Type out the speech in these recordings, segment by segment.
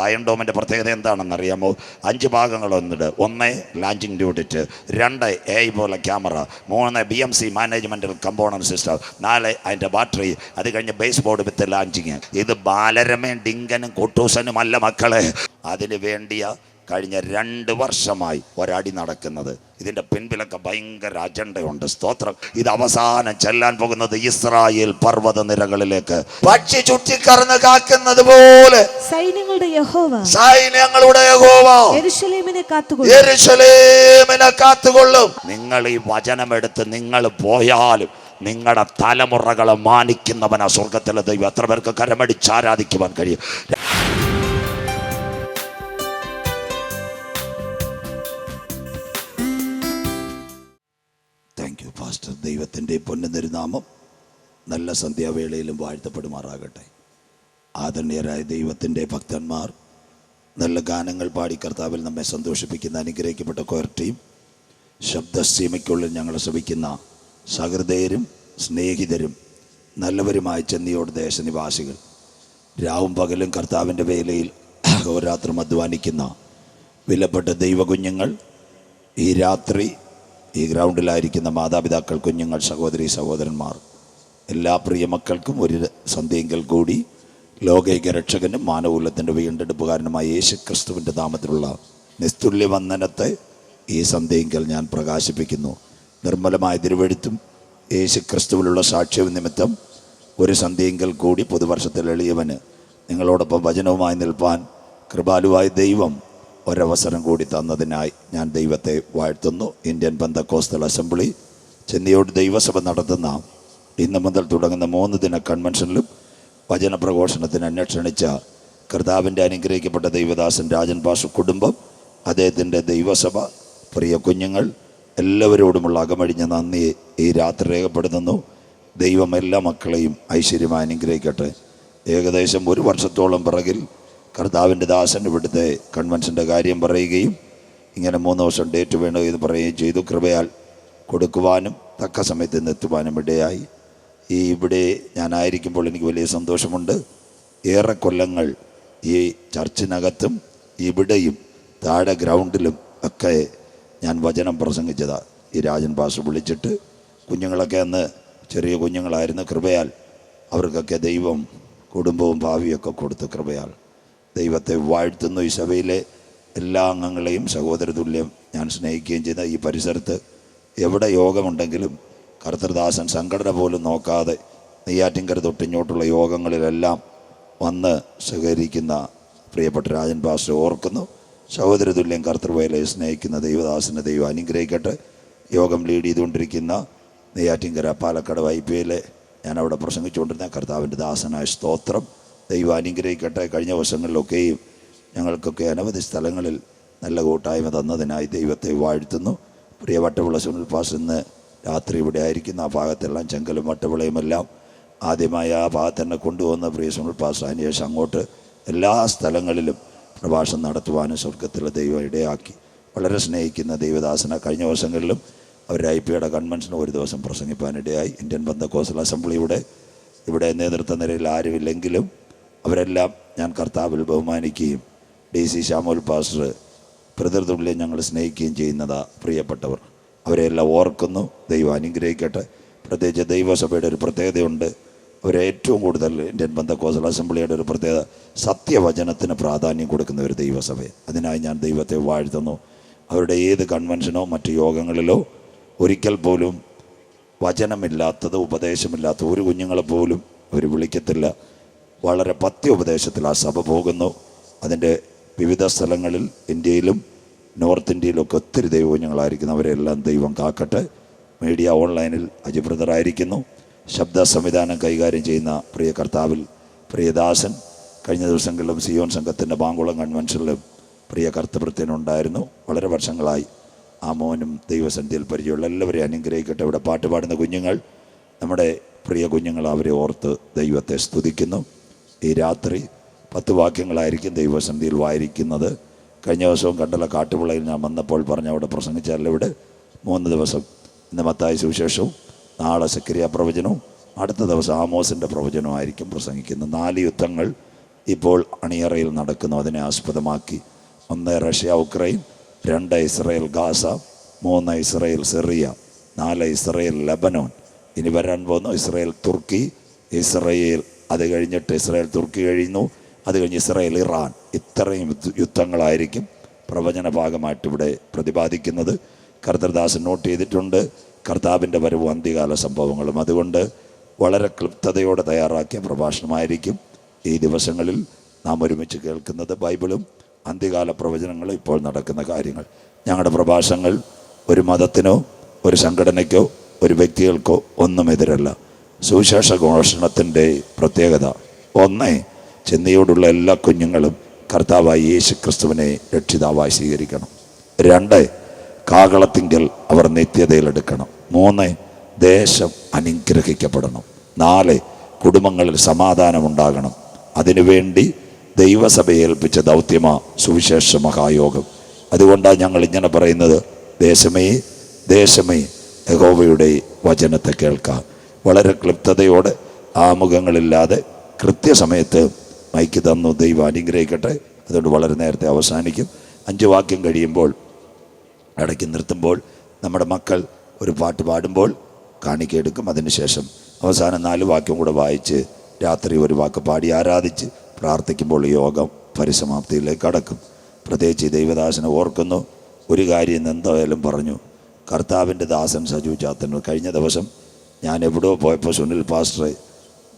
Iron ഡോമിൻ്റെ പ്രത്യേകത എന്താണെന്നറിയാമോ? 5 ഭാഗങ്ങളൊന്നുണ്ട്. 1 ലാൻഡിംഗ് യൂണിറ്റ്, 2 AI പോലെ camera, 3 BMC managemental component system, 4 അതിൻ്റെ ബാറ്ററി, അത് കഴിഞ്ഞ് ബേസ് ബോർഡ് വിത്ത് ലാൻഡിങ്. ഇത് ബാലരമയും ഡിങ്കനും കുട്ടൂസനും അല്ല മക്കളെ. അതിന് വേണ്ടിയ കഴിഞ്ഞ 2 വർഷമായി ഒരടി നടക്കുന്നത്. ഇതിൻ്റെ പിൻപിലൊക്കെ ഭയങ്കര അജണ്ടയുണ്ട്. സ്തോത്രം. ഇത് അവസാനം ചെല്ലാൻ പോകുന്നത് ഇസ്രായേൽ പർവ്വത നിരകളിലേക്ക് പക്ഷി ചുറ്റിക്കറന്ന് കാക്കുന്നത് പോലെ സൈന്യങ്ങളുടെ യഹോവ യെരൂശലേമിനെ കാത്തുകൊള്ളും. നിങ്ങൾ ഈ വചനമെടുത്ത് നിങ്ങൾ പോയാലും നിങ്ങളുടെ തലമുറകളെ മാനിക്കുന്നവനാ സ്വർഗത്തിലെ ദൈവം. എത്ര പേർക്ക് കരമടിച്ച് ആരാധിക്കുവാൻ കഴിയും? പാസ്റ്റർ, ദൈവത്തിൻ്റെ പൊന്നുനിരുനാമം നല്ല സന്ധ്യാവേളയിലും വാഴ്ത്തപ്പെടുമാറാകട്ടെ. ആദരണീയരായ ദൈവത്തിൻ്റെ ഭക്തന്മാർ, നല്ല ഗാനങ്ങൾ പാടി കർത്താവിൽ നമ്മെ സന്തോഷിപ്പിക്കുന്ന അനുഗ്രഹിക്കപ്പെട്ട കൊയർ ടീം, ശബ്ദസീമയ്ക്കുള്ളിൽ ഞങ്ങളെ ശ്രമിക്കുന്ന സഹൃദയരും സ്നേഹിതരും നല്ലവരുമായ ചെന്നിയോട് ദേശനിവാസികൾ, രാവും പകലും കർത്താവിൻ്റെ വേലയിൽ അഹോരാത്രം അധ്വാനിക്കുന്ന വിലപ്പെട്ട ദൈവകുഞ്ഞുങ്ങൾ, ഈ രാത്രി ഈ ഗ്രൗണ്ടിലായിരിക്കുന്ന മാതാപിതാക്കൾ, കുഞ്ഞുങ്ങൾ, സഹോദരി സഹോദരന്മാർ, എല്ലാ പ്രിയ മക്കൾക്കും ഒരു സന്ധ്യയെങ്കിൽ കൂടി ലോകൈക രക്ഷകനും മാനവകുലത്തിൻ്റെ വീണ്ടെടുപ്പുകാരനുമായ യേശു ക്രിസ്തുവിൻ്റെ നാമത്തിലുള്ള നിസ്തുല്യ വന്ദനത്തെ ഈ സന്ധ്യയെങ്കിൽ ഞാൻ പ്രകാശിപ്പിക്കുന്നു. നിർമ്മലമായ തിരുവെഴുത്തും യേശു ക്രിസ്തുവിലുള്ള സാക്ഷ്യവും നിമിത്തം ഒരു സന്ധ്യയെങ്കിൽ കൂടി പുതുവർഷത്തിൽ എളിയവന് നിങ്ങളോടൊപ്പം വചനവുമായി നിൽപ്പാൻ കൃപാലുവായ ദൈവം ഒരവസരം കൂടി തന്നതിനായി ഞാൻ ദൈവത്തെ വാഴ്ത്തുന്നു. ഇന്ത്യൻ പെന്തക്കോസ്തൽ അസംബ്ലി ചെന്നിയോട് ദൈവസഭ നടത്തുന്ന ഇന്ന് മുതൽ തുടങ്ങുന്ന 3 ദിന കൺവെൻഷനിലും വചനപ്രഘോഷണത്തിന് എന്നെ ക്ഷണിച്ച കർത്താവിൻ്റെ അനുഗ്രഹിക്കപ്പെട്ട ദൈവദാസൻ രാജൻ പാസ്റ്റർ കുടുംബം, അദ്ദേഹത്തിൻ്റെ ദൈവസഭ, പ്രിയ കുഞ്ഞുങ്ങൾ, എല്ലാവരോടുമുള്ള അകമഴിഞ്ഞ നന്ദി ഈ രാത്രി രേഖപ്പെടുത്തുന്നു. ദൈവം എല്ലാ മക്കളെയും ഐശ്വര്യമായി അനുഗ്രഹിക്കട്ടെ. ഏകദേശം 1 വർഷത്തോളം പിറകിൽ കർത്താവിൻ്റെ ദാസൻ ഇവിടുത്തെ കൺവെൻഷൻ്റെ കാര്യം പറയുകയും ഇങ്ങനെ 3 ദിവസം ഡേറ്റ് വേണോ എന്ന് പറയുകയും ചെയ്തു. കൃപയാൽ കൊടുക്കുവാനും തക്ക സമയത്ത് എത്തുവാനും ഇടയായി. ഇവിടെ ഞാനായിരിക്കുമ്പോൾ എനിക്ക് വലിയ സന്തോഷമുണ്ട്. ഏറെ കൊല്ലങ്ങൾ ഈ ചർച്ചിനകത്തും ഇവിടെയും താഴെ ഗ്രൗണ്ടിലും ഒക്കെ ഞാൻ വചനം പ്രസംഗിച്ചതാണ്. ഈ രാജൻ പാസ്റ്റർ വിളിച്ചിട്ട് കുഞ്ഞുങ്ങളൊക്കെ അന്ന് ചെറിയ കുഞ്ഞുങ്ങളായിരുന്നു. കൃപയാൽ അവർക്കൊക്കെ ദൈവം കുടുംബവും ഭാവിയൊക്കെ കൊടുത്തു. കൃപയാൽ ദൈവത്തെ വാഴ്ത്തുന്നു. ഈ സഭയിലെ എല്ലാ അംഗങ്ങളെയും സഹോദരതുല്യം ഞാൻ സ്നേഹിക്കുകയും ചെയ്ത ഈ പരിസരത്ത് എവിടെ യോഗമുണ്ടെങ്കിലും കർത്തൃദാസൻ സംഘടന പോലും നോക്കാതെ നെയ്യാറ്റിൻകര തൊട്ടിങ്ങോട്ടുള്ള യോഗങ്ങളിലെല്ലാം വന്ന് സഹകരിക്കുന്ന പ്രിയപ്പെട്ട രാജൻ പാസ്റ്റർ ഓർക്കുന്നു. സഹോദരതുല്യം കർത്തൃവേലയെ സ്നേഹിക്കുന്ന ദൈവദാസനെ ദൈവം അനുഗ്രഹിക്കട്ടെ. യോഗം ലീഡ് ചെയ്തുകൊണ്ടിരിക്കുന്ന നെയ്യാറ്റിൻകര പാലക്കാട് വൈപ്പിയിലെ ഞാൻ അവിടെ പ്രസംഗിച്ചുകൊണ്ടിരുന്ന കർത്താവിൻ്റെ ദാസനായ സ്തോത്രം ദൈവം അനുഗ്രഹിക്കട്ടെ. കഴിഞ്ഞ വർഷങ്ങളിലൊക്കെയും ഞങ്ങൾക്കൊക്കെ അനവധി സ്ഥലങ്ങളിൽ നല്ല കൂട്ടായ്മ തന്നതിനായി ദൈവത്തെ വാഴ്ത്തുന്നു. പ്രിയ വട്ടവിള സുനിൽ പാസ്റ്റർ ഇന്ന് രാത്രി ഇവിടെ ആയിരിക്കുന്ന ആ ഭാഗത്തെല്ലാം ചെങ്കലും വട്ടവിളയുമെല്ലാം ആദ്യമായി ആ ഭാഗത്ത് തന്നെ കൊണ്ടുവന്ന പ്രിയ സുനിൽ പാസ്റ്റർ അതിനുശേഷം അങ്ങോട്ട് എല്ലാ സ്ഥലങ്ങളിലും പ്രഭാഷണം നടത്തുവാനും സ്വർഗത്തിലെ ദൈവം ഇടയാക്കി. വളരെ സ്നേഹിക്കുന്ന ദൈവദാസന കഴിഞ്ഞ വർഷങ്ങളിലും അവർ IPയുടെ കൺവെൻഷന് ഒരു ദിവസം പ്രസംഗിപ്പാനിടയായി. ഇന്ത്യൻ പെന്തക്കോസ്തൽ അസംബ്ലിയുടെ ഇവിടെ നേതൃത്വ നിരയിൽ ആരുമില്ലെങ്കിലും അവരെല്ലാം ഞാൻ കർത്താവിൽ ബഹുമാനിക്കുകയും DC ശാമുൽ പാസ്റ്റർ പ്രതിതുല്യം ഞങ്ങൾ സ്നേഹിക്കുകയും ചെയ്യുന്നതാ പ്രിയപ്പെട്ടവർ. അവരെല്ലാം ഓർക്കുന്നു. ദൈവം അനുഗ്രഹിക്കട്ടെ. പ്രത്യേകിച്ച് ദൈവസഭയുടെ ഒരു പ്രത്യേകതയുണ്ട്. അവരെ ഏറ്റവും കൂടുതൽ ഇന്ത്യൻ പെന്തക്കോസ്തൽ അസംബ്ലിയുടെ ഒരു പ്രത്യേകത സത്യവചനത്തിന് പ്രാധാന്യം കൊടുക്കുന്ന ഒരു ദൈവസഭയെ. അതിനായി ഞാൻ ദൈവത്തെ വാഴ്ത്തുന്നു. അവരുടെ ഏത് കൺവെൻഷനോ മറ്റു യോഗങ്ങളിലോ ഒരിക്കൽ പോലും വചനമില്ലാത്തത്, ഉപദേശമില്ലാത്ത ഒരു കുഞ്ഞുങ്ങളെപ്പോലും അവർ വിളിക്കത്തില്ല. വളരെ പത്യോപദേശത്തിൽ ആ സഭ പോകുന്നു. അതിൻ്റെ വിവിധ സ്ഥലങ്ങളിൽ ഇന്ത്യയിലും നോർത്ത് ഇന്ത്യയിലൊക്കെ ഒത്തിരി ദൈവകുഞ്ഞുങ്ങളായിരിക്കുന്നു. അവരെല്ലാം ദൈവം കാക്കട്ടെ. മീഡിയ ഓൺലൈനിൽ അജി ബ്രദറായിരിക്കുന്നു. ശബ്ദ സംവിധാനം കൈകാര്യം ചെയ്യുന്ന പ്രിയ കർത്താവിൽ പ്രിയദാസൻ കഴിഞ്ഞ ദിവസങ്ങളിലും സിയോൻ സംഘത്തിൻ്റെ പാങ്കുളം കൺവെൻഷനിലും പ്രിയ കർത്തൃത്വത്തിനുണ്ടായിരുന്നു. വളരെ വർഷങ്ങളായി ആ മോനും ദൈവസന്ധിയിൽ പരിചയമുള്ള എല്ലാവരെയും അനുഗ്രഹിക്കട്ടെ. ഇവിടെ പാട്ട് പാടുന്ന കുഞ്ഞുങ്ങൾ, നമ്മുടെ പ്രിയ കുഞ്ഞുങ്ങൾ, അവരെ ഓർത്ത് ദൈവത്തെ സ്തുതിക്കുന്നു. ഈ രാത്രി 10 വാക്യങ്ങളായിരിക്കും ദൈവസന്ധിയിൽ വായിരിക്കുന്നത്. കഴിഞ്ഞ ദിവസവും കണ്ടല കാട്ടുവിളയിൽ ഞാൻ വന്നപ്പോൾ പറഞ്ഞ അവിടെ പ്രസംഗിച്ചാൽ ഇവിടെ 3 ദിവസം, ഇന്ന് മത്തായി സുവിശേഷവും നാളെ സെക്കരിയ പ്രവചനവും അടുത്ത ദിവസം ആമോസിൻ്റെ പ്രവചനമായിരിക്കും പ്രസംഗിക്കുന്നത്. 4 യുദ്ധങ്ങൾ ഇപ്പോൾ അണിയറയിൽ നടക്കുന്നു. അതിനെ ആസ്പദമാക്കി 1 Russia Ukraine, 2 Israel Gaza, 3 Israel Syria, 4 Israel Lebanon, ഇനി വരാൻ പോകുന്നു ഇസ്രയേൽ തുർക്കി, ഇസ്രയേൽ അത് കഴിഞ്ഞിട്ട് ഇസ്രയേൽ തുർക്കി കഴിയുന്നു, അത് കഴിഞ്ഞ് ഇസ്രയേൽ ഇറാൻ. ഇത്രയും യുദ്ധങ്ങളായിരിക്കും പ്രവചന ഭാഗമായിട്ട് ഇവിടെ പ്രതിപാദിക്കുന്നത്. കർത്തൃദാസൻ നോട്ട് ചെയ്തിട്ടുണ്ട് കർത്താവിൻ്റെ വരവും അന്ത്യകാല സംഭവങ്ങളും. അതുകൊണ്ട് വളരെ ക്ലിപ്തതയോടെ തയ്യാറാക്കിയ പ്രഭാഷണമായിരിക്കും ഈ ദിവസങ്ങളിൽ നാം ഒരുമിച്ച് കേൾക്കുന്നത്. ബൈബിളും അന്ത്യകാല പ്രവചനങ്ങളും ഇപ്പോൾ നടക്കുന്ന കാര്യങ്ങൾ. ഞങ്ങളുടെ പ്രഭാഷണങ്ങൾ ഒരു മതത്തിനോ ഒരു സംഘടനയ്ക്കോ ഒരു വ്യക്തികൾക്കോ ഒന്നും എതിരല്ല. സുവിശേഷ ഘോഷണത്തിൻ്റെ പ്രത്യേകത 1, ചെന്നൈയോടുള്ള എല്ലാ കുഞ്ഞുങ്ങളും കർത്താവായി യേശു ക്രിസ്തുവിനെ രക്ഷിതാവായി സ്വീകരിക്കണം. 2, കാകളത്തിങ്കൽ അവർ നിത്യതയിലെടുക്കണം. 3, ദേശം അനുഗ്രഹിക്കപ്പെടണം. 4, കുടുംബങ്ങളിൽ സമാധാനമുണ്ടാകണം. അതിനുവേണ്ടി ദൈവസഭയെ ഏൽപ്പിച്ച ദൗത്യമാ സുവിശേഷ മഹായോഗം. അതുകൊണ്ടാണ് ഞങ്ങൾ ഇങ്ങനെ പറയുന്നത്, ദേശമേ ദേശമേ യഹോവയുടെ വചനത്തെ കേൾക്കാം. വളരെ ക്ലിപ്തതയോടെ ആമുഖങ്ങളില്ലാതെ കൃത്യസമയത്ത് മൈക്ക് തന്നു. ദൈവം അനുഗ്രഹിക്കട്ടെ. അതുകൊണ്ട് വളരെ നേരത്തെ അവസാനിക്കും. 5 വാക്യം കഴിയുമ്പോൾ ഇടയ്ക്ക് നിർത്തുമ്പോൾ നമ്മുടെ മക്കൾ ഒരു പാട്ട് പാടുമ്പോൾ കാണിക്കെടുക്കും. അതിനുശേഷം അവസാനം 4 വാക്യം കൂടെ വായിച്ച് രാത്രി ഒരു വാക്ക് പാടി ആരാധിച്ച് പ്രാർത്ഥിക്കുമ്പോൾ യോഗം പരിസമാപ്തിയിലേക്ക് കടക്കും. പ്രത്യേകിച്ച് ദൈവദാസനെ ഓർക്കുന്നു. ഒരു കാര്യം എന്തായാലും പറഞ്ഞു. കർത്താവിൻ്റെ ദാസൻ സജു ചാത്തന്നൂർ കഴിഞ്ഞ ദിവസം ഞാൻ എവിടെയോ പോയപ്പോൾ സുനിൽ പാസ്റ്ററെ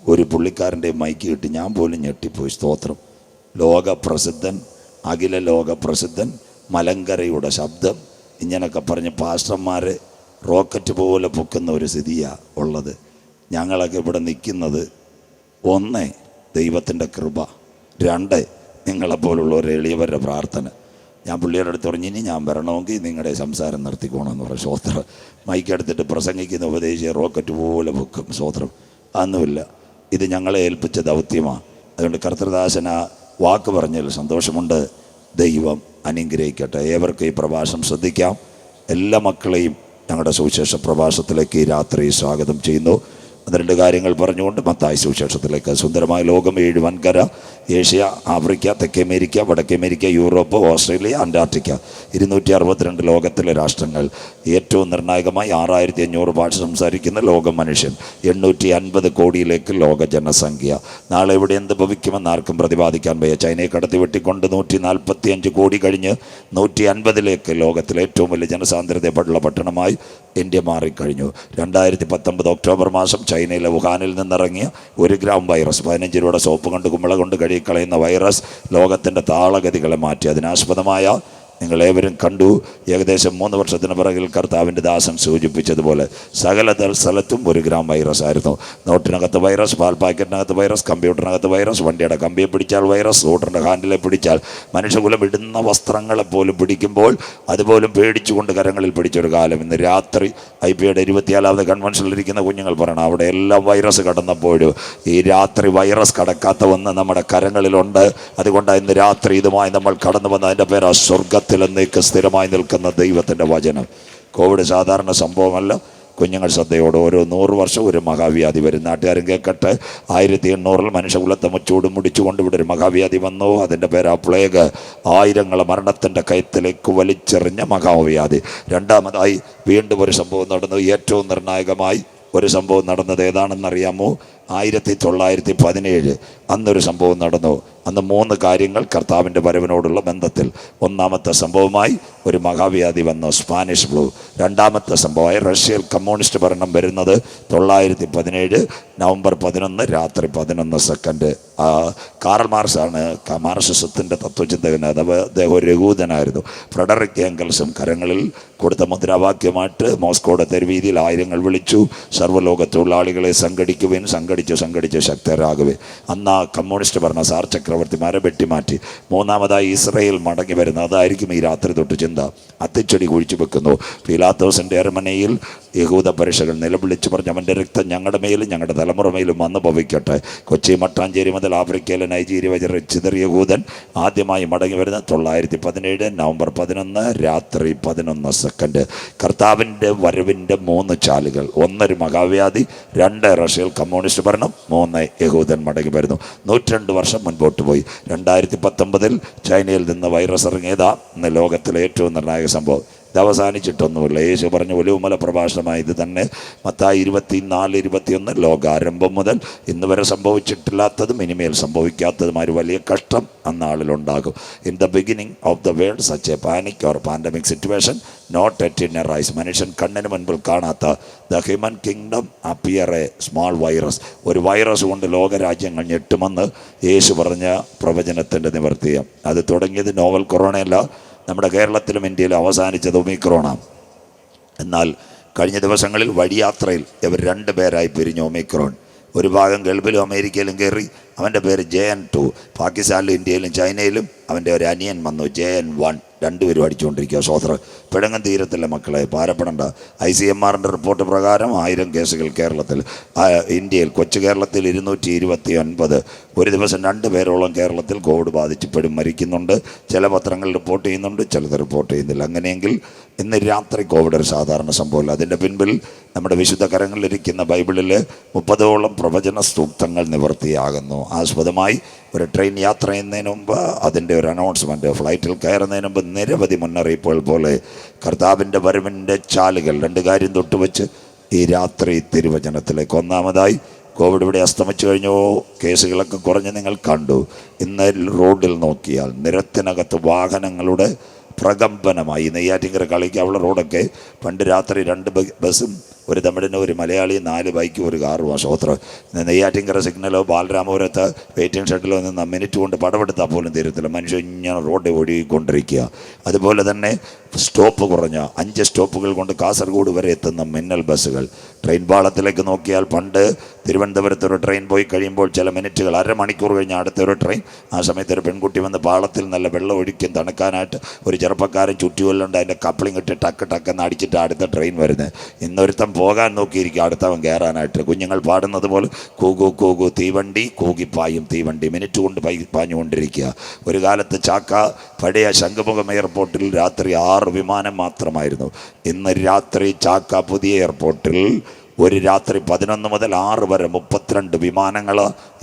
ഒരു പുള്ളിക്കാരൻ്റെ മൈക്ക് കിട്ടി. ഞാൻ പോലും ഞെട്ടിപ്പോയി. സ്തോത്രം. ലോകപ്രസിദ്ധൻ, അഖില ലോകപ്രസിദ്ധൻ, മലങ്കരയുടെ ശബ്ദം, ഇങ്ങനൊക്കെ പറഞ്ഞ് പാസ്റ്റർമാരെ റോക്കറ്റ് പോലെ പൊക്കുന്ന ഒരു സ്ഥിതിയാണ് ഉള്ളത്. ഞങ്ങളൊക്കെ ഇവിടെ നിൽക്കുന്നത് 1, ദൈവത്തിൻ്റെ കൃപ, 2, നിങ്ങളെപ്പോലുള്ള ഒരു എളിയവരുടെ പ്രാർത്ഥന. ഞാൻ പുള്ളിയുടെ അടുത്ത് പറഞ്ഞു, ഇനി ഞാൻ വരണമെങ്കിൽ നിങ്ങളുടെ സംസാരം നിർത്തിക്കോണമെന്ന് പറഞ്ഞു. സ്വോത്രം. മൈക്കെടുത്തിട്ട് പ്രസംഗിക്കുന്ന ഉപദേശിച്ച് റോക്കറ്റ് പോലെ പൊക്കും. സ്വോത്രം. അതൊന്നുമില്ല. ഇത് ഞങ്ങളെ ഏൽപ്പിച്ച ദൗത്യമാണ്. അതുകൊണ്ട് കർത്തൃദാസൻ ആ വാക്ക് പറഞ്ഞതിൽ സന്തോഷമുണ്ട്. ദൈവം അനുഗ്രഹിക്കട്ടെ. ഏവർക്കും ഈ പ്രഭാഷണം ശ്രദ്ധിക്കാം. എല്ലാ മക്കളെയും ഞങ്ങളുടെ സുവിശേഷ പ്രഭാഷണത്തിലേക്ക് ഈ രാത്രി സ്വാഗതം ചെയ്യുന്നു. 2 കാര്യങ്ങൾ പറഞ്ഞുകൊണ്ട് മത്തായി സുവിശേഷത്തിലേക്ക്. സുന്ദരമായ ലോകം 7 വൻകര, ഏഷ്യ, ആഫ്രിക്ക, തെക്കേ അമേരിക്ക, വടക്കേ അമേരിക്ക, യൂറോപ്പ്, ഓസ്ട്രേലിയ, അന്റാർട്ടിക്ക, 262 ലോകത്തിലെ രാഷ്ട്രങ്ങൾ. ഏറ്റവും നിർണായകമായി 6500 ഭാഷ സംസാരിക്കുന്ന ലോക മനുഷ്യൻ, 850 കോടിയിലേക്ക് ലോക ജനസംഖ്യ. നാളെ ഇവിടെ എന്ത് ഭവിക്കുമെന്ന് ആർക്കും പ്രതിപാദിക്കാൻ വയ്യ. ചൈനയെ കടത്തി വെട്ടിക്കൊണ്ട് 145 കോടി കഴിഞ്ഞ് 150ലേക്ക് ലോകത്തിലെ ഏറ്റവും വലിയ ജനസാന്ദ്രതയുള്ള പട്ടണമായി ഇന്ത്യ മാറിക്കഴിഞ്ഞു. 2019 ഒക്ടോബർ മാസം ചൈനയിലെ വുഹാനിൽ നിന്നിറങ്ങിയ 1 ഗ്രാം വൈറസ്, 15 രൂപയുടെ സോപ്പ് കൊണ്ട് കുമ്പള കൊണ്ട് കഴുകിക്കളയുന്ന വൈറസ് ലോകത്തിൻ്റെ താളഗതികളെ മാറ്റി. അതിനാസ്പദമായ നിങ്ങളേവരും കണ്ടു. ഏകദേശം 3 വർഷത്തിന് പിറകിൽ കർത്താവിൻ്റെ ദാസൻ സൂചിപ്പിച്ചതുപോലെ സകല സ്ഥലത്തും 1 ഗ്രാം വൈറസ് ആയിരുന്നു. നോട്ടിനകത്ത് വൈറസ്, പാൽ പാക്കറ്റിനകത്ത് വൈറസ്, കമ്പ്യൂട്ടറിനകത്ത് വൈറസ്, വണ്ടിയുടെ കമ്പിയെ പിടിച്ചാൽ വൈറസ്, സ്കൂട്ടറിൻ്റെ ഹാൻഡിലെ പിടിച്ചാൽ, മനുഷ്യകുലം ഇടുന്ന വസ്ത്രങ്ങളെപ്പോലും പിടിക്കുമ്പോൾ അതുപോലും പേടിച്ചുകൊണ്ട് കരങ്ങളിൽ പിടിച്ചൊരു കാലം. ഇന്ന് രാത്രി IPയുടെ 24ാമത് കൺവെൻഷനിലിരിക്കുന്ന കുഞ്ഞുങ്ങൾ പറയണം, അവിടെ എല്ലാം വൈറസ് കടന്നപ്പോഴും ഈ രാത്രി വൈറസ് കടക്കാത്ത ഒന്ന് നമ്മുടെ കരങ്ങളിലുണ്ട്. അതുകൊണ്ടാണ് ഇന്ന് രാത്രി ഇതുമായി നമ്മൾ കടന്നു വന്ന. അതിൻ്റെ പേരാ സ്വർഗത്തിലെന്നേക്ക് സ്ഥിരമായി നിൽക്കുന്ന ദൈവത്തിൻ്റെ വചനം. കോവിഡ് സാധാരണ സംഭവമല്ല. കുഞ്ഞുങ്ങൾ ശ്രദ്ധയോടെ ഓരോ 100 വർഷം ഒരു മഹാവ്യാധി വരും. നാട്ടുകാരും കേൾക്കട്ടെ. 1800 മനുഷ്യകുലത്തെ മുച്ചൂടും മുടിച്ചുകൊണ്ട് ഇവിടെ ഒരു മഹാവ്യാധി വന്നു. അതിൻ്റെ പേരാ പ്ലേഗ്. ആയിരങ്ങളെ മരണത്തിൻ്റെ കയത്തിലേക്ക് വലിച്ചെറിഞ്ഞ മഹാവ്യാധി. രണ്ടാമതായി വീണ്ടും ഒരു സംഭവം നടന്നു. ഏറ്റവും നിർണായകമായി ഒരു സംഭവം നടന്നത് ഏതാണെന്നറിയാമോ? 1917 അന്നൊരു സംഭവം നടന്നു. അന്ന് 3 കാര്യങ്ങൾ കർത്താവിൻ്റെ വരവിനോടുള്ള ബന്ധത്തിൽ. ഒന്നാമത്തെ സംഭവമായി ഒരു മഹാവ്യാധി വന്നു, സ്പാനിഷ് ഫ്ലൂ. രണ്ടാമത്തെ സംഭവമായി റഷ്യയിൽ കമ്മ്യൂണിസ്റ്റ് ഭരണം വരുന്നത് 1917 നവംബർ 11 രാത്രി 11 കാറൽ മാർക്സാണ് മാർക്സിസത്തിൻ്റെ തത്വചിന്തകൻ. അദ്ദേഹം ഒരു യഹൂദനായിരുന്നു. ഫ്രെഡറിക് ഏംഗൽസും കരങ്ങളിൽ കൊടുത്ത മുദ്രാവാക്യമായിട്ട് മോസ്കോയുടെ തെരുവീതിയിൽ ആയിരങ്ങൾ വിളിച്ചു, സർവ്വലോക തൊഴിലാളികളെ സംഘടിക്കുവാൻ. സംഘടിച്ച് ശക്തരാകുവേ. അന്ന് ആ കമ്മ്യൂണിസ്റ്റ് ഭരണ സാർ ചക്രവർത്തിമാരെ വെട്ടിമാറ്റി. മൂന്നാമതായി ഇസ്രയേൽ മടങ്ങി വരുന്നത്. അതായിരിക്കും ഈ രാത്രി തൊട്ട് ചിന്ത. അത്തിച്ചെടി കുഴിച്ചു വെക്കുന്നു. പീലാത്തോസിൻ്റെ അരമനയിൽ യഹൂദ പരീക്ഷകൾ നിലവിളിച്ചു പറഞ്ഞു, അവൻ്റെ രക്തം ഞങ്ങളുടെ മേലും ഞങ്ങളുടെ തലമുറ മേലും വന്ന് ഭവിക്കട്ടെ. കൊച്ചി മട്ടാഞ്ചേരി മുതൽ ആഫ്രിക്കയിലെ നൈജീരിയ വരെ ചിതറിയ യഹൂദൻ ആദ്യമായി മടങ്ങി വരുന്നത് 1917 നവംബർ 11 രാത്രി 11 കർത്താവിൻ്റെ വരവിൻ്റെ 3 ചാലുകൾ. 1 ഒരു മഹാവ്യാധി, 2 റഷ്യയിൽ കമ്മ്യൂണിസ്റ്റ് ഭരണം, 3 യഹൂദൻ മടങ്ങി വരുന്നു. 102 വർഷം മുൻപോട്ട് പോയി. 2019 ചൈനയിൽ നിന്ന് വൈറസ് ഇറങ്ങിയതാ ഇന്ന് ലോകത്തിലെ ഏറ്റവും നിർണായക സംഭവം. ഇത് അവസാനിച്ചിട്ടൊന്നുമില്ല. യേശു പറഞ്ഞ ഒലിവുമല പ്രഭാഷണമായി ഇത് തന്നെ. മത്തായി 24:21 ലോകാരംഭം മുതൽ ഇന്ന് വരെ സംഭവിച്ചിട്ടില്ലാത്തതും ഇനിമേൽ സംഭവിക്കാത്തതുമായ ഒരു വലിയ കഷ്ടം അന്നാളിലുണ്ടാകും. In the beginning of the world such a panic or pandemic situation not at in a rise. മനുഷ്യൻ കണ്ണിന് മുൻപിൽ കാണാത്ത the human kingdom appear a small virus. ഒരു വൈറസ് കൊണ്ട് ലോകരാജ്യങ്ങൾ ഞെട്ടുമെന്ന് യേശു പറഞ്ഞ പ്രവചനത്തിൻ്റെ നിവർത്തിയാണ്. അത് തുടങ്ങിയത് നോവൽ കൊറോണയല്ല, നമ്മുടെ കേരളത്തിലും ഇന്ത്യയിലും അവസാനിച്ചത് ഒമിക്രോണാണ്. എന്നാൽ കഴിഞ്ഞ ദിവസങ്ങളിൽ വഴിയാത്രയിൽ ഇവർ 2 പേരായി പിരിഞ്ഞു. ഒമിക്രോൺ ഒരു ഭാഗം ഗൾഫിലും അമേരിക്കയിലും കയറി. അവൻ്റെ പേര് JN2. പാകിസ്ഥാനിലും ഇന്ത്യയിലും ചൈനയിലും അവൻ്റെ ഒരു അനിയൻ വന്നു JN1. 2 പേരും അടിച്ചുകൊണ്ടിരിക്കുക. സ്വോത്രം പിടങ്ങൻ തീരത്തില്ല മക്കളെ, ഭാരപ്പെടേണ്ട. ICMRൻ്റെ റിപ്പോർട്ട് പ്രകാരം 1000 കേസുകൾ കേരളത്തിൽ, ഇന്ത്യയിൽ കൊച്ചു കേരളത്തിൽ 229. ഒരു ദിവസം 2 പേരോളം കേരളത്തിൽ കോവിഡ് ബാധിച്ചപ്പോഴും മരിക്കുന്നുണ്ട്. ചില പത്രങ്ങൾ റിപ്പോർട്ട് ചെയ്യുന്നുണ്ട്, ചിലത് റിപ്പോർട്ട് ചെയ്യുന്നില്ല. അങ്ങനെയെങ്കിൽ ഇന്ന് രാത്രി കോവിഡ് ഒരു സാധാരണ സംഭവമല്ല. അതിൻ്റെ പിൻപിൽ നമ്മുടെ വിശുദ്ധ കരങ്ങളിലിരിക്കുന്ന ബൈബിളിൽ 30ഓളം പ്രവചന സൂക്തങ്ങൾ നിവർത്തിയാകുന്നു. ആസ്പദമായി ഒരു ട്രെയിൻ യാത്ര ചെയ്യുന്നതിന് മുമ്പ് അതിൻ്റെ ഒരു അനൗൺസ്മെൻറ്റ്, ഫ്ലൈറ്റിൽ കയറുന്നതിന് മുമ്പ് നിരവധി മുന്നറിയിപ്പുകൾ പോലെ കർത്താവിൻ്റെ വരവിൻ്റെ ചാലുകൾ. 2 കാര്യം തൊട്ടുവെച്ച് ഈ രാത്രി തിരുവചനത്തിലേക്ക്. ഒന്നാമതായി, കോവിഡ് ഇവിടെ അസ്തമിച്ചു കഴിഞ്ഞോ, കേസുകളൊക്കെ കുറഞ്ഞ് നിങ്ങൾ കണ്ടു. ഇന്ന് റോഡിൽ നോക്കിയാൽ നിരത്തിനകത്ത് വാഹനങ്ങളുടെ പ്രകമ്പനമായി. നെയ്യാറ്റിങ്കര കളിക്കാവുള്ള റോഡൊക്കെ പണ്ട് രാത്രി 2 ബസ്സും ഒരു തമിഴിനും ഒരു മലയാളിയും 4 ബൈക്കും ഒരു കാറും. സ്വോത്രം നെയ്യാറ്റിങ്കര സിഗ്നലോ ബാലരാമപുരത്ത് വെയിറ്റിംഗ് ഷെഡിലോ നിന്ന് മിനിറ്റ് കൊണ്ട് പടമെടുത്താൽ പോലും തീരത്തില്ല. മനുഷ്യൻ ഇങ്ങനെ റോഡ് ഒഴുകിക്കൊണ്ടിരിക്കുക. അതുപോലെ തന്നെ സ്റ്റോപ്പ് കുറഞ്ഞ 5 സ്റ്റോപ്പുകൾ കൊണ്ട് കാസർഗോഡ് വരെ എത്തുന്ന മിന്നൽ ബസ്സുകൾ. ട്രെയിൻ പാളത്തിലേക്ക് നോക്കിയാൽ പണ്ട് തിരുവനന്തപുരത്ത് ഒരു ട്രെയിൻ പോയി കഴിയുമ്പോൾ ചില മിനിറ്റുകൾ, അരമണിക്കൂർ കഴിഞ്ഞ് അടുത്തൊരു ട്രെയിൻ. ആ സമയത്ത് ഒരു പെൺകുട്ടി വന്ന് പാളത്തിൽ നല്ല വെള്ളം ഒഴിക്കും തണുക്കാനായിട്ട്. ഒരു ചെറുപ്പക്കാരൻ ചുറ്റുകൊല്ലുണ്ട്, അതിൻ്റെ കപ്ലിംഗ് ഇട്ട് ടക്ക് ടക്കെന്ന് അടിച്ചിട്ട് അടുത്ത ട്രെയിൻ വരുന്നത്. ഇന്നൊരുത്തം പോകാൻ നോക്കിയിരിക്കും, അടുത്തവൻ കയറാനായിട്ട്. കുഞ്ഞുങ്ങൾ പാടുന്നത് പോലെ കൂകു കൂകു തീവണ്ടി, കൂകിപ്പായും തീവണ്ടി, മിനിറ്റ് കൊണ്ട് പാഞ്ഞുകൊണ്ടിരിക്കുക. ഒരു കാലത്ത് ചാക്ക പഴയ ശംഖുമുഖം എയർപോർട്ടിൽ രാത്രി 6 വിമാനം മാത്രമായിരുന്നു. ഇന്ന് രാത്രി ചാക്ക പുതിയ എയർപോർട്ടിൽ ഒരു രാത്രി 11 മുതൽ 6 വരെ 32 വിമാനങ്ങൾ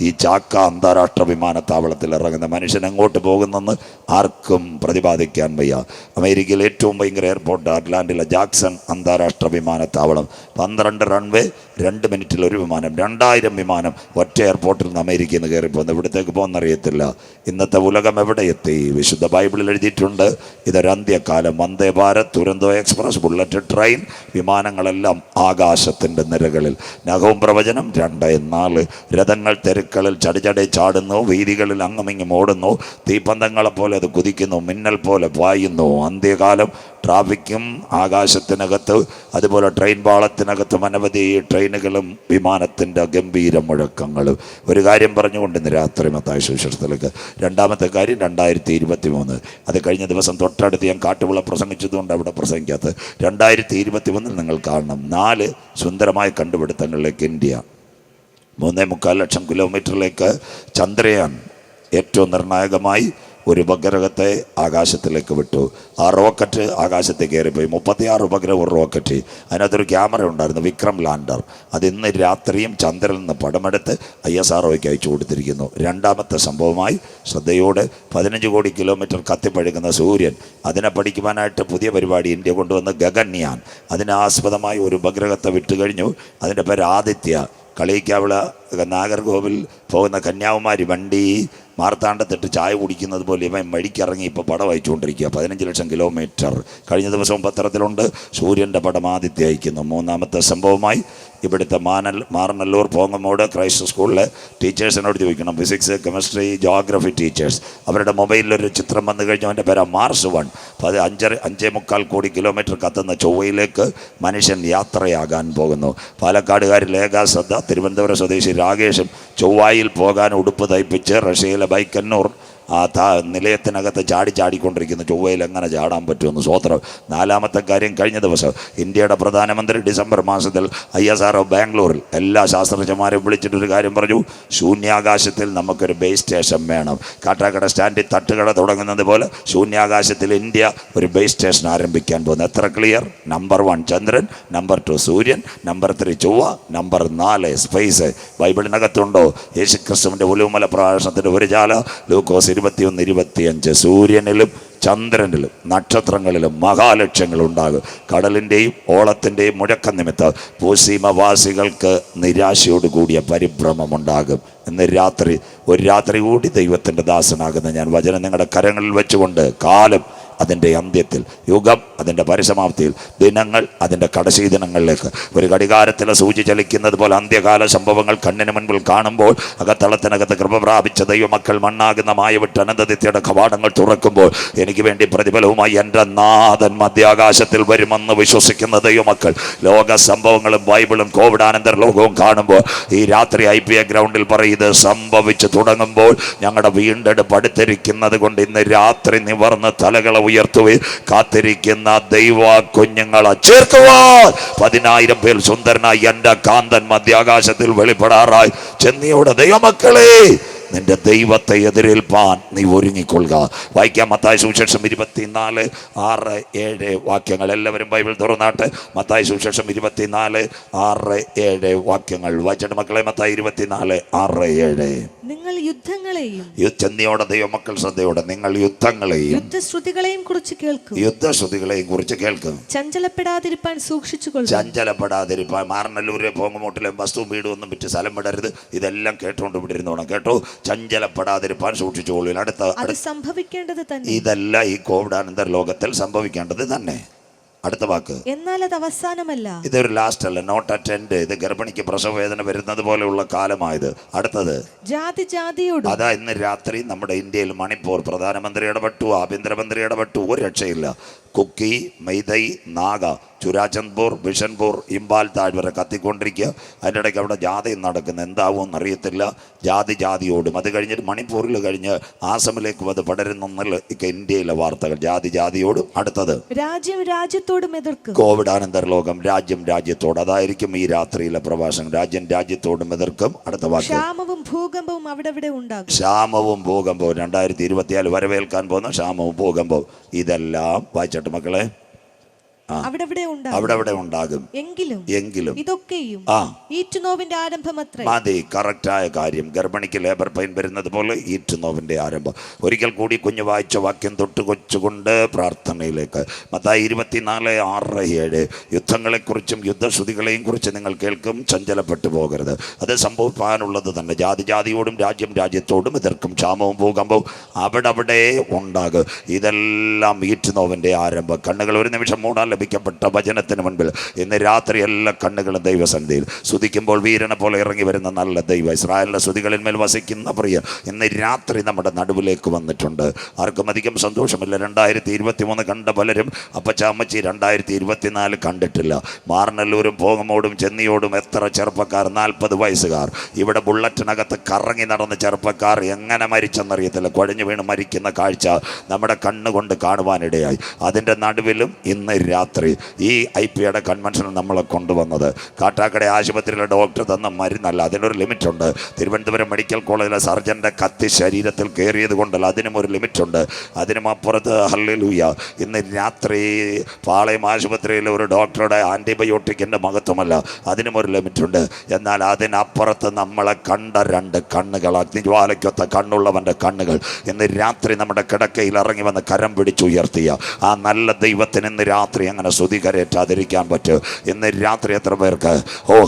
ഈ ചാക്ക അന്താരാഷ്ട്ര വിമാനത്താവളത്തിൽ ഇറങ്ങുന്ന. മനുഷ്യൻ എങ്ങോട്ട് പോകുന്നെന്ന് ആർക്കും പ്രതിപാദിക്കാൻ വയ്യ. അമേരിക്കയിൽ ഏറ്റവും ഭയങ്കര എയർപോർട്ട് അറ്റ്ലാന്റിലെ ജാക്സൺ അന്താരാഷ്ട്ര വിമാനത്താവളം. 12 റൺവേ, 2 മിനിറ്റിൽ ഒരു വിമാനം. 2000 വിമാനം ഒറ്റ എയർപോർട്ടിൽ നിന്ന് അമേരിക്കയിൽ നിന്ന് കയറിപ്പോകുന്നു. ഇവിടത്തേക്ക് പോകുന്നറിയത്തില്ല. ഇന്നത്തെ ഉലകം എവിടെ എത്തി? വിശുദ്ധ ബൈബിളിൽ എഴുതിയിട്ടുണ്ട്, ഇതൊരന്ത്യകാലം. Vande Bharat, Duronto express, bullet train, വിമാനങ്ങളെല്ലാം ആകാശത്തിൻ്റെ നിരകളിൽ. നഖവും പ്രവചനം 2:4. രഥങ്ങൾ തെരുക്കളിൽ ചടിചടെ ചാടുന്നു, വീതികളിൽ അങ്ങുമിങ്ങും ഓടുന്നു. തീപ്പന്തങ്ങളെപ്പോലെ അത് കുതിക്കുന്നു, മിന്നൽ പോലെ പായുന്നു. അന്ത്യകാലം. ട്രാഫിക്കും ആകാശത്തിനകത്ത്, അതുപോലെ ട്രെയിൻ പാളത്തിനകത്തും അനവധി ട്രെയിനുകളും വിമാനത്തിൻ്റെ ഗംഭീര മുഴക്കങ്ങളും. ഒരു കാര്യം പറഞ്ഞുകൊണ്ട് ഇന്ന് രാത്രി മത്തായി സുവിശേഷത്തിലേക്ക്. രണ്ടാമത്തെ കാര്യം 2023. അത് കഴിഞ്ഞ ദിവസം തൊട്ടടുത്ത് ഞാൻ കാട്ടുവിള പ്രസംഗിച്ചതുകൊണ്ട് അവിടെ പ്രസംഗിക്കാത്തത്. 2021 നിങ്ങൾ കാണണം. 4 സുന്ദരമായ കണ്ടുപിടുത്തങ്ങളിലേക്ക് ഇന്ത്യ. 3.25 ലക്ഷം കിലോമീറ്ററിലേക്ക് ചന്ദ്രയാൻ ഏറ്റവും നിർണായകമായി ഒരു ഉപഗ്രഹത്തെ ആകാശത്തിലേക്ക് വിട്ടു. ആ റോക്കറ്റ് ആകാശത്തേക്ക് കയറിപ്പോയി. 36 ഉപഗ്രഹം ഒരു റോക്കറ്റ്. അതിനകത്തൊരു ക്യാമറ ഉണ്ടായിരുന്നു, വിക്രം ലാൻഡർ. അത് ഇന്ന് രാത്രിയും ചന്ദ്രനിൽ നിന്ന് പടമെടുത്ത് ISROയ്ക്ക് അയച്ചു കൊടുത്തിരിക്കുന്നു. രണ്ടാമത്തെ സംഭവമായി ശ്രദ്ധയോടെ 15 കോടി കിലോമീറ്റർ കത്തിപ്പഴുക്കുന്ന സൂര്യൻ, അതിനെ പഠിക്കുവാനായിട്ട് പുതിയ പരിപാടി ഇന്ത്യ കൊണ്ടുവന്ന് ഗഗൻയാൻ. അതിനാസ്പദമായി ഒരു ഉപഗ്രഹത്തെ വിട്ടുകഴിഞ്ഞു. അതിൻ്റെ പേര് ആദിത്യ. കളിയിക്കാവിള നാഗർകോവിൽ പോകുന്ന കന്യാകുമാരി വണ്ടി മാർത്താണ്ഡത്തിട്ട് ചായ കുടിക്കുന്നത് പോലെ ഇവൻ വഴിക്കിറങ്ങി ഇപ്പോൾ പടം അയച്ചുകൊണ്ടിരിക്കുക. 15 ലക്ഷം കിലോമീറ്റർ. കഴിഞ്ഞ ദിവസവും പത്രത്തിലുണ്ട്, സൂര്യൻ്റെ പടം ആദിത്യ അയക്കുന്നു. മൂന്നാമത്തെ സംഭവമായി ഇവിടുത്തെ മാറനല്ലൂർ പോങ്ങമോട് ക്രൈസ്റ്റ് സ്കൂളിലെ ടീച്ചേഴ്സിനോട് ചോദിക്കണം, ഫിസിക്സ്, കെമിസ്ട്രി, ജോഗ്രഫി ടീച്ചേഴ്സ്. അവരുടെ മൊബൈലിലൊരു ചിത്രം വന്നു കഴിഞ്ഞു. അവൻ്റെ പേര് മാർസ് 1. 5.25 കോടി കിലോമീറ്റർ കത്തുന്ന ചൊവ്വയിലേക്ക് മനുഷ്യൻ യാത്രയാകാൻ പോകുന്നു. പാലക്കാടുകാരി ലേഖ ശ്രദ്ധ, തിരുവനന്തപുരം സ്വദേശി രാകേഷും ചൊവ്വായിൽ പോകാൻ ഉടുപ്പ് തയ്പ്പിച്ച് റഷ്യയിലെ ബൈക്കന്നൂർ ആ നിലയത്തിനകത്ത് ചാടിക്കൊണ്ടിരിക്കുന്ന ചൊവ്വയിൽ എങ്ങനെ ചാടാൻ പറ്റുമെന്ന് സ്വോത്രം. നാലാമത്തെ കാര്യം, കഴിഞ്ഞ ദിവസം ഇന്ത്യയുടെ പ്രധാനമന്ത്രി ഡിസംബർ മാസത്തിൽ ISRO ബാംഗ്ലൂരിൽ എല്ലാ ശാസ്ത്രജ്ഞന്മാരെയും വിളിച്ചിട്ടൊരു കാര്യം പറഞ്ഞു, ശൂന്യാകാശത്തിൽ നമുക്കൊരു ബേസ് സ്റ്റേഷൻ വേണം. കാട്ടാക്കട സ്റ്റാൻഡിൽ തട്ടുകട തുടങ്ങുന്നത് പോലെ ശൂന്യാകാശത്തിൽ ഇന്ത്യ ഒരു ബേസ് സ്റ്റേഷൻ ആരംഭിക്കാൻ പോകുന്നു. എത്ര ക്ലിയർ? നമ്പർ 1 ചന്ദ്രൻ, നമ്പർ 2 സൂര്യൻ, നമ്പർ 3 ചൊവ്വ, നമ്പർ 4 സ്പേസ്. ബൈബിളിനകത്തുണ്ടോ യേശുക്രിസ്തുവിൻ്റെ ഒലിവുമല പ്രഭാഷണത്തിൻ്റെ ഒരു ചാല ലൂക്കോസ് 21:25. സൂര്യനിലും ചന്ദ്രനിലും നക്ഷത്രങ്ങളിലും മഹാലക്ഷ്യങ്ങളുണ്ടാകും. കടലിൻ്റെയും ഓളത്തിൻ്റെയും മുഴക്കം നിമിത്തം ഭൂസീമവാസികൾക്ക് നിരാശയോട് കൂടിയ പരിഭ്രമമുണ്ടാകും. ഇന്ന് രാത്രി, ഒരു രാത്രി കൂടി ദൈവത്തിൻ്റെ ദാസനാകുന്ന ഞാൻ വചനം നിങ്ങളുടെ കരങ്ങളിൽ വെച്ചുകൊണ്ട്, കാലം അതിൻ്റെ അന്ത്യത്തിൽ, യുഗം അതിൻ്റെ പരിസമാപ്തിയിൽ, ദിനങ്ങൾ അതിൻ്റെ കടശീ ദിനങ്ങളിലേക്ക് ഒരു ഘടികാരത്തിലെ സൂചി ചലിക്കുന്നത് പോലെ അന്ത്യകാല സംഭവങ്ങൾ കണ്ണിന് മുൻപിൽ കാണുമ്പോൾ അകത്തളത്തിനകത്ത് കൃപ പ്രാപിച്ച ദൈവമക്കൾ മണ്ണാകുന്ന മായവിട്ട് അനന്തനിത്യയുടെ കവാടങ്ങൾ തുറക്കുമ്പോൾ എനിക്ക് വേണ്ടി പ്രതിഫലവുമായി എൻ്റെ നാഥൻ മധ്യാകാശത്തിൽ വരുമെന്ന് വിശ്വസിക്കുന്ന ദൈവമക്കൾ ലോക സംഭവങ്ങളും ബൈബിളും കോവിഡാനന്തര ലോകവും കാണുമ്പോൾ ഈ രാത്രി IPA ഗ്രൗണ്ടിൽ ഇത് സംഭവിച്ചു തുടങ്ങുമ്പോൾ ഞങ്ങളുടെ വീണ്ടെടുപ്പ് അടുത്തിരിക്കുന്നത് കൊണ്ട് ഇന്ന് രാത്രി നിവർന്ന് തലകളെ ഉയർത്തുകയും കാത്തിരിക്കുന്ന ദൈവ കുഞ്ഞുങ്ങളെ ചേർക്കുവാൻ 10,000 പേർ സുന്ദരനായി എൻ്റെ കാന്തൻ മധ്യാകാശത്തിൽ വെളിപ്പെടാറായി. ചെന്നിയുടെ ദൈവമക്കളെ, നിന്റെ ദൈവത്തെ എതിരേൽപ്പാൻ നീ ഒരുങ്ങിക്കൊള്ളുക. വായിക്കാം മത്തായി സുവിശേഷം 24:6-7 വാക്യങ്ങൾ. എല്ലാവരും ബൈബിൾ തുറന്നാട്ട്. മത്തായി സുവിശേഷം 24:6-7 വാക്യങ്ങൾ വായിച്ചിട്ട് മക്കളെ. മത്തായി 24:6-7. നിങ്ങൾ യുദ്ധങ്ങളെയും, ചെന്നിയോടെ ദൈവമക്കൾ ശ്രദ്ധയോടെ, നിങ്ങൾ യുദ്ധങ്ങളെയും യുദ്ധശ്രുതികളെയും കുറിച്ച് കേൾക്കും. യുദ്ധശ്രുതികളെയും കുറിച്ച് കേൾക്കും. ചഞ്ചലപ്പെടാതിരിപ്പാൻ സൂക്ഷിച്ചുകൊള്ളുക. ചഞ്ചലപ്പെടാതിരിപ്പാൻ. മാറനല്ലൂരെ പോങ്ങുമൂട്ടിലും വസ്തുവും വീടും ഒന്നും വിറ്റ് സ്ഥലം വിടരുത്. ഇതെല്ലാം കേട്ടോണ്ട് വിട്ടിരുന്നോണം. കേട്ടോ? ചഞ്ചലപ്പെടാതിരിപ്പാൻ സൂക്ഷിച്ചോളൂ. അടുത്ത സംഭവിക്കേണ്ടത് തന്നെ. ഇതല്ല ഈ കോവിഡാനന്തര ലോകത്തിൽ സംഭവിക്കേണ്ടത് തന്നെ. അടുത്ത വാക്ക്, എന്നാൽ അത് അവസാനമല്ല. ഇതൊരു ലാസ്റ്റ് അല്ല, നോട്ട് അറ്റ് എൻഡ്. ഇത് ഗർഭിണിക്ക് പ്രസവവേദന വരുന്നത് പോലെയുള്ള കാലമായത്. അടുത്തത്, ജാതി ജാതിയോട്. അതാ ഇന്ന് രാത്രി നമ്മുടെ ഇന്ത്യയിൽ മണിപ്പൂർ പ്രധാനമന്ത്രി ഇടപെട്ടു, ആഭ്യന്തരമന്ത്രി ഇടപെട്ടു. ഒരു രക്ഷയില്ല. കുക്കി, മെയ്തൈ, നാഗ, ചുരാചന്ദ്പൂർ, ബിഷൻപൂർ, ഇമ്പാൽ താഴ്വര കത്തിക്കൊണ്ടിരിക്കുക. അതിൻ്റെ ഇടയ്ക്ക് അവിടെ ജാഥയും നടക്കുന്നത്. എന്താവുമെന്ന് അറിയത്തില്ല. ജാതിയോടും. അത് കഴിഞ്ഞിട്ട് മണിപ്പൂരിൽ കഴിഞ്ഞ് ആസമിലേക്കും അത് പടരുന്നുള്ള ഇന്ത്യയിലെ വാർത്തകൾ. ജാതിയോടും. അടുത്തത്, രാജ്യം രാജ്യത്തോടും എതിർക്കും. കോവിഡാനന്തര ലോകം രാജ്യം രാജ്യത്തോട്. അതായിരിക്കും ഈ രാത്രിയിലെ പ്രഭാഷണം. രാജ്യം രാജ്യത്തോടും എതിർക്കും. അടുത്ത വാക്ക്, ക്ഷാമവും ഭൂകമ്പവും അവിടെ ഉണ്ടാകും. ക്ഷാമവും ഭൂകമ്പവും 2024 വരവേൽക്കാൻ പോകുന്ന ക്ഷാമവും ഭൂകമ്പവും. ഇതെല്ലാം വായിച്ചിട്ട് മക്കളെ അവിടെ ഉണ്ടാകും. എങ്കിലും ഇതൊക്കെയും ഈറ്റുനോവിന്റെ ആരംഭമത്രേ. മതി. കറക്റ്റായ കാര്യം. ഗർഭിണിക്ക് ലേബർ പെയിൻ വരുന്നത് പോലെ ഈറ്റുനോവിന്റെ ആരംഭം. ഒരിക്കൽ കൂടി കുഞ്ഞു വായിച്ച വാക്യം തൊട്ടുകൊച്ചുകൊണ്ട് പ്രാർത്ഥനയിലേക്ക്. മത്തായി 24:6-7. യുദ്ധങ്ങളെക്കുറിച്ചും യുദ്ധശ്രുതികളെയും കുറിച്ച് നിങ്ങൾ കേൾക്കും. ചഞ്ചലപ്പെട്ടു പോകരുത്. അത് സംഭവിക്കാനുള്ളത് തന്നെ. ജാതിയോടും രാജ്യം രാജ്യത്തോടും എതിർക്കും. ക്ഷാമവും ഭൂകമ്പവും അവിടെ ഉണ്ടാകും. ഇതെല്ലാം ഈറ്റുനോവിന്റെ ആരംഭം. കണ്ണുകൾ ഒരു നിമിഷം മൂടാൻ ലഭിക്കപ്പെട്ട വചനത്തിന് മുൻപിൽ ഇന്ന് രാത്രി എല്ലാ കണ്ണുകളും ദൈവസന്നിധിയിൽ. സ്തുതിക്കുമ്പോൾ വീരനെ പോലെ ഇറങ്ങി വരുന്ന നല്ല ദൈവം, ഇസ്രായേലിന്റെ സ്തുതികളിന്മേൽ വസിക്കുന്ന പ്രിയ ഇന്ന് രാത്രി നമ്മുടെ നടുവിലേക്ക് വന്നിട്ടുണ്ട്. ആർക്കും അധികം സന്തോഷമില്ല. 2023 കണ്ട പലരും അപ്പച്ചാമ്മച്ചി 2024 കണ്ടിട്ടില്ല. മാറനല്ലൂരും പോങ്ങമോടും ചെന്നിയോടും എത്ര ചെറുപ്പക്കാർ, 40 വയസ്സുകാർ. ഇവിടെ ബുള്ളറ്റിനകത്ത് കറങ്ങി നടന്ന ചെറുപ്പക്കാർ എങ്ങനെ മരിച്ചെന്നറിയത്തില്ല. കുഴഞ്ഞു വീണ് മരിക്കുന്ന കാഴ്ച നമ്മുടെ കണ്ണുകൊണ്ട് കാണുവാനിടയായി. അതിൻ്റെ നടുവിലും ഇന്ന് രാത്രി ഈ IPA കൺവെൻഷനിൽ നമ്മളെ കൊണ്ടുവന്നത് കാട്ടാക്കട ആശുപത്രിയിലെ ഡോക്ടർ തന്ന മരുന്നല്ല. അതിനൊരു ലിമിറ്റുണ്ട്. തിരുവനന്തപുരം മെഡിക്കൽ കോളേജിലെ സർജൻ്റെ കത്തി ശരീരത്തിൽ കയറിയത് കൊണ്ടല്ല, അതിനും ഒരു ലിമിറ്റുണ്ട്. അതിനും അപ്പുറത്ത് ഹല്ലേലൂയ ഇന്ന് രാത്രി പാളയം ആശുപത്രിയിലെ ഒരു ഡോക്ടറുടെ ആൻറ്റിബയോട്ടിക്കിൻ്റെ മഹത്വമല്ല, അതിനും ഒരു ലിമിറ്റുണ്ട്. എന്നാൽ അതിനപ്പുറത്ത് നമ്മളെ കണ്ട 2 കണ്ണുകൾ, അഗ്നിജ്വാലയ്ക്കൊത്ത കണ്ണുള്ളവൻ്റെ കണ്ണുകൾ ഇന്ന് രാത്രി നമ്മുടെ കിടക്കയിൽ ഇറങ്ങി വന്ന് കരം പിടിച്ചുയർത്തിയ ആ നല്ല ദൈവത്തിന് ഇന്ന് രാത്രി അങ്ങനെ സ്തുതി കരയേറ്റാതിരിക്കാൻ പറ്റും. ഇന്ന് രാത്രി എത്ര പേർക്ക്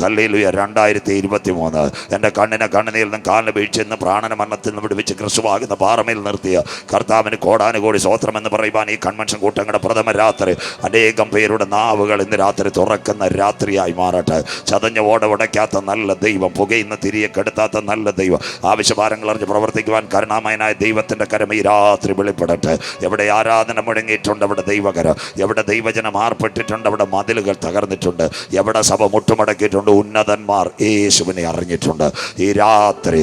ഹല്ലേലൂയ 2023 എൻ്റെ കണ്ണിനെ കണ്ണുനീരിൽ നിന്നും കാലിന് വീഴ്ച പ്രാണന മരണത്തിൽ നിന്ന് വിടുവിച്ച് ക്രിസ്തുവാകുന്ന പാറമേൽ നിർത്തിയ കർത്താവിന് കോടാനുകോടി സ്തോത്രം എന്ന് പറയുവാൻ ഈ കൺവെൻഷൻ കൂട്ടങ്ങളുടെ പ്രഥമ രാത്രി അനേകം പേരുടെ നാവുകൾ ഇന്ന് രാത്രി തുറക്കുന്ന രാത്രിയായി മാറട്ടെ. ചതഞ്ഞ ഉടയ്ക്കാത്ത നല്ല ദൈവം, പുകയുന്ന തിരിയെ കെടുത്താത്ത നല്ല ദൈവം, ആവശ്യഭാരങ്ങൾ അറിഞ്ഞ് പ്രവർത്തിക്കുവാൻ കരുണാമയനായ ദൈവത്തിൻ്റെ കരം ഈ രാത്രി വെളിപ്പെടട്ടെ. എവിടെ ആരാധന മുഴങ്ങിയിട്ടുണ്ട് അവിടെ ദൈവകരം, എവിടെ ദൈവജനം മാർപ്പെട്ടിട്ടുണ്ട്, അവിടെ മതിലുകൾ തകർന്നിട്ടുണ്ട്, എവിടെ സഭ മുട്ടുമടക്കിയിട്ടുണ്ട്, ഉന്നതന്മാർ യേശുവിനെ അറിഞ്ഞിട്ടുണ്ട്. ഈ രാത്രി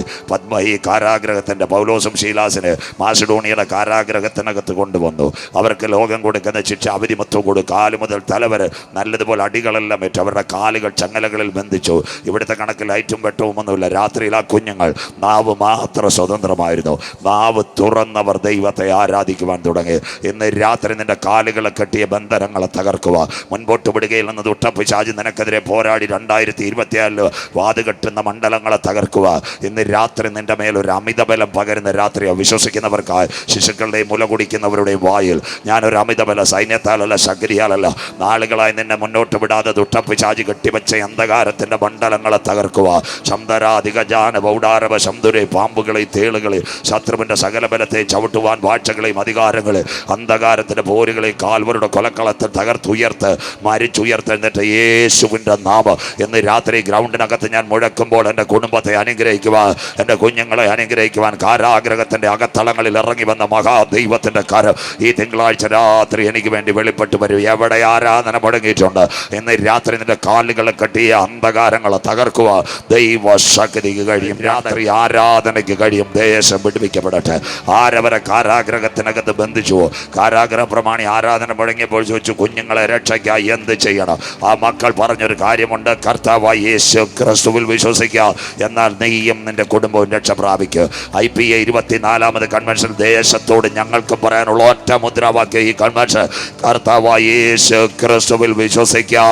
ഈ കാരാഗ്രഹത്തിൻ്റെ പൗലോസും ശീലാസിനെ മാസിഡോണിയയുടെ കാരാഗ്രഹത്തിനകത്ത് കൊണ്ടുവന്നു. അവർക്ക് ലോകം കൊടുക്കുന്ന ശിക്ഷ അവധിമത്വം കൊടുക്കും. കാല് മുതൽ തലവരെ നല്ലതുപോലെ അടികളെല്ലാം വെച്ച് അവരുടെ കാലുകൾ ചങ്ങലകളിൽ ബന്ധിച്ചു. ഇവിടുത്തെ കണക്ക് ലൈറ്റും വെട്ടവും ഒന്നുമില്ല. രാത്രിയിൽ ആ കുഞ്ഞുങ്ങൾ നാവ് മാത്രം സ്വതന്ത്രമായിരുന്നു. നാവ് തുറന്നവർ ദൈവത്തെ ആരാധിക്കുവാൻ തുടങ്ങി. ഇന്ന് രാത്രി നിന്റെ കാലുകളെ കെട്ടിയ ബന്ധനങ്ങളെ തകർക്കുക. മുൻപോട്ട് വിടുകയിൽ നിന്ന് ദുഷ്ടപിശാചി നിനക്കെതിരെ പോരാടി 2024 വാതുകെട്ടുന്ന മണ്ഡലങ്ങളെ തകർക്കുക. ഇന്ന് രാത്രി നിന്റെ മേലൊരു അമിതബലം പകരുന്ന രാത്രിയോ വിശ്വസിക്കുന്നവർക്കായി ശിശുക്കളുടെയും മുല കുടിക്കുന്നവരുടെയും വായിൽ ഞാനൊരു അമിതബല സൈന്യത്താലല്ല ശക്തിയാലല്ല നാളുകളായി നിന്നെ മുന്നോട്ട് വിടാതെ ദുഷ്ടപിശാചി കെട്ടിവെച്ച അന്ധകാരത്തിന്റെ മണ്ഡലങ്ങളെ തകർക്കുക. ശബ്ദരാധികജാന ബൗഡാരവ ശബ്ദുരെ പാമ്പുകളെ തേളുകളെ ശത്രുവിന്റെ സകല ബലത്തെ ചവിട്ടുവാൻ വാഴ്ചകളെയും അധികാരങ്ങളെ അന്ധകാരത്തിന്റെ പോരുകളെ കാൽവരുടെ കൊലക്കളത്തിൽ തകർത്തുയർത്ത് മരിച്ചുയർത്തെന്നിട്ട് യേശുവിൻ്റെ നാമം എന്ന് രാത്രി ഗ്രൗണ്ടിനകത്ത് ഞാൻ മുഴക്കുമ്പോൾ എൻ്റെ കുടുംബത്തെ അനുഗ്രഹിക്കുവാൻ, എൻ്റെ കുഞ്ഞുങ്ങളെ അനുഗ്രഹിക്കുവാൻ കാരാഗ്രഹത്തിൻ്റെ അകത്തളങ്ങളിൽ ഇറങ്ങി വന്ന മഹാദൈവത്തിൻ്റെ കരം ഈ തിങ്കളാഴ്ച രാത്രി എനിക്ക് വേണ്ടി വെളിപ്പെട്ട് വരും. എവിടെ ആരാധന മുടങ്ങിയിട്ടുണ്ട് ഇന്ന് രാത്രി നിന്റെ കാലുകളെ കെട്ടിയ അന്ധകാരങ്ങളെ തകർക്കുക ദൈവശക്തിക്ക് കഴിയും. രാത്രി ആരാധനയ്ക്ക് കഴിയും. ദേശം വിടുവിക്കപ്പെടട്ടെ. ആരവരെ കാരാഗ്രഹത്തിനകത്ത് ബന്ധിച്ചു. കാരാഗ്രഹ പ്രമാണി ആരാധന മുടങ്ങിയപ്പോൾ ചോദിച്ചു, കുഞ്ഞുങ്ങളെ രക്ഷയ്ക്കായി എന്ത് ചെയ്യണം? ആ മക്കൾ പറഞ്ഞൊരു കാര്യമുണ്ട്, കർത്താവായ യേശു ക്രിസ്തുവിൽ വിശ്വസിക്കുക, എന്നാൽ നീയും നിന്റെ കുടുംബവും രക്ഷ പ്രാപിക്കുക. IPA 24ാമത് കൺവെൻഷൻ ദേശത്തോട് ഞങ്ങൾക്ക് പറയാനുള്ള ഒറ്റ മുദ്രാവാക്യം ഈ കൺവെൻഷൻ, കർത്താവായ യേശു ക്രിസ്തുവിൽ വിശ്വസിക്കുക,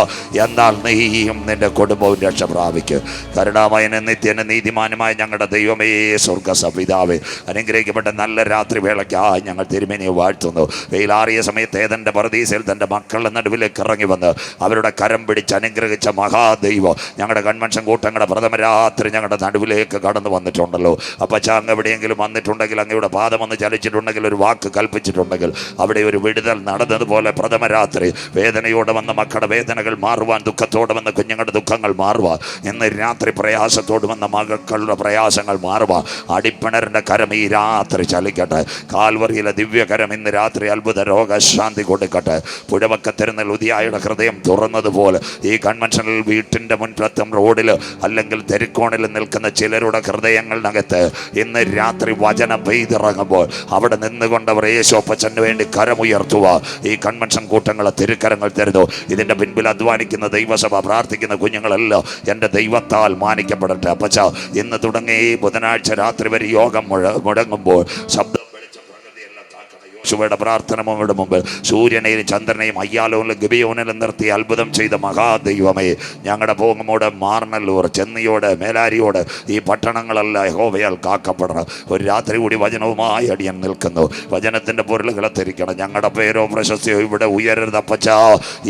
എന്നാൽ നീയും നിന്റെ കുടുംബവും രക്ഷ പ്രാപിക്കുക. കരുണാമയനെ നിത്യന് നീതിമാനുമായ ഞങ്ങളുടെ ദൈവമേ സ്വർഗ്ഗപിതാവേ, അനുഗ്രഹിക്കപ്പെട്ട നല്ല രാത്രി വേളയ്ക്കായി ഞങ്ങൾ തിരുമേനിയെ വാഴ്ത്തുന്നു. വെയിലാറിയ സമയത്ത് ഏതൻ്റെ പറുദീസയിൽ തൻ്റെ മക്കളുടെ നടുവിലേക്ക് ഇറങ്ങി വന്ന് അവരുടെ കരം പിടിച്ച് അനുഗ്രഹിച്ച മഹാദൈവം ഞങ്ങളുടെ കൺവെൻഷൻ കൂട്ടങ്ങളുടെ പ്രഥമ രാത്രി ഞങ്ങളുടെ നടുവിലേക്ക് കടന്നു വന്നിട്ടുണ്ടല്ലോ. അപ്പച്ച അങ്ങ് എവിടെയെങ്കിലും വന്നിട്ടുണ്ടെങ്കിൽ, അങ്ങയുടെ പാദം ഒന്ന് ചലിച്ചിട്ടുണ്ടെങ്കിൽ, ഒരു വാക്ക് കൽപ്പിച്ചിട്ടുണ്ടെങ്കിൽ അവിടെ ഒരു വിടുതൽ നടന്നതുപോലെ പ്രഥമ രാത്രി വേദനയോടെ വന്ന മക്കളുടെ വേദനകൾ മാറുവാൻ, ദുഃഖത്തോടെ വന്ന കുഞ്ഞുങ്ങളുടെ ദുഃഖങ്ങൾ മാറുവാൻ, ഇന്ന് രാത്രി പ്രയാസത്തോട് വന്ന മക്കളുടെ പ്രയാസങ്ങൾ മാറുവാൻ അടിപ്പിണറിൻ്റെ കരം ഈ രാത്രി ചലിക്കട്ടെ. കാൽവറിയിലെ ദിവ്യകരം ഇന്ന് രാത്രി അത്ഭുത രോഗശാന്തി കൊടുക്കട്ടെ. പുഴവക്കത്തിരുന്ന ലുദിയായുടെ ഹൃദയം തുറന്നതുപോലെ ഈ കൺവെൻഷനിൽ വീട്ടിൻ്റെ മുൻപത്തും റോഡിൽ അല്ലെങ്കിൽ തെരുക്കോണിൽ നിൽക്കുന്ന ചിലരുടെ ഹൃദയങ്ങളിനകത്ത് ഇന്ന് രാത്രി വചനം പെയ്തിറങ്ങുമ്പോൾ അവിടെ നിന്നുകൊണ്ടവർ യേശോപ്പച്ചന് വേണ്ടി കരമുയർത്തുക. ഈ കൺവെൻഷൻ കൂട്ടങ്ങളെ തിരുക്കരങ്ങൾ തരുന്നു. ഇതിൻ്റെ പിൻപിൽ അധ്വാനിക്കുന്ന ദൈവസഭ പ്രാർത്ഥിക്കുന്ന കുഞ്ഞുങ്ങളെല്ലാം എൻ്റെ ദൈവത്താൽ മാനിക്കപ്പെടട്ടെ. അപ്പച്ച ഇന്ന് തുടങ്ങി ബുധനാഴ്ച രാത്രി വരെ യോഗം മുടങ്ങുമ്പോൾ ശബ്ദം യുടെ പ്രാർത്ഥനയുടെ മുമ്പ് സൂര്യനെയും ചന്ദ്രനെയും അയ്യാലോനിലും ഗിബിയോനിലും നിർത്തി അത്ഭുതം ചെയ്ത മഹാദൈവമേ, ഞങ്ങളുടെ പോകുമ്പോട് മാർനല്ലൂർ, ചെന്നിയോട്, മേലാരിയോട് ഈ പട്ടണങ്ങളെല്ലാം യഹോവയാൽ കാക്കപ്പെടണം. ഒരു രാത്രി കൂടി വചനവുമായി അടിയൻ നിൽക്കുന്നു. വചനത്തിൻ്റെ പൊരുളുകളെ തിരിക്കണം. ഞങ്ങളുടെ പേരോ പ്രശസ്തിയോ ഇവിടെ ഉയരരുത് അപ്പച്ച.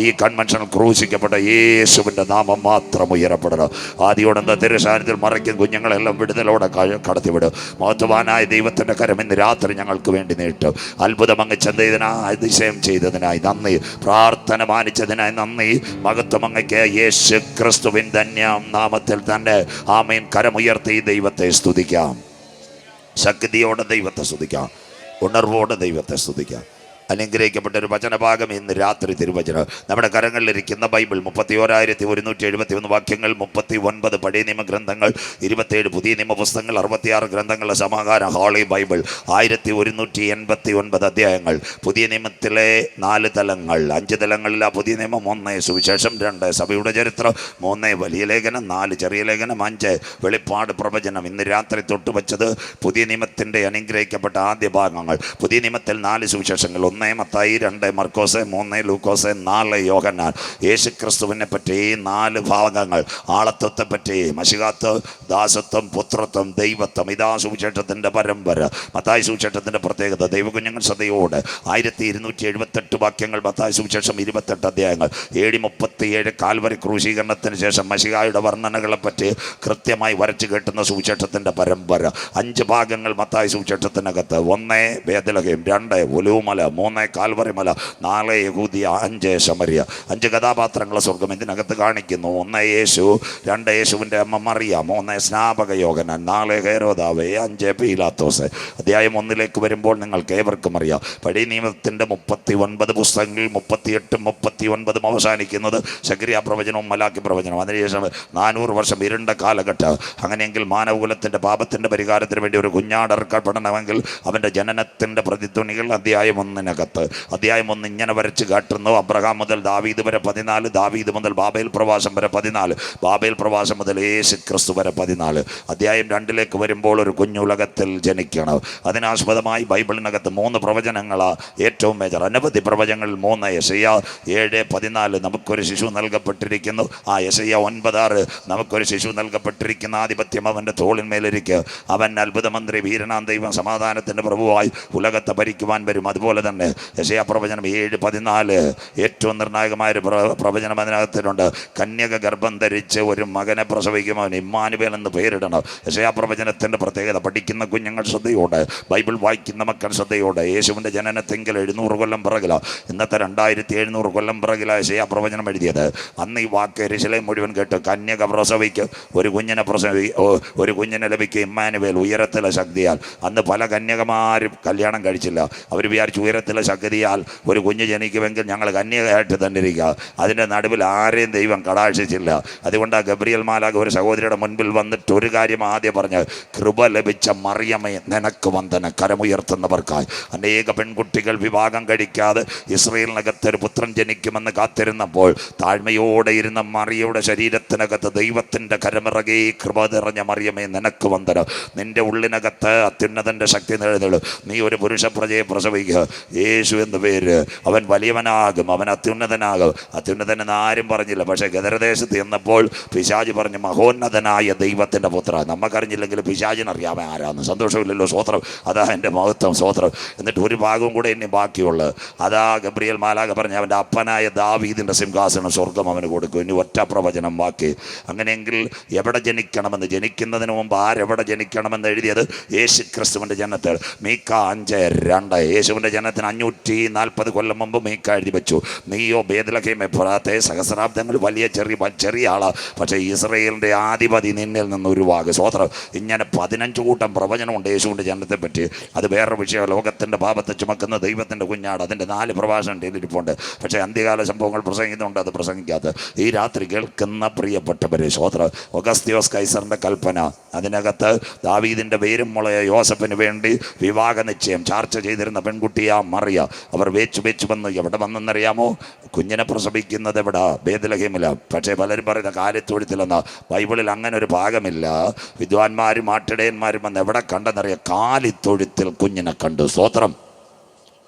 ഈ കൺവെൻഷനിൽ ക്രൂശിക്കപ്പെട്ട യേശുവിൻ്റെ നാമം മാത്രം ഉയരപ്പെടണം. ആദ്യോടെന്താ തിരുസാന്നിധ്യത്തിൽ മറയ്ക്കും കുഞ്ഞുങ്ങളെല്ലാം വിടുതലോടെ കടത്തിവിടും. മഹത്വവാനായ ദൈവത്തിൻ്റെ കരം ഇന്ന് രാത്രി ഞങ്ങൾക്ക് വേണ്ടി നീട്ടും. അത്ഭുതം അങ്ങ് ചെന്നതിനായി, അതിശയം ചെയ്തതിനായി നന്ദി. പ്രാർത്ഥന മാനിച്ചതിനായി നന്ദി. മഹത്വം അങ്ങയ്ക്ക് യേശു ക്രിസ്തുവിൻ ധന്യം നാമത്തിൽ തന്നെ ആമേൻ. കരമുയർത്തി ദൈവത്തെ സ്തുതിക്കാം. ശക്തിയോടെ ദൈവത്തെ സ്തുതിക്കാം. ഉണർവോടെ ദൈവത്തെ സ്തുതിക്കാം. അനുഗ്രഹിക്കപ്പെട്ട ഒരു വചനഭാഗം ഇന്ന് രാത്രി തിരുവചനം. നമ്മുടെ കരങ്ങളിലിരിക്കുന്ന ബൈബിൾ 31,171 വാക്യങ്ങൾ, 39 പഴയ നിയമ ഗ്രന്ഥങ്ങൾ, 27 പുതിയ നിയമ പുസ്തകങ്ങൾ, 66 ഗ്രന്ഥങ്ങളുടെ സമാഹാരം ഹോളി ബൈബിൾ, 1189 അധ്യായങ്ങൾ. പുതിയ നിയമത്തിലെ 4 തലങ്ങൾ, 5 തലങ്ങളില്ല. പുതിയ നിയമം 1, സുവിശേഷം 2, സഭയുടെ ചരിത്രം 3, വലിയ ലേഖനം 4, ചെറിയ ലേഖനം 5, വെളിപ്പാട് പ്രവചനം. ഇന്ന് രാത്രി തൊട്ടുവച്ചത് പുതിയ നിയമത്തിൻ്റെ അനുഗ്രഹിക്കപ്പെട്ട ആദ്യ ഭാഗങ്ങൾ. പുതിയ നിയമത്തിൽ 4 സുവിശേഷങ്ങൾ, 1 മത്തായി, 2 മർക്കോസ്, 3 ലൂക്കോസ്, 4 യോഹന്നാൻ. യേശു ക്രിസ്തുവിനെ പറ്റി 4 ഭാഗങ്ങൾ. ആളത്വത്തെ പറ്റി, മശിഹാത്വം, ദാസത്വം, പുത്രത്വം, ദൈവത്വം. ഇതാ സുവിശേഷത്തിൻ്റെ പരമ്പര. മത്തായി സുവിശേഷത്തിൻ്റെ പ്രത്യേകത. ദൈവകുഞ്ഞുങ്ങൾ ശ്രദ്ധയോടെ 1278 വാക്യങ്ങൾ. മത്തായി സുവിശേഷം 28 അധ്യായങ്ങൾ. 7:37 കാൽവരി ക്രൂശീകരണത്തിന് ശേഷം മശിഹായുടെ വർണ്ണനകളെ പറ്റി കൃത്യമായി വരച്ചു കേട്ടുന്ന സുവിശേഷത്തിൻ്റെ പരമ്പര. 5 ഭാഗങ്ങൾ മത്തായി സുവിശേഷത്തിനകത്ത്. 1 ബേത്ലഹേം, 2 ഒലിവുമല, 3 3 കാൽവറി മല, 4 യഹൂദിയ, 5 ശമരിയ. 5 കഥാപാത്രങ്ങളെ സ്വർഗം ഇതിനകത്ത് കാണിക്കുന്നു. 1 യേശു, 2 യേശുവിൻ്റെ അമ്മ മറിയ, 3 സ്നാപക യോഹന്നാൻ, 4 ഹെരോദാവ്, 5 പീലാത്തോസ്. അധ്യായം 1 വരുമ്പോൾ നിങ്ങൾക്ക് ഏവർക്കും അറിയാം, പഴയ നിയമത്തിൻ്റെ 39 പുസ്തകങ്ങളിൽ 38ഉം 39ഉം അവസാനിക്കുന്നത് ശെഖര്യാ പ്രവചനവും മലാക്കി പ്രവചനവും. അതിനുശേഷം 400 വർഷം ഇരുണ്ട കാലഘട്ടം. അങ്ങനെയെങ്കിൽ മാനവകുലത്തിൻ്റെ പാപത്തിൻ്റെ പരിഹാരത്തിന് വേണ്ടി ഒരു കുഞ്ഞാടർക്കപ്പെടണമെങ്കിൽ അവൻ്റെ ജനനത്തിൻ്റെ പ്രതിധ്വനികൾ അധ്യായം 1 അധ്യായം 1 ഇങ്ങനെ വരച്ച് കാട്ടുന്നു. അബ്രഹാം മുതൽ ദാവീദ് വരെ 14, ദാവീദ് മുതൽ ബാബേൽ പ്രവാസം വരെ 14, ബാബേൽ പ്രവാസം മുതൽ യേശു ക്രിസ്തു വരെ 14. അധ്യായം 2 വരുമ്പോൾ ഒരു കുഞ്ഞുലകത്തിൽ ജനിക്കണം. അതിനാസ്പദമായി ബൈബിളിനകത്ത് 3 പ്രവചനങ്ങളാണ് ഏറ്റവും മേജർ. അനവധി പ്രവചനങ്ങളിൽ 3. യെശയ്യാ 7:14 നമുക്കൊരു ശിശു നൽകപ്പെട്ടിരിക്കുന്നു. യെശയ്യാ 9:6 നമുക്കൊരു ശിശു നൽകപ്പെട്ടിരിക്കുന്ന, ആധിപത്യം അവൻ്റെ തോളിന്മേലിരിക്കുക, അവൻ അത്ഭുതമന്ത്രി, വീരനാം ദൈവം, സമാധാനത്തിൻ്റെ പ്രഭുവായി ഉലകത്തെ ഭരിക്കുവാൻ വരും. അതുപോലെ തന്നെ യെശയ്യാ പ്രവചനം 7:14 ഏറ്റവും നിർണായകമായൊരു പ്രവചനം അതിനകത്തിലുണ്ട്. കന്യക ഗർഭം ധരിച്ച് ഒരു മകനെ പ്രസവിക്കും, അവൻ ഇമ്മാനുവേൽ എന്ന് പേരിടണം. യെശയ്യാ പ്രവചനത്തിൻ്റെ പ്രത്യേകത പഠിക്കുന്ന കുഞ്ഞുങ്ങൾ ശ്രദ്ധയോടെ, ബൈബിൾ വായിക്കുന്ന മക്കൾ ശ്രദ്ധയോടെ. യേശുവിൻ്റെ ജനനത്തെങ്കിൽ 700 കൊല്ലം പിറകിലാണ്, ഇന്നത്തെ 2700 കൊല്ലം പിറകിലാണ് യെശയ്യാ പ്രവചനം എഴുതിയത്. അന്ന് ഈ വാക്ക് യെരൂശലേം മുഴുവൻ കേട്ട്, കന്യക പ്രസവിക്കും, ഒരു കുഞ്ഞിനെ ലഭിക്കും, ഇമ്മാനുവേൽ, ഉയരത്തിലെ ശക്തിയാൽ. അന്ന് പല കന്യകമാരും കല്യാണം കഴിച്ചില്ല. അവർ വിചാരിച്ചു ഉയരത്തിലെ ശക്തിയാൽ ഒരു കുഞ്ഞ് ജനിക്കുമെങ്കിൽ ഞങ്ങൾ കന്യകയായിട്ട് തന്നെ ഇരിക്കുക. അതിൻ്റെ നടുവിൽ ആരെയും ദൈവം കടാക്ഷിച്ചില്ല. അതുകൊണ്ടാണ് ഗബ്രിയേൽ മാലാഖ ഒരു സഹോദരിയുടെ മുൻപിൽ വന്നിട്ട് ഒരു കാര്യം ആദ്യം പറഞ്ഞ്, കൃപ ലഭിച്ച മറിയമേ നിനക്ക് വന്ദനം. കരമുയർത്തുന്നവർക്കായി അനേക പെൺകുട്ടികൾ വിവാഹം കഴിക്കാതെ ഇസ്രയേലിനകത്തൊരു പുത്രൻ ജനിക്കുമെന്ന് കാത്തിരുന്നപ്പോൾ താഴ്മയോടെ ഇരുന്ന മറിയയുടെ ശരീരത്തിനകത്ത് ദൈവത്തിൻ്റെ കരമിറകി, കൃപ നിറഞ്ഞ മറിയമേ നിനക്ക് വന്ദനം. നിന്റെ ഉള്ളിനകത്ത് അത്യുന്നതൻ്റെ ശക്തി നിഴലും. നീ ഒരു പുരുഷ പ്രജയെ പ്രസവിക്കുക, യേശു എന്ന് പേര്. അവൻ വലിയവനാകും, അവൻ അത്യുന്നതനാകും. അത്യുന്നതനെന്ന് ആരും പറഞ്ഞില്ല. പക്ഷേ ഗദരദേശത്ത് ചെന്നപ്പോൾ പിശാച് പറഞ്ഞു, മഹോന്നതനായ ദൈവത്തിൻ്റെ പുത്ര. നമുക്കറിഞ്ഞില്ലെങ്കിൽ പിശാചിനറിയാമേ ആരാന്ന്. സന്തോഷമില്ലല്ലോ, സ്വോത്രം. അതാ എൻ്റെ മഹത്വം, സ്വോത്രം. എന്നിട്ട് ഒരു ഭാഗവും കൂടെ ഇനി ബാക്കിയുള്ളത്. അതാ ഗബ്രിയേൽ മാലാഖ പറഞ്ഞ അവൻ്റെ അപ്പനായ ദാവീദിൻ്റെ സിംഹാസനം സ്വർഗം അവന് കൊടുക്കും. ഇനി ഒറ്റ പ്രവചനം ബാക്കി. അങ്ങനെയെങ്കിൽ എവിടെ ജനിക്കണമെന്ന്, ജനിക്കുന്നതിന് മുമ്പ് ആരെവിടെ ജനിക്കണമെന്ന് എഴുതിയത് യേശു ക്രിസ്തുവിൻ്റെ ജനനത്തിൽ. മീക്ക 5:2 യേശുവിൻ്റെ ജനനത്തിന് 540 കൊല്ലം മുമ്പ് മീക്ക എഴുതി വെച്ചു. നീയോ ബേത്ലഹേം എഫ്രാത്തെ, സഹസ്രാബ്ദങ്ങൾ വലിയ ചെറിയ ആളാണ്, പക്ഷേ ഇസ്രയേലിൻ്റെ ആധിപതി നിന്നിൽ നിന്ന് ഉരുവാകും. സ്വോത്രം. ഇങ്ങനെ 15 കൂട്ടം പ്രവചനമുണ്ട് യേശുവിൻ്റെ ജനനത്തെ പറ്റി. അത് വേറൊരു വിഷയം. ലോകത്തിൻ്റെ പാപത്തെ ചുമക്കുന്ന ദൈവത്തിൻ്റെ കുഞ്ഞാട്, അതിൻ്റെ 4 പ്രഭാഷണം ഇരിപ്പുണ്ട്. പക്ഷേ അന്ത്യകാല സംഭവങ്ങൾ പ്രസംഗിക്കുന്നുണ്ട്, അത് പ്രസംഗിക്കാത്ത. ഈ രാത്രി കേൾക്കുന്ന പ്രിയപ്പെട്ടവരെ, സ്വോത്രം, ഒഗസ്തിയോസ് കൈസറിൻ്റെ കൽപ്പന, അതിനകത്ത് ദാവീദിൻ്റെ വേരും മുളയ യോസഫിന് വേണ്ടി വിവാഹ നിശ്ചയം ചർച്ച ചെയ്തിരുന്ന പെൺകുട്ടിയാ മറിയ. അവർ വെച്ച് വന്നു. എവിടെ വന്നെന്നറിയാമോ? കുഞ്ഞിനെ പ്രസവിക്കുന്നത് എവിടെ? ബേത്ലഹേമില. പക്ഷേ പലരും പറയുന്ന കാലിത്തൊഴുത്തിലെന്ന. ബൈബിളിൽ അങ്ങനെ ഒരു ഭാഗമില്ല. വിദ്വാൻമാരും ആട്ടിടയന്മാരും വന്ന് എവിടെ കണ്ടെന്നറിയാം? കാലിത്തൊഴുത്തിൽ കുഞ്ഞിനെ കണ്ടു. സ്തോത്രം.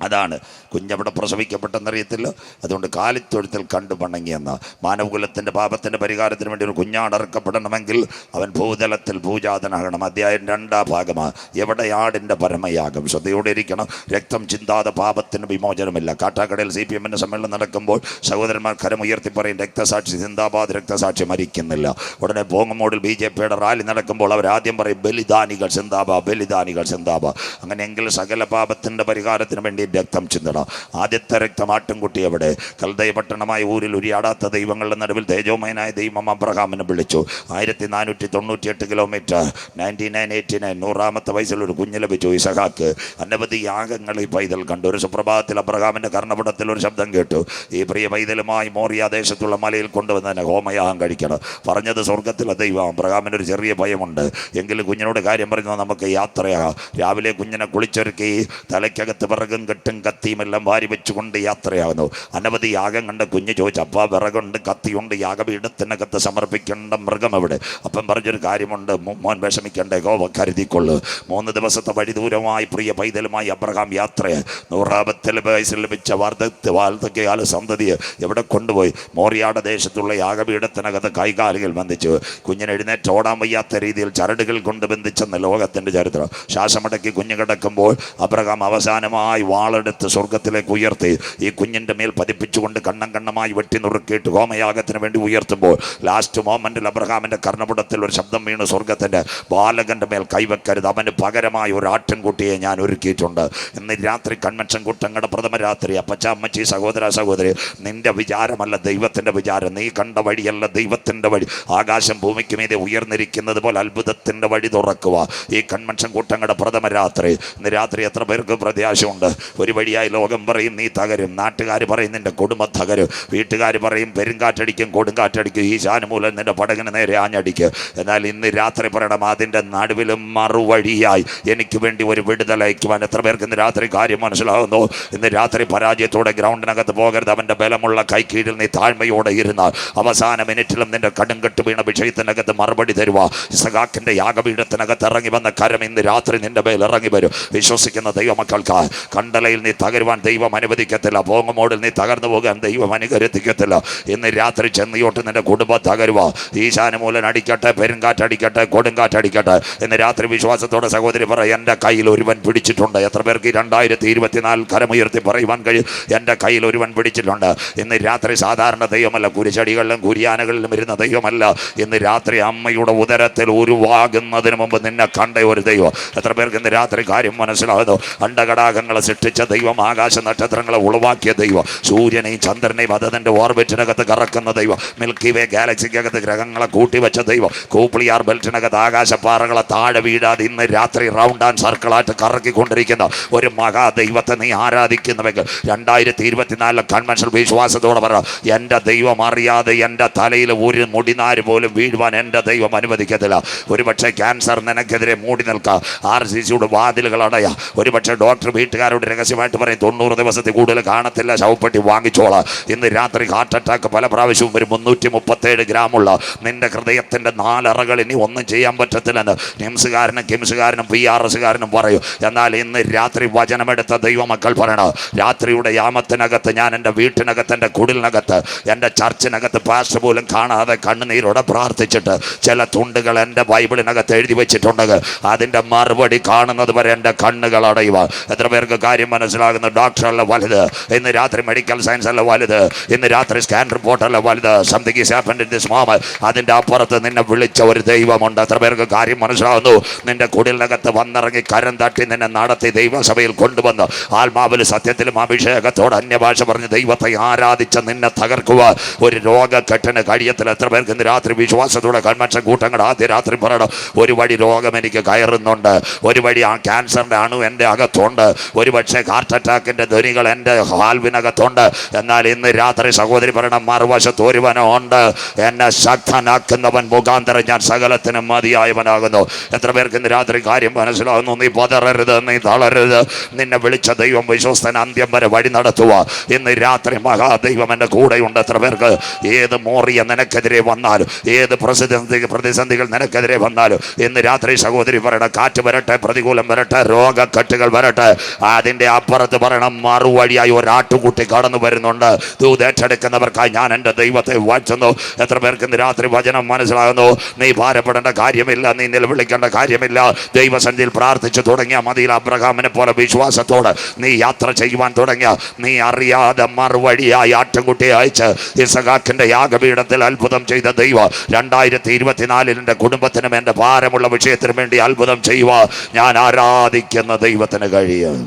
അതാണ് കുഞ്ഞവിടെ പ്രസവിക്കപ്പെട്ടെന്നറിയത്തില്ല. അതുകൊണ്ട് കാലിത്തൊഴുത്തിൽ കണ്ടു വണങ്ങിയെന്ന്. മാനവകുലത്തിൻ്റെ പാപത്തിൻ്റെ പരിഹാരത്തിന് വേണ്ടി ഒരു കുഞ്ഞാടർക്കപ്പെടണമെങ്കിൽ അവൻ ഭൂതലത്തിൽ പൂജാതനാകണം. അധ്യായം 2 ഭാഗമാണ്. എവിടെ ആടിൻ്റെ പരമയാഗം? ശ്രദ്ധയോടെ ഇരിക്കണം. രക്തം ചിന്താതെ പാപത്തിന് വിമോചനമില്ല. കാട്ടാക്കടയിൽ CPM സമ്മേളനം നടക്കുമ്പോൾ സഹോദരന്മാർ കരമുയർത്തി പറയും, രക്തസാക്ഷി സിന്ദാബാദ്, രക്തസാക്ഷി മരിക്കുന്നില്ല. ഉടനെ പോങ്ങമോടിൽ BJPയുടെ റാലി നടക്കുമ്പോൾ അവരാദ്യം പറയും, ബലിദാനികൾ സിന്ദാബാ, ബലിദാനികൾ സിന്ദാബാ. അങ്ങനെയെങ്കിൽ സകല പാപത്തിൻ്റെ പരിഹാരത്തിന് വേണ്ടി രക്തം ചിന്തണം. ആദ്യത്തെ രക്തം ആട്ടിൻകുട്ടി എവിടെ? കൽദയ പട്ടണമായ ഊരിൽ ഉരിയാടാത്ത ദൈവങ്ങളുടെ നടുവിൽ തേജോമയനായ ദൈവം അബ്രഹാമിനെ വിളിച്ചു. 1498 കിലോമീറ്റർ 9989 100ാമത്തെ വയസ്സിൽ ഒരു കുഞ്ഞ് ലഭിച്ചു, ഇസഹാക്ക്. അനവധി യാഗങ്ങൾ ഈ പൈതൽ കണ്ടു. ഒരു സുപ്രഭാതത്തിൽ അബ്രഹാമിൻ്റെ കർണപടത്തിൽ ഒരു ശബ്ദം കേട്ടു, ഈ പ്രിയ പൈതലുമായി മോറിയ ദേശത്തുള്ള മലയിൽ കൊണ്ടുവന്ന് ഹോമയാഗം കഴിക്കണം. പറഞ്ഞത് സ്വർഗത്തിലെ ദൈവം. അബ്രഹാമിനൊരു ചെറിയ ഭയമുണ്ട്, എങ്കിലും കുഞ്ഞിനോട് കാര്യം പറഞ്ഞു, നമുക്ക് യാത്രയാകാം. രാവിലെ കുഞ്ഞിനെ കുളിച്ചൊരുക്കി തലയ്ക്കകത്ത് വിറകും കെട്ടും കത്തിയും എല്ലാം വാരി വെച്ചുകൊണ്ട് യാത്രയാകുന്നു. അനവധി യാഗം കണ്ട കുഞ്ഞ് ചോദിച്ചു, അപ്പാ വിറകുണ്ട്, കത്തിയുണ്ട്, യാഗപീഠത്തിനകത്ത് സമർപ്പിക്കേണ്ട മൃഗം എവിടെ? അപ്പം പറഞ്ഞൊരു കാര്യമുണ്ട്, മോൻ വിഷമിക്കേണ്ട, യഹോവ കരുതിക്കൊള്ളു. 3 ദിവസത്തെ വഴി ദൂരമായി പ്രിയ പൈതലുമായി അബ്രഹാം യാത്രയായി. 100ാമത്തെ വയസ്സിൽ ലഭിച്ച വാർദ്ധക്യകാല സന്തതിയെ എവിടെ കൊണ്ടുപോയി? മോറിയാട് ദേശത്തുള്ള യാഗപീഠത്തിനകത്ത് കൈകാലുകൾ ബന്ധിച്ചു. കുഞ്ഞിന് എഴുന്നേറ്റ് ഓടാൻ വയ്യാത്ത രീതിയിൽ ചരടുകൾ കൊണ്ട് ബന്ധിച്ചെന്ന് ലോകത്തിൻ്റെ ചരിത്രം. ശ്വാസമടക്കി കുഞ്ഞ് കിടക്കുമ്പോൾ അബ്രഹാം അവസാനമായി വാളെടുത്ത് സ്വർഗത്തിലേക്ക് ഉയർത്തി ഈ കുഞ്ഞിൻ്റെ മേൽ പതിപ്പിച്ചുകൊണ്ട് കണ്ണമായി വെട്ടി നുറുക്കിയിട്ട് ഹോമയാഗത്തിന് വേണ്ടി ഉയർത്തുമ്പോൾ ലാസ്റ്റ് മൊമെന്റിൽ അബ്രഹാമിൻ്റെ കർണപുടത്തിൽ ഒരു ശബ്ദം വീണ് സ്വർഗത്തിൻ്റെ ബാലകൻ്റെ മേൽ കൈവെക്കരുത്, അവന് പകരമായി ഒരു ആട്ടിൻകുട്ടിയെ ഞാൻ ഒരുക്കിയിട്ടുണ്ട്. ഇന്ന് രാത്രി കൺവെൻഷൻ കൂട്ടങ്ങളുടെ പ്രഥമ രാത്രി അപ്പച്ച അമ്മച്ചി സഹോദര സഹോദരി, നിന്റെ വിചാരമല്ല ദൈവത്തിൻ്റെ വിചാരം, നീ കണ്ട വഴിയല്ല ദൈവത്തിൻ്റെ വഴി. ആകാശം ഭൂമിക്ക് മീതെ ഉയർന്നിരിക്കുന്നത് പോലെ അത്ഭുതത്തിൻ്റെ വഴി തുറക്കുക. ഈ കൺവെൻഷൻ കൂട്ടങ്ങളുടെ പ്രഥമ രാത്രി ഇന്ന് രാത്രി എത്ര പേർക്ക് പ്രത്യാശയുണ്ട്? ഒരു വഴിയായി ലോകം പറയും നീ തകരും, നാട്ടുകാർ പറയും നിന്റെ കുടുംബം തകരും, വീട്ടുകാർ പറയും പെരുങ്കാറ്റടിക്കും കൊടുങ്കാറ്റടിക്കും, ഈശാനുമൂലം നിന്റെ പടകിന് നേരെ ആഞ്ഞടിക്കും. എന്നാൽ ഇന്ന് രാത്രി പറയണം അതിൻ്റെ നടുവിലും മറുവഴിയായി എനിക്ക് വേണ്ടി ഒരു വിടുതലയക്കുവാൻ. എത്ര പേർക്ക് ഇന്ന് രാത്രി കാര്യം മനസ്സിലാകുന്നു? ഇന്ന് രാത്രി പരാജയത്തോടെ ഗ്രൗണ്ടിനകത്ത് പോകരുത്. അവൻ്റെ ബലമുള്ള കൈക്കീഴിൽ നീ താഴ്മയോടെ ഇരുന്നാൽ അവസാന മിനിറ്റിലും നിന്റെ കടുംകെട്ട് വീണ വിഷയത്തിനകത്ത് മറുപടി തരുക. ഇസഹാക്കിൻ്റെ യാഗപീഠത്തിനകത്ത് ഇറങ്ങി വന്ന കരം ഇന്ന് രാത്രി നിന്റെ മേൽ ഇറങ്ങി വരും. വിശ്വസിക്കുന്ന ദൈവമക്കൾക്ക് കണ്ടലയിൽ നീ തകരുവാൻ ദൈവം അനുവദിക്കത്തില്ല, പോങ്ങുമോടിൽ നീ തകർന്നു പോകാൻ ദൈവം അനുകരിക്കത്തില്ല. ഇന്ന് രാത്രി ചെന്നിയോട്ട് നിന്റെ കുടുംബം തകരുക. ഈശാനുമൂലൻ അടിക്കട്ടെ, പെരുങ്കാറ്റടിക്കട്ടെ, കൊടുങ്കാറ്റടിക്കട്ടെ. ഇന്ന് രാത്രി വിശ്വാസത്തോടെ സഹോദരി പറ, എൻ്റെ കയ്യിൽ ഒരുവൻ പിടിച്ചിട്ടുണ്ട്. എത്ര പേർക്ക് 2024 കരമുയർത്തി പറയുവാൻ കഴിയും? എൻ്റെ കയ്യിൽ ഒരുവൻ പിടിച്ചിട്ടുണ്ട്. ഇന്ന് രാത്രി സാധാരണ ദൈവമല്ല, കുരിശടികളിലും കുരിയാനകളിലും ഇരുന്ന ദൈവമല്ല. ഇന്ന് രാത്രി അമ്മയുടെ ഉദരത്തിൽ ഉരുവാകുന്നതിന് മുമ്പ് നിന്നെ കണ്ട ഒരു ദൈവം. എത്ര പേർക്ക് ഇന്ന് രാത്രി കാര്യം മനസ്സിലാകുന്നു? അണ്ടകടാകങ്ങളെ സൃഷ്ടിച്ച ദൈവം, ആകാശ നക്ഷത്രങ്ങളെ ഉളവാക്കിയ ദൈവം, സൂര്യനെയും ചന്ദ്രനെയും അതതിൻ്റെ ഓർബിറ്റിനകത്ത് കറക്കുന്ന ദൈവം, മിൽക്കി വേ ഗാലക്സിക്കകത്ത് ഗ്രഹങ്ങളെ കൂട്ടിവെച്ച ദൈവം, കൂപ്പിളിയാർ ബെൽറ്റിനകത്ത് ആകാശപ്പാറകളെ താഴെ വീഴാതെ ഇന്ന് രാത്രി റൗണ്ട് ആൻഡ് സർക്കിളായിട്ട് കറക്കിക്കൊണ്ടിരിക്കുന്ന ഒരു മഹാദൈവത്തെ നീ ആരാധിക്കുന്നുവെങ്കിൽ 2024 കൺവെൻഷൻ വിശ്വാസത്തോടെ പറ, എൻ്റെ ദൈവം അറിയാതെ എൻ്റെ തലയിൽ ഒരു മുടിനാര് പോലും വീഴുവാൻ എൻ്റെ ദൈവം അനുവദിക്കത്തില്ല. ഒരുപക്ഷെ ക്യാൻസർ നിനക്കെതിരെ മൂടി നിൽക്കുക, RCCയുടെ വാതിലുകൾ അടയാ. ഒരുപക്ഷെ ഡോക്ടർ വീട്ടുകാരോട് രഹസ്യമായിട്ട് പറയും 90 ദിവസത്തിൽ കൂടുതൽ കാണത്തില്ല, ശവപ്പെട്ടി വാങ്ങിച്ചോളാം. ഇന്ന് രാത്രി ഹാർട്ട് അറ്റാക്ക് പല പ്രാവശ്യവും ഒരു 337 ഗ്രാമുള്ള നിന്റെ ഹൃദയത്തിൻ്റെ 4 അറകൾ ഇനി ഒന്നും ചെയ്യാൻ പറ്റത്തില്ലെന്ന് നിംസുകാരനും കിംസുകാരനും PRSകാരനും പറയും. എന്നാൽ ഇന്ന് രാത്രി വചനമെടുത്ത ദൈവമക്കൾ പറയണം, രാത്രിയുടെ യാമത്തിനകത്ത് ഞാൻ എൻ്റെ വീട്ടിനകത്ത്, എൻ്റെ കുടിലിനകത്ത്, എൻ്റെ ചർച്ചിനകത്ത് പാസ്റ്റർ പോലും കാണാതെ കണ്ണുനീരോടെ പ്രാർത്ഥിച്ചിട്ട് ചില തുണ്ടുകൾ എൻ്റെ ബൈബിളിനകത്ത് എഴുതി വെച്ചിട്ടുണ്ടെങ്കിൽ അതിൻ്റെ മറുപടി കാണുന്നത് വരെ എൻ്റെ കണ്ണുകൾ അടയുക. എത്ര പേർക്ക് കാര്യം മനസ്സിലാകുന്നു? ഡോക്ടറല്ല വലുത്, ഇന്ന് രാത്രി മെഡിക്കൽ സയൻസ് അല്ല വലുത്, ഇന്ന് രാത്രി സ്കാൻ റിപ്പോർട്ടല്ല വലുത്. Something is happened in this moment. അതിൻ്റെ അപ്പുറത്ത് നിന്നെ വിളിച്ച ഒരു ദൈവമുണ്ട്. എത്ര പേർക്ക് കാര്യം മനസ്സിലാകുന്നു? നിന്റെ കുടിലിനകത്ത് വന്നിറങ്ങി കരം തട്ടി നിന്നെ നടത്തി ദൈവസഭയിൽ കൊണ്ടുവന്ന് ആത്മാവിൽ സത്യത്തിലും അഭിഷേകത്തോട് അന്യഭാഷ പറഞ്ഞ് ദൈവത്തെ ആരാധിച്ച നിന്നെ തകർക്കുക ഒരു രോഗക്കെട്ടിന് കഴിയത്തില്ല. എത്ര പേർക്ക് ഇന്ന് രാത്രി വിശ്വാസത്തോടെ കൺവെൻഷൻ കൂട്ടങ്ങൾ ആദ്യ രാത്രി പറയണം, ഒരു വഴി രോഗം എനിക്ക് കയറുന്നുണ്ട്, ഒരു വഴി ആ ക്യാൻസറിൻ്റെ അണു എൻ്റെ അകത്തുണ്ട്, ഒരു പക്ഷേ ഹാർട്ട് അറ്റാക്കിൻ്റെ ധ്വനികൾ എൻ്റെ ഹാൽവിനകത്തുണ്ട്. എന്നാൽ ഇന്ന് രാത്രി സഹോദരി പറയണം, മറുവശത്ത് ഒരുവനോ ഉണ്ട്, എന്നെ ശക്തനാക്കുന്നവൻ മുഖാന്തരം ഞാൻ സകലത്തിനും മതിയായവനാകുന്നു. എത്ര പേർക്ക് ഇന്ന് രാത്രി കാര്യം മനസ്സിലാകുന്നു? നീ പതറരുത്, നീ തളരരുത്. നിന്നെ വിളിച്ച ദൈവം വിശ്വസ്തൻ അന്ത്യം വരെ വഴി നടത്തുക. ഇന്ന് രാത്രി മഹാദൈവം എൻ്റെ കൂടെയുണ്ട്. എത്ര പേർക്ക് ഏത് മോറിയ നിനക്കെതിരെ വന്നാലും, ഏത് പ്രതിസന്ധികൾ നിനക്കെതിരെ വന്നാലും ഇന്ന് രാത്രി സഹോദരി പറയണം, കാറ്റ് വരട്ടെ, പ്രതികൂലം വരട്ടെ, രോഗക്കെട്ടുകൾ വരട്ടെ, അതിൻ്റെ അപ്പുറത്ത് പറയണം മറുവഴിയായി ഒരാട്ടുകുട്ടി കടന്നു വരുന്നുണ്ട്. ദൂതേറ്റെടുക്കുന്നവർക്കായി ഞാൻ എൻ്റെ ദൈവത്തെ വാഴ്ത്തുന്നു. എത്ര പേർക്ക് ഇന്ന് രാത്രി വചനം മനസ്സിലാകുന്നു? നീ ഭാരപ്പെടേണ്ട കാര്യമില്ല, നീ നിലവിളിക്കേണ്ട കാര്യമില്ല. ദൈവസന്നിധിയിൽ പ്രാർത്ഥിച്ചു തുടങ്ങിയ മതിയിൽ അബ്രഹാമിനെ പോലെ വിശ്വാസത്തോടെ നീ യാത്ര ചെയ്യുവാൻ തുടങ്ങിയ, നീ അറിയാതെ മറുവഴിയായി ആട്ടുകുട്ടിയെ അയച്ച് ഇസഹാക്കിൻ്റെ യാഗപീഠത്തിൽ അത്ഭുതം ചെയ്ത ദൈവം 2024 എൻ്റെ കുടുംബത്തിനും എൻ്റെ ഭാരമുള്ള വിഷയത്തിനും വേണ്ടി അത്ഭുതം ചെയ്യുക ഞാൻ ആരാധിക്കുന്ന ദൈവത്തിന് കഴിയും.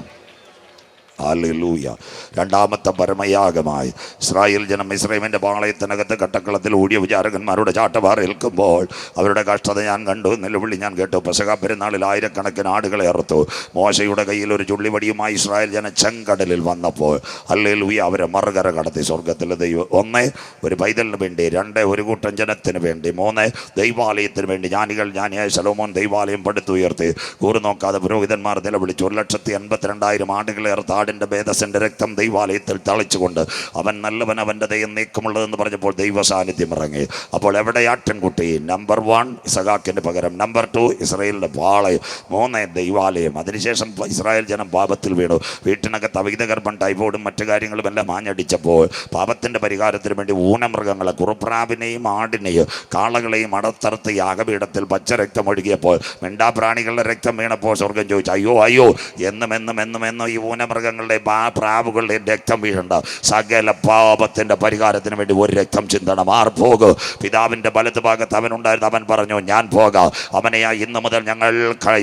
ഹല്ലേലൂയ. രണ്ടാമത്തെ പരമയാഗമായി ഇസ്രായേൽ ജനം മിസ്രയീമിന്റെ പാളയത്തിനകത്ത് കട്ടക്കളത്തിൽ ഓടിയ വിചാരകന്മാരുടെ ചാട്ടവാർ ഏൽക്കുമ്പോൾ അവരുടെ കഷ്ടത ഞാൻ കണ്ടു, നിലവിളി ഞാൻ കേട്ടു. പെസഹ പെരുന്നാളിൽ ആയിരക്കണക്കിന് ആടുകളെ അറുത്തു. മോശയുടെ കയ്യിൽ ഒരു ചുള്ളിവടിയുമായി ഇസ്രായേൽ ജനം ചെങ്കടലിൽ വന്നപ്പോൾ ഹല്ലേലൂയ അവരെ മറുകര കടത്തി. സ്വർഗത്തിലെ ദൈവം 1 ഒരു പൈതലിന് വേണ്ടി, 2 ഒരു കൂട്ടം ജനത്തിന് വേണ്ടി, 3 ദൈവാലയത്തിന് വേണ്ടി. ജ്ഞാനിയായ ശലോമോൻ ദൈവാലയം പടുത്തുയർത്തി. കൂറ് നോക്കാതെ പുരോഹിതന്മാർ നിലവിളിച്ചു. 1,82,000 ആടുകളെ അറുത്ത ആടിൻ്റെ ഭേദസിൻ്റെ രക്തം ദൈവാലയത്തിൽ തളിച്ചുകൊണ്ട് അവൻ നല്ലവൻ, അവൻ്റെ ദയം നീക്കമുള്ളതെന്ന് പറഞ്ഞപ്പോൾ ദൈവ സാന്നിധ്യം ഇറങ്ങി. അപ്പോൾ എവിടെ ആട്ടിൻകുട്ടി? നമ്പർ 1 ഇസഹാക്കിന് പകരം, നമ്പർ 2 ഇസ്രായേലിൻ്റെ പാളയം, 3 ദൈവാലയം. അതിനുശേഷം ഇസ്രായേൽ ജനം പാപത്തിൽ വീണു. വീട്ടിനകത്ത് അവിഹിതഗർഭം, ടൈഫോയിഡും മറ്റു കാര്യങ്ങളും എല്ലാം ആഞ്ഞടിച്ചപ്പോൾ പാപത്തിൻ്റെ പരിഹാരത്തിന് വേണ്ടി ഊനമൃഗങ്ങളെ, കുറുപ്രാവിനെയും ആടിനെയും കാളകളെയും അടത്തറുത്ത് യാഗപീഠത്തിൽ പച്ചരക്തം ഒഴുകിയപ്പോൾ, മിണ്ടാപ്രാണികളുടെ രക്തം വീണപ്പോൾ സ്വർഗം ചോദിച്ചു, അയ്യോ അയ്യോ, എന്നും ഈ ഊനമൃഗങ്ങൾ മൃഗങ്ങളുടെയും പ്രാവുകളുടെയും രക്തം വീഴണ്ട. സകല പാപത്തിൻ്റെ പരിഹാരത്തിന് വേണ്ടി ഒരു രക്തം ചിന്തണം. ആർ പോകും. പിതാവിൻ്റെ വലത്ത് ഭാഗത്ത് അവനുണ്ടായിരുന്നു. അവൻ പറഞ്ഞു, ഞാൻ പോകാം. അവനെ ഇന്ന് മുതൽ ഞങ്ങൾ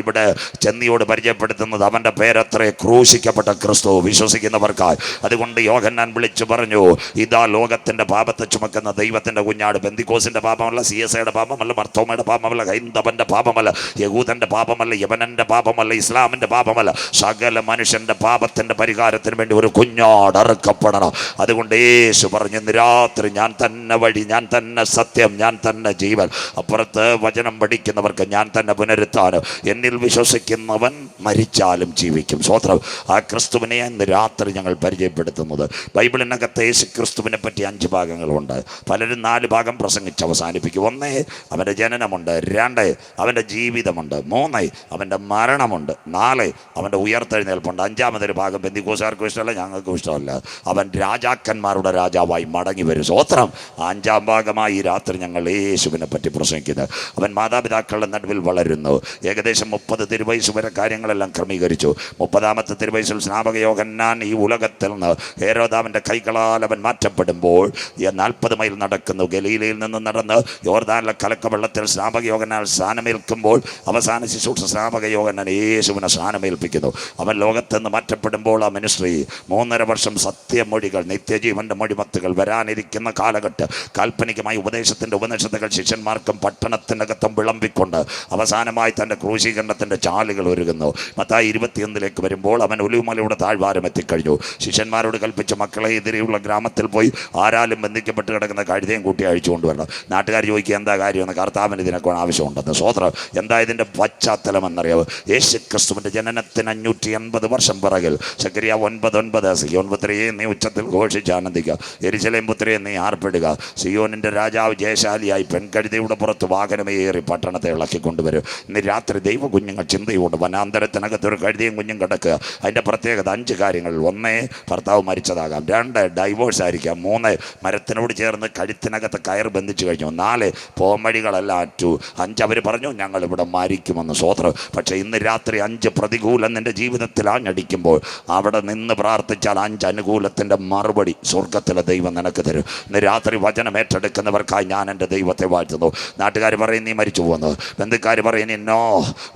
ഇവിടെ ചെന്നിയോട് പരിചയപ്പെടുത്തുന്നത് അവൻ്റെ പേരത്രേ, ക്രൂശിക്കപ്പെട്ട ക്രിസ്തു, വിശ്വസിക്കുന്നവർക്കായി. അതുകൊണ്ട് യോഹന്നാൻ വിളിച്ചു പറഞ്ഞു, ഇതാ ലോകത്തിൻ്റെ പാപത്തെ ചുമക്കുന്ന ദൈവത്തിൻ്റെ കുഞ്ഞാട്. പെന്തിക്കോസിൻ്റെ പാപമല്ല, CSIയുടെ പാപമല്ല, മർത്തോമയുടെ പാപമല്ല, ഹൈന്ദവൻ്റെ പാപമല്ല, യഹൂദൻ്റെ പാപമല്ല, യവനൻ്റെ പാപമല്ല, ഇസ്ലാമിൻ്റെ പാപമല്ല, സകല മനുഷ്യൻ്റെ പാപത്തിൻ്റെ പരിഹാരത്തിന് വേണ്ടി ഒരു കുഞ്ഞാട് അറുക്കപ്പെടണം. അതുകൊണ്ട് യേശു പറഞ്ഞു, ഇന്ന് രാത്രി ഞാൻ തന്നെ വഴി, ഞാൻ തന്നെ സത്യം, ഞാൻ തന്നെ ജീവൻ. അപ്പുറത്ത് വചനം പഠിക്കുന്നവർക്ക് ഞാൻ തന്നെ പുനരുത്ഥാനം. എന്നിൽ വിശ്വസിക്കുന്നവൻ മരിച്ചാലും ജീവിക്കും. സ്വോത്രം. ആ ക്രിസ്തുവിനെ ഇന്ന് രാത്രി ഞങ്ങൾ പരിചയപ്പെടുത്തുന്നത്. ബൈബിളിനകത്ത് യേശു ക്രിസ്തുവിനെ പറ്റി 5 ഭാഗങ്ങളുണ്ട്. പലരും 4 ഭാഗം പ്രസംഗിച്ച് അവസാനിപ്പിക്കും. 1, അവൻ്റെ ജനനമുണ്ട്. 2, അവൻ്റെ ജീവിതമുണ്ട്. 3, അവൻ്റെ മരണമുണ്ട്. 4, അവൻ്റെ ഉയർത്തെഴുന്നേൽപ്പുണ്ട്. 5-മതൊരു ഭാഗം പെന്തിക്കോസുകാർക്കും ഇഷ്ടമല്ല, ഞങ്ങൾക്കും ഇഷ്ടമല്ല. അവൻ രാജാക്കന്മാരുടെ രാജാവായി മടങ്ങി വരും. സ്വോത്രം. 5-ാം ഭാഗമായി ഈ രാത്രി ഞങ്ങൾ യേശുവിനെ പറ്റി പ്രസംഗിക്കുന്നത്. അവൻ മാതാപിതാക്കളുടെ നടുവിൽ വളരുന്നു. ഏകദേശം 30 തിരുവയസ്സ് വരെ കാര്യങ്ങളെല്ലാം ക്രമീകരിച്ചു. 30-ാമത്തെ തിരുവയസ്സിൽ സ്നാപക യോഹന്നാൻ ഈ ഉലകത്തിൽ നിന്ന് ഹേരോദാവിൻ്റെ കൈകളാൽ അവൻ മാറ്റപ്പെടുമ്പോൾ 40 മൈൽ നടക്കുന്നു. ഗലീലയിൽ നിന്ന് നടന്ന് യോർദാനിലെ കലക്ക വെള്ളത്തിൽ സ്നാപക യോഹന്നാൻ സ്നാനമേൽക്കുമ്പോൾ അവസാന ശുശ്രൂഷ സ്നാപക യോഹന്നാൻ യേശുവിനെ സ്നാനമേൽപ്പിക്കുന്നു. അവൻ ലോകത്ത് നിന്ന് മാറ്റപ്പെടുമ്പോൾ ആ മിനിസ്ട്രി 3.5 വർഷം സത്യമൊഴികൾ, നിത്യജീവൻ്റെ മൊഴിമത്തുകൾ, വരാനിരിക്കുന്ന കാലഘട്ടം, കാൽപ്പനികമായ ഉപദേശത്തിൻ്റെ ഉപനിഷത്തുകൾ ശിഷ്യന്മാർക്കും പട്ടണത്തിനകത്തും വിളമ്പിക്കൊണ്ട് അവസാനമായി തൻ്റെ ക്രൂശീകരണത്തിൻ്റെ ചാലുകൾ ഒരുങ്ങുന്നു. മത്തായി 21 വരുമ്പോൾ അവൻ ഒലിവുമലയുടെ താഴ്വാരം എത്തിക്കഴിഞ്ഞു. ശിഷ്യന്മാരോട് കൽപ്പിച്ച്, മക്കളെ എതിരെയുള്ള ഗ്രാമത്തിൽ പോയി ആരാലും ബന്ധിക്കപ്പെട്ട് കിടക്കുന്ന കഴുതയും കൂട്ടി അഴിച്ചു കൊണ്ടുവരണം. നാട്ടുകാർ ചോദിക്കുക, എന്താ കാര്യമെന്ന്. കർത്താവിന് ഇതിനൊക്കെ ആവശ്യമുണ്ടെന്ന്. സ്വോത്രം. എന്താ ഇതിൻ്റെ പശ്ചാത്തലം എന്നറിയാവ്? യേശു ക്രിസ്തുവിൻ്റെ ജനനത്തിന് 580 വർഷം പിറകിൽ സക്കറിയ 9:9 സിയോൻ പുത്രിയെ നീ ഉച്ചത്തിൽ ഘോഷിച്ച് ആനന്ദിക്കുക, യെരൂശലേം പുത്രിയെ നീ ആർപ്പിടുക. സിയോനിൻ്റെ രാജാവ് ജയശാലിയായി പെൺകഴുതയുടെ പുറത്ത് വാഹനമേറി പട്ടണത്തെ ഇളക്കിക്കൊണ്ടുവരും. ഇന്ന് രാത്രി ദൈവ കുഞ്ഞുങ്ങൾ ചിന്തയുണ്ട്. വനാന്തരത്തിനകത്തൊരു കഴുതയും കുഞ്ഞും കിടക്കുക. അതിൻ്റെ പ്രത്യേകത 5 കാര്യങ്ങൾ. 1, ഭർത്താവ് മരിച്ചതാകാം. 2, ഡൈവോഴ്സ് ആയിരിക്കാം. 3, മരത്തിനോട് ചേർന്ന് കഴുത്തിനകത്ത് കയർ ബന്ധിച്ചു കഴിഞ്ഞു. 4, പോംവഴികളെല്ലാം അറ്റു. 5, അവർ പറഞ്ഞു ഞങ്ങളിവിടെ മരിക്കുമെന്ന്. സ്വോത്രം. പക്ഷേ ഇന്ന് രാത്രി 5 പ്രതികൂലം നിൻ്റെ ജീവിതത്തിൽ ആഞ്ഞടിക്കുമ്പോൾ അവിടെ നിന്ന് പ്രാർത്ഥിച്ചാൽ 5 അനുകൂലത്തിൻ്റെ മറുപടി സ്വർഗത്തിലെ ദൈവം നിനക്ക് തരും. ഇന്ന് രാത്രി വചനം ഏറ്റെടുക്കുന്നവർക്കായി ഞാൻ എൻ്റെ ദൈവത്തെ വാഴ്ത്തുന്നു. നാട്ടുകാർ പറയും നീ മരിച്ചു പോകുന്നു, ബന്ധുക്കാർ പറയും നോ,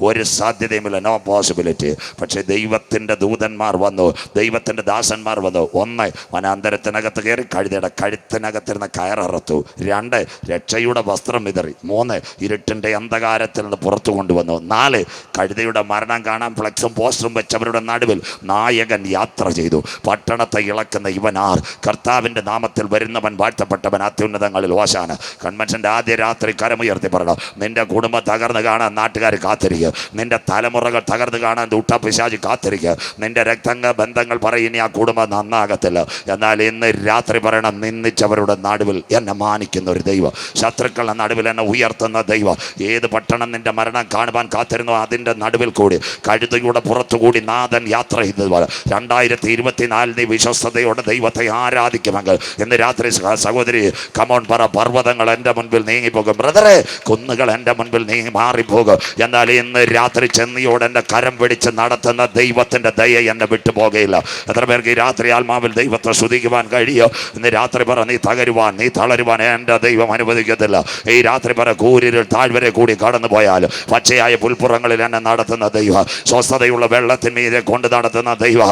ഒരു സാധ്യതയുമില്ല, നോ പോസിബിലിറ്റി. പക്ഷേ ദൈവത്തിൻ്റെ ദൂതന്മാർ വന്നു, ദൈവത്തിൻ്റെ ദാസന്മാർ വന്നു. 1, വനാന്തരത്തിനകത്ത് കയറി കഴുതയുടെ കഴുത്തിനകത്തിരുന്ന കയററുത്തു. 2, രക്ഷയുടെ വസ്ത്രം വിതറി. 3, ഇരുട്ടിൻ്റെ അന്ധകാരത്തിൽ നിന്ന് പുറത്തു കൊണ്ടുവന്നു. 4, കഴുതയുടെ മരണം കാണാൻ ഫ്ലക്സും പോസ്റ്ററും വെച്ചവരുടെ നടുവിൽ നായകൻ യാത്ര ചെയ്തു. പട്ടണത്തെ ഇളക്കുന്ന ഇവനാർ, കർത്താവിൻ്റെ നാമത്തിൽ വരുന്നവൻ വാഴ്ത്തപ്പെട്ടവൻ, അത്യുന്നതങ്ങളിൽ ഓശാന. കൺവെൻഷൻ്റെ ആദ്യ രാത്രി കരമുയർത്തി പറഞ്ഞു, നിന്റെ കുടുംബം തകർന്ന് കാണാൻ നാട്ടുകാർ കാത്തിരിക്കുക, നിന്റെ തലമുറകൾ തകർന്ന് കാണാൻ ദുഷ്ടപിശാച് കാത്തിരിക്കുക, നിന്റെ രക്തംഗ ബന്ധങ്ങൾ പറയും ഇനി ആ കുടുംബം നന്നാകത്തില്ല. എന്നാൽ ഇന്ന് രാത്രി പറയണം, നിന്ദിച്ചവരുടെ നടുവിൽ എന്നെ മാനിക്കുന്ന ഒരു ദൈവം, ശത്രുക്കളുടെ നടുവിൽ എന്നെ ഉയർത്തുന്ന ദൈവം. ഏത് പട്ടണം നിന്റെ മരണം കാണുവാൻ കാത്തിരുന്നോ അതിൻ്റെ നടുവിൽ കൂടി കഴുതയുടെ പുറത്തുകൂടി നാഥൻ യാത്ര ചെയ്തതുപോലെ 2024 നീ വിശ്വസ്തയോടെ ദൈവത്തെ ആരാധിക്കുമെങ്കിൽ ഇന്ന് രാത്രി സഹോദരി കമോൺ പറ, പർവ്വതങ്ങൾ എൻ്റെ മുൻപിൽ നീങ്ങിപ്പോകും. ബ്രദറെ, കുന്നുകൾ എൻ്റെ മുൻപിൽ നീങ്ങി മാറിപ്പോകും. എന്നാൽ ഇന്ന് രാത്രി ചെന്നിയോട് എൻ്റെ കരം പിടിച്ച് നടത്തുന്ന ദൈവത്തിൻ്റെ ദയ എന്നെ വിട്ടുപോകുകയില്ല. എത്ര പേർക്ക് ഈ രാത്രി ആത്മാവിൽ ദൈവത്തെ സ്തുതിക്കുവാൻ കഴിയോ? ഇന്ന് രാത്രി പറ, നീ തകരുവാൻ, നീ തളരുവാൻ എൻ്റെ ദൈവം അനുവദിക്കത്തില്ല. ഈ രാത്രി പറ, കൂരിരുൾ താഴ്വരെ കൂടി കടന്നു പോയാലും പച്ചയായ പുൽപ്പുറങ്ങളിൽ എന്നെ നടത്തുന്ന ദൈവ, സ്വസ്ഥതയുള്ള വെള്ളത്തിന്മീതെ കൊണ്ട് നടത്തുന്ന ദൈവ,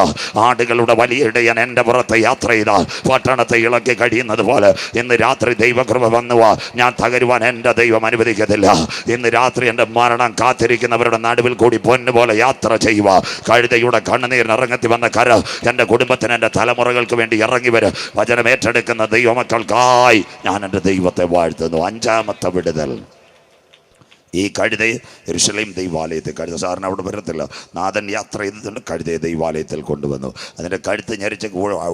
ആടുകളുടെ വലിയ ഇടയൻ എൻ്റെ പുറത്ത് യാത്ര ചെയ്താൽ പട്ടണത്തെ ഇളക്കി കഴിയുന്നത് പോലെ ഇന്ന് രാത്രി ദൈവകൃപ വന്നുവാ, ഞാൻ തകരുവാൻ എൻ്റെ ദൈവം അനുവദിക്കത്തില്ല. ഇന്ന് രാത്രി എൻ്റെ മരണം കാത്തിരിക്കുന്നവരുടെ നടുവിൽ കൂടി പൊന്നുപോലെ യാത്ര ചെയ്യുക. കഴുതയുടെ കണ്ണുനീരിന് ഇറങ്ങത്തി വന്ന കര എൻ്റെ കുടുംബത്തിന്, എൻ്റെ തലമുറകൾക്ക് വേണ്ടി ഇറങ്ങി വരും. വചനം ഏറ്റെടുക്കുന്ന ദൈവമക്കൾക്കായി ഞാൻ എൻ്റെ ദൈവത്തെ വാഴ്ത്തുന്നു. 5-ാമത്തെ വിടുതൽ. ഈ കഴുതയെ യെരൂശലേം ദൈവാലയത്തിൽ, കഴുത സാറിന് അവിടെ വരത്തില്ല, നാഥൻ യാത്ര ചെയ്തിട്ടുണ്ട്, കഴുതയെ ദൈവാലയത്തിൽ കൊണ്ടുവന്നു. അതിൻ്റെ കഴുത്ത് ഞെരിച്ച്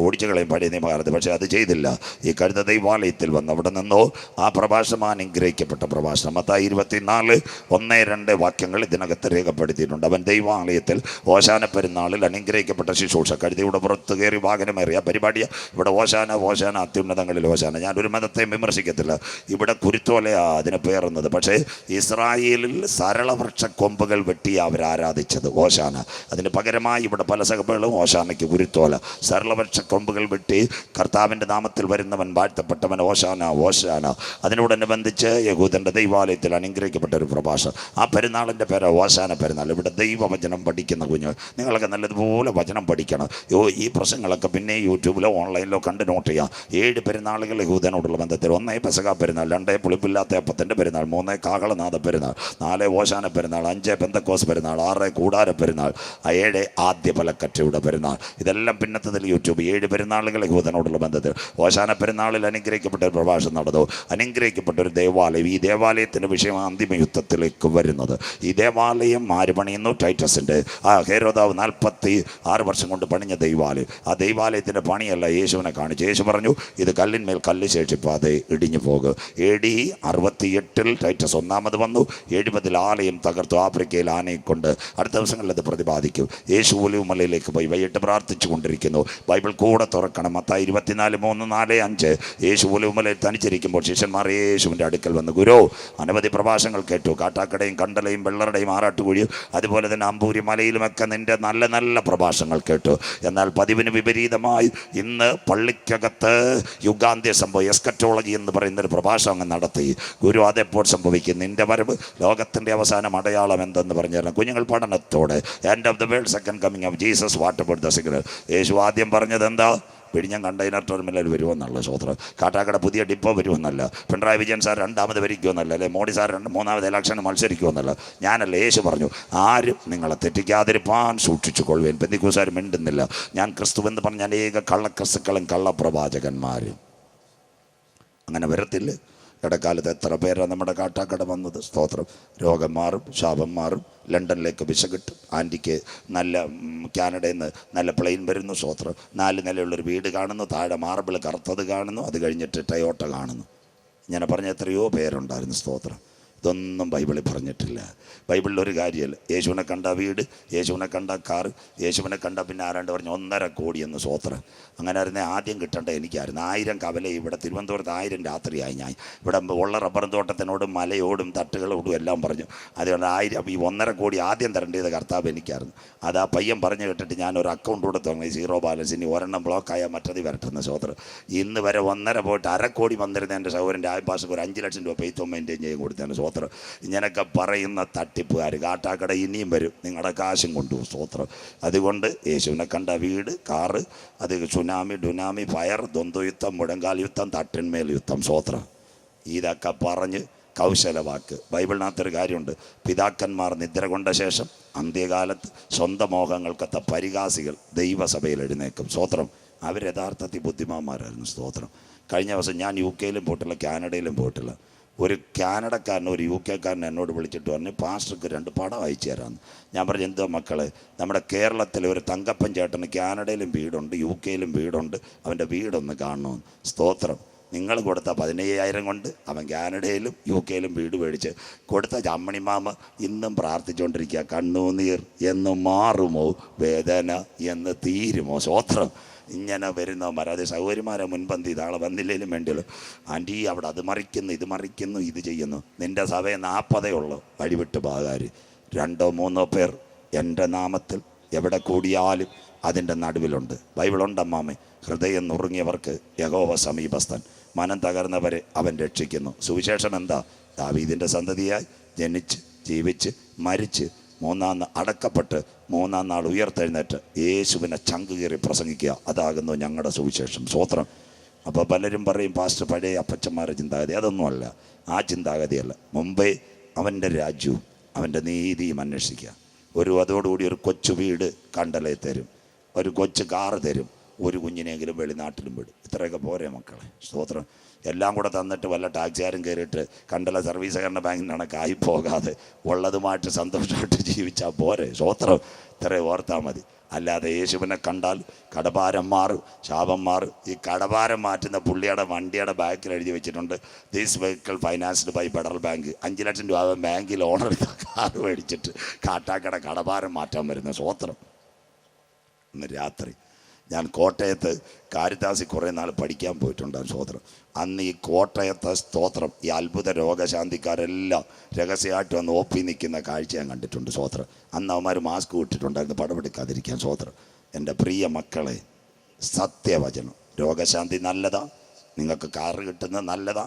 ഓടിച്ചു കളയും പഴയ നിയമകാലത്ത്. പക്ഷേ അത് ചെയ്തില്ല. ഈ കഴുത ദൈവാലയത്തിൽ വന്നു. അവിടെ നിന്നോ ആ പ്രഭാഷണം അനുഗ്രഹിക്കപ്പെട്ട പ്രഭാഷണം. മത്തായി 24:1-2 വാക്യങ്ങൾ ഇതിനകത്ത് രേഖപ്പെടുത്തിയിട്ടുണ്ട്. അവൻ ദൈവാലയത്തിൽ ഓശാന പെരുന്നാളിൽ അനുഗ്രഹിക്കപ്പെട്ട ശുശ്രൂഷ, കഴുതയുടെ പുറത്ത് കയറി വാഹനമേറിയ പരിപാടിയ. ഇവിടെ ഓശാന, ഓശാന, അത്യുന്നതങ്ങളിൽ ഓശാന. ഞാനൊരു മതത്തെ വിമർശിക്കത്തില്ല. ഇവിടെ കുരുത്തോലയാണ് അതിന് പേറുന്നത്. പക്ഷേ ഇസ്രായേൽ ഇസ്രായേലിൽ സരളവൃക്ഷ കൊമ്പുകൾ വെട്ടി അവർ ആരാധിച്ചത് ഓശാന. അതിന് പകരമായി ഇവിടെ പല സഭകളും ഓശാനയ്ക്ക് ഗുരുത്തോല. സരളവൃക്ഷ കൊമ്പുകൾ വെട്ടി കർത്താവിൻ്റെ നാമത്തിൽ വരുന്നവൻ വാഴ്ത്തപ്പെട്ടവൻ ഓശാന ഓശാന. അതിനോടനുബന്ധിച്ച് യഹൂദൻ്റെ ദൈവാലയത്തിൽ അനുഗ്രഹിക്കപ്പെട്ട ഒരു പ്രഭാഷണം. ആ പെരുന്നാളിൻ്റെ പേര് ഓശാന പെരുന്നാൾ. ഇവിടെ ദൈവവചനം പഠിക്കുന്ന കുഞ്ഞുങ്ങൾ, നിങ്ങളൊക്കെ നല്ലതുപോലെ വചനം പഠിക്കണം. ഈ പ്രശ്നങ്ങളൊക്കെ പിന്നെ യൂട്യൂബിലോ ഓൺലൈനിലോ കണ്ട് നോട്ട് ചെയ്യാം. 7 പെരുന്നാളുകൾ യഹൂദനോടുള്ള ബന്ധത്തിൽ. 1 പെസഹ പെരുന്നാൾ, 2 പുളിപ്പില്ലാത്ത അപ്പത്തിൻ്റെ പെരുന്നാൾ, 3 കാഹളനാഥ പെരുന്നാൾ, 4 ഓശാന പെരുന്നാൾ, 5 പെന്തക്കോസ് പെരുന്നാൾ, 6 കൂടാര പെരുന്നാൾ, 7 ആദ്യ ഫലക്കറ്റയുടെ പെരുന്നാൾ. ഇതെല്ലാം പിന്നത്തതിൽ യൂട്യൂബ്. 7 പെരുന്നാളുകൾ യഹൂദനോടുള്ള ബന്ധത്തിൽ. ഓശാന പെരുന്നാളിൽ അനുഗ്രഹിക്കപ്പെട്ട ഒരു പ്രഭാഷണം നടന്നു. അനുഗ്രഹിക്കപ്പെട്ട ഒരു ദേവാലയം. ഈ ദേവാലയത്തിൻ്റെ വിഷയം അന്തിമ യുദ്ധത്തിലേക്ക് വരുന്നത്. ഈ ദേവാലയം ആര് പണിയുന്നു? ടൈറ്റസിൻ്റെ ഹേരോദാവ് 46 വർഷം കൊണ്ട് പണിഞ്ഞ ദൈവാലയം. ആ ദൈവാലയത്തിൻ്റെ പണിയല്ല യേശുവിനെ കാണിച്ചു. യേശു പറഞ്ഞു, ഇത് കല്ലിന്മേൽ കല്ല് ശേഷിപ്പാതെ ഇടിഞ്ഞു പോകും. AD 68 ടൈറ്റസ് 1 വന്നു. 70 ആലയം തകർത്തു. ആഫ്രിക്കയിൽ ആനയെ കൊണ്ട്. അടുത്ത ദിവസങ്ങളിൽ അത് പ്രതിപാദിക്കും. യേശു ഒലിവുമലയിലേക്ക് പോയി വൈകിട്ട് പ്രാർത്ഥിച്ചു കൊണ്ടിരിക്കുന്നു. ബൈബിൾ കൂടെ തുറക്കണം. മത്തായി 24, 3, 4, 5. യേശു ഒലിവുമലയിൽ തനിച്ചിരിക്കുമ്പോൾ ശിഷ്യന്മാർ യേശുവിൻ്റെ അടുക്കൽ വന്നു. ഗുരു, അനവധി പ്രഭാഷണങ്ങൾ കേട്ടു. കാട്ടാക്കടയും കണ്ടലയും വെള്ളറുടെയും ആറാട്ടുകുഴിയും അതുപോലെ തന്നെ അമ്പൂരി മലയിലുമൊക്കെ നിൻ്റെ നല്ല നല്ല പ്രഭാഷണങ്ങൾ കേട്ടു. എന്നാൽ പതിവിന് വിപരീതമായി ഇന്ന് പള്ളിക്കകത്ത് യുഗാന്ത്യ സംഭവം എസ്കറ്റോളജി എന്ന് പറയുന്നൊരു പ്രഭാഷണം നടത്തി. ഗുരു, അതെപ്പോൾ സംഭവിക്കും? നിൻ്റെ വരവ്, ലോകത്തിൻ്റെ അവസാനം അടയാളം എന്തെന്ന് പറഞ്ഞു തരണം. കുഞ്ഞുങ്ങൾ പഠനത്തോടെ end of the world, second coming of Jesus, what about the signal? യേശു ആദ്യം പറഞ്ഞത് എന്താ? പിടിഞ്ഞം കണ്ടെയ്നർ ടെർമിനൽ വരുമെന്നുള്ള സ്വത്രം. കാട്ടാക്കട പുതിയ ഡിപ്പോ വരുമെന്നല്ല. പിണറായി വിജയൻ സാർ 2ാമത് ഭരിക്കുമെന്നല്ല. അല്ലെ മോഡി സാർ 3ാമത് ഇലക്ഷന് മത്സരിക്കുമെന്നല്ല. ഞാനല്ല, യേശു പറഞ്ഞു, ആരും നിങ്ങളെ തെറ്റിക്കാതിരിപ്പാൻ സൂക്ഷിച്ചു കൊള്ളുവേൻ. പെന്തിക്കോസ്തുകാർ മിണ്ടുന്നില്ല. ഞാൻ ക്രിസ്തുവെന്ന് പറഞ്ഞ അനേക കള്ളക്രിസ്തുക്കളും കള്ളപ്രവാചകന്മാരും. അങ്ങനെ വരത്തില്ല. ഇടക്കാലത്ത് എത്ര പേരാണ് നമ്മുടെ കാട്ടാക്കട വന്നത്? സ്തോത്രം. രോഗം മാറും, ശാപം മാറും. ലണ്ടനിലേക്ക് വിസ കിട്ടും. ആൻറ്റിക്ക് നല്ല കാനഡയിൽ നിന്ന് നല്ല പ്ലെയിൻ വരുന്നു. സ്തോത്രം. 4 നിലയുള്ളൊരു വീട് കാണുന്നു. താഴെ മാർബിൾ കറുത്തത് കാണുന്നു. അത് കഴിഞ്ഞിട്ട് ടയോട്ട കാണുന്നു. ഇങ്ങനെ പറഞ്ഞ എത്രയോ പേരുണ്ടായിരുന്നു. സ്തോത്രം. ഇതൊന്നും ബൈബിളിൽ പറഞ്ഞിട്ടില്ല. ബൈബിളിൽ ഒരു കാര്യമല്ല. യേശുവിനെ കണ്ട വീട്, യേശുവിനെ കണ്ട കാർ, യേശുവിനെ കണ്ട പിന്നെ ആരാണ്ട് പറഞ്ഞു 1.5 കോടി എന്ന്. സ്വോത്രം. അങ്ങനെ ആയിരുന്നേ ആദ്യം കിട്ടേണ്ട എനിക്കായിരുന്നു. 1000 കവല. ഇവിടെ തിരുവനന്തപുരത്ത് 1000 രാത്രിയായി. ഞാൻ ഇവിടെ ഉള്ള റബ്ബർ തോട്ടത്തിനോടും മലയോടും തട്ടുകളോടും എല്ലാം പറഞ്ഞു. അതുകൊണ്ട് 1000 ഈ 1.5 കോടി ആദ്യം തരേണ്ടത് കർത്താവ് എനിക്കായിരുന്നു. അത് ആ പയ്യൻ പറഞ്ഞു കേട്ടിട്ട് ഞാനൊരു അക്കൗണ്ട് കൂടെ തുടങ്ങി. 0 ബാലൻസ്. ഇനി ഒരെണ്ണം ബ്ലോക്കായാൽ മറ്റത് വരട്ടുന്ന. സ്വോത്രം. ഇന്ന് വരെ 1.5 പോയിട്ട് 1/2 കോടി വന്നിരുന്ന എൻ്റെ സഹോദരൻ്റെ ആയപ്പാസക്ക് ഒരു 5 ലക്ഷം രൂപ പെയ്ത്തോ മെയിൻറ്റെയിൻ ചെയ്യും കൊടുത്തതിന്. സ്വോത്രം. ഇങ്ങനൊക്കെ പറയുന്ന തട്ടിപ്പുകാർ കാട്ടാക്കട ഇനിയും വരും. നിങ്ങളുടെ കാശും കൊണ്ടുപോകും. സ്തോത്രം. അതുകൊണ്ട് യേശുവിനെ കണ്ട വീട്, കാറ്, അത് സുനാമി, ഡുനാമി, ഫയർ, ദ്വന്ദ്വയുദ്ധം, മുഴങ്കാൽ യുദ്ധം, തട്ടിന്മേൽ യുദ്ധം. സ്തോത്രം. ഇതൊക്കെ പറഞ്ഞ് കൗശലവാക്ക്. ബൈബിളിനകത്തൊരു കാര്യമുണ്ട്. പിതാക്കന്മാർ നിദ്ര കൊണ്ട ശേഷം അന്ത്യകാലത്ത് സ്വന്തം മോഹങ്ങൾക്കത്ത പരിഹാസികൾ ദൈവസഭയിൽ എഴുന്നേക്കും. സ്തോത്രം. അവർ യഥാർത്ഥത്തിൽ ബുദ്ധിമാന്മാരായിരുന്നു. സ്തോത്രം. കഴിഞ്ഞ ദിവസം ഞാൻ UK-യിലും പോയിട്ടില്ല, കാനഡയിലും പോയിട്ടില്ല. ഒരു കാനഡക്കാരൻ ഒരു UK-കാരൻ എന്നോട് വിളിച്ചിട്ട് പറഞ്ഞു, പാസ്റ്റർക്ക് 2 പടം അയച്ചു തരാമെന്ന്. ഞാൻ പറഞ്ഞു, എന്തോ മക്കളെ, നമ്മുടെ കേരളത്തിലെ ഒരു തങ്കപ്പൻ ചേട്ടന് കാനഡയിലും വീടുണ്ട്, UK-യിലും വീടുണ്ട്, അവൻ്റെ വീടൊന്ന് കാണണമെന്ന്. സ്തോത്രം. നിങ്ങൾ കൊടുത്ത 15,000 കൊണ്ട് അവൻ കാനഡയിലും UK-യിലും വീട് മേടിച്ച് കൊടുത്ത ചമ്മണിമാമ ഇന്നും പ്രാർത്ഥിച്ചുകൊണ്ടിരിക്കുക. കണ്ണുനീർ എന്ന് മാറുമോ, വേദന എന്ന് തീരുമോ? സ്തോത്രം. ഇങ്ങനെ വരുന്നവന്മാർ, അത് സൗകര്യമാരെ മുൻപന്തി ഇതാളെ വന്നില്ലേലും വേണ്ടിയുള്ളൂ. ആൻറ്റി അവിടെ അത് മറിക്കുന്നു, ഇത് മറിക്കുന്നു, ഇത് ചെയ്യുന്നു. നിൻ്റെ സഭയെ 40 ഉള്ളു. വഴിവിട്ട് പാകാർ 2 3 പേർ എൻ്റെ നാമത്തിൽ എവിടെ കൂടിയാലും അതിൻ്റെ നടുവിലുണ്ട്. ബൈബിളുണ്ടമ്മാമേ. ഹൃദയം നുറുങ്ങിയവർക്ക് യഹോവ സമീപസ്ഥൻ, മനം തകർന്നവരെ അവൻ രക്ഷിക്കുന്നു. സുവിശേഷം എന്താ? ദാവീദിൻ്റെ സന്തതിയായി ജനിച്ച് ജീവിച്ച് മരിച്ച് 3-ാം നാൾ അടക്കപ്പെട്ട് 3-ാം നാൾ ഉയർത്തെഴുന്നേറ്റ് യേശുവിനെ ചങ്ക് കീറി പ്രസംഗിക്കുക. അതാകുന്നു ഞങ്ങളുടെ സുവിശേഷം. സ്തോത്രം. അപ്പോൾ പലരും പറയും, പാസ്റ്റർ പഴയ അപ്പച്ചന്മാരുടെ ചിന്താഗതി. അതൊന്നുമല്ല. ആ ചിന്താഗതിയല്ല. മുമ്പേ അവൻ്റെ രാജ്യവും അവൻ്റെ നീതിയും അന്വേഷിക്കുക. അതോടുകൂടി ഒരു കൊച്ചു വീട് കണ്ടലേ തരും, ഒരു കൊച്ചു കാറ് തരും, ഒരു കുഞ്ഞിനെങ്കിലും വെളിനാട്ടിലും വിടും. ഇത്രയൊക്കെ പോരെ മക്കളെ? സ്തോത്രം. എല്ലാം കൂടെ തന്നിട്ട് വല്ല ടാക്സിയാരും കയറിയിട്ട് കണ്ടല സർവീസ് സഹകരണ ബാങ്കിന് കണക്കായി പോകാതെ ഉള്ളതുമായിട്ട് സന്തോഷമായിട്ട് ജീവിച്ചാൽ പോരെ? സ്തോത്രം. ഇത്രയും ഓർത്താൽ മതി. അല്ലാതെ യേശുവിനെ കണ്ടാൽ കടഭാരം മാറും, ശാപം മാറും. ഈ കടഭാരം മാറ്റുന്ന പുള്ളിയുടെ വണ്ടിയുടെ ബാക്കിൽ എഴുതി വെച്ചിട്ടുണ്ട്, this vehicle financed by Federal Bank. 5 ലക്ഷം രൂപ ബാങ്കിൽ ലോൺ എടുത്ത കാറ് മേടിച്ചിട്ട് കാട്ടാക്കട കടഭാരം മാറ്റാൻ വരുന്ന. സ്തോത്രം. ഇന്ന് രാത്രി ഞാൻ കോട്ടയത്ത് കാരിത്താസിൽ കുറേ നാൾ പഠിക്കാൻ പോയിട്ടുണ്ട് സ്തോത്രം. അന്ന് ഈ കോട്ടയത്തെ സ്തോത്രം ഈ അത്ഭുത രോഗശാന്തിക്കാരെല്ലാം രഹസ്യമായിട്ട് വന്ന് ഒപ്പി നിൽക്കുന്ന കാഴ്ച ഞാൻ കണ്ടിട്ടുണ്ട് സ്തോത്രം. അന്ന് അവന്മാർ മാസ്ക് ഇട്ടിട്ടുണ്ടായിരുന്നു പടമെടുക്കാതിരിക്കാൻ സ്തോത്രം. എൻ്റെ പ്രിയ മക്കളെ, സത്യവചനം, രോഗശാന്തി നല്ലതാ, നിങ്ങൾക്ക് കാറ് കിട്ടുന്നത് നല്ലതാ,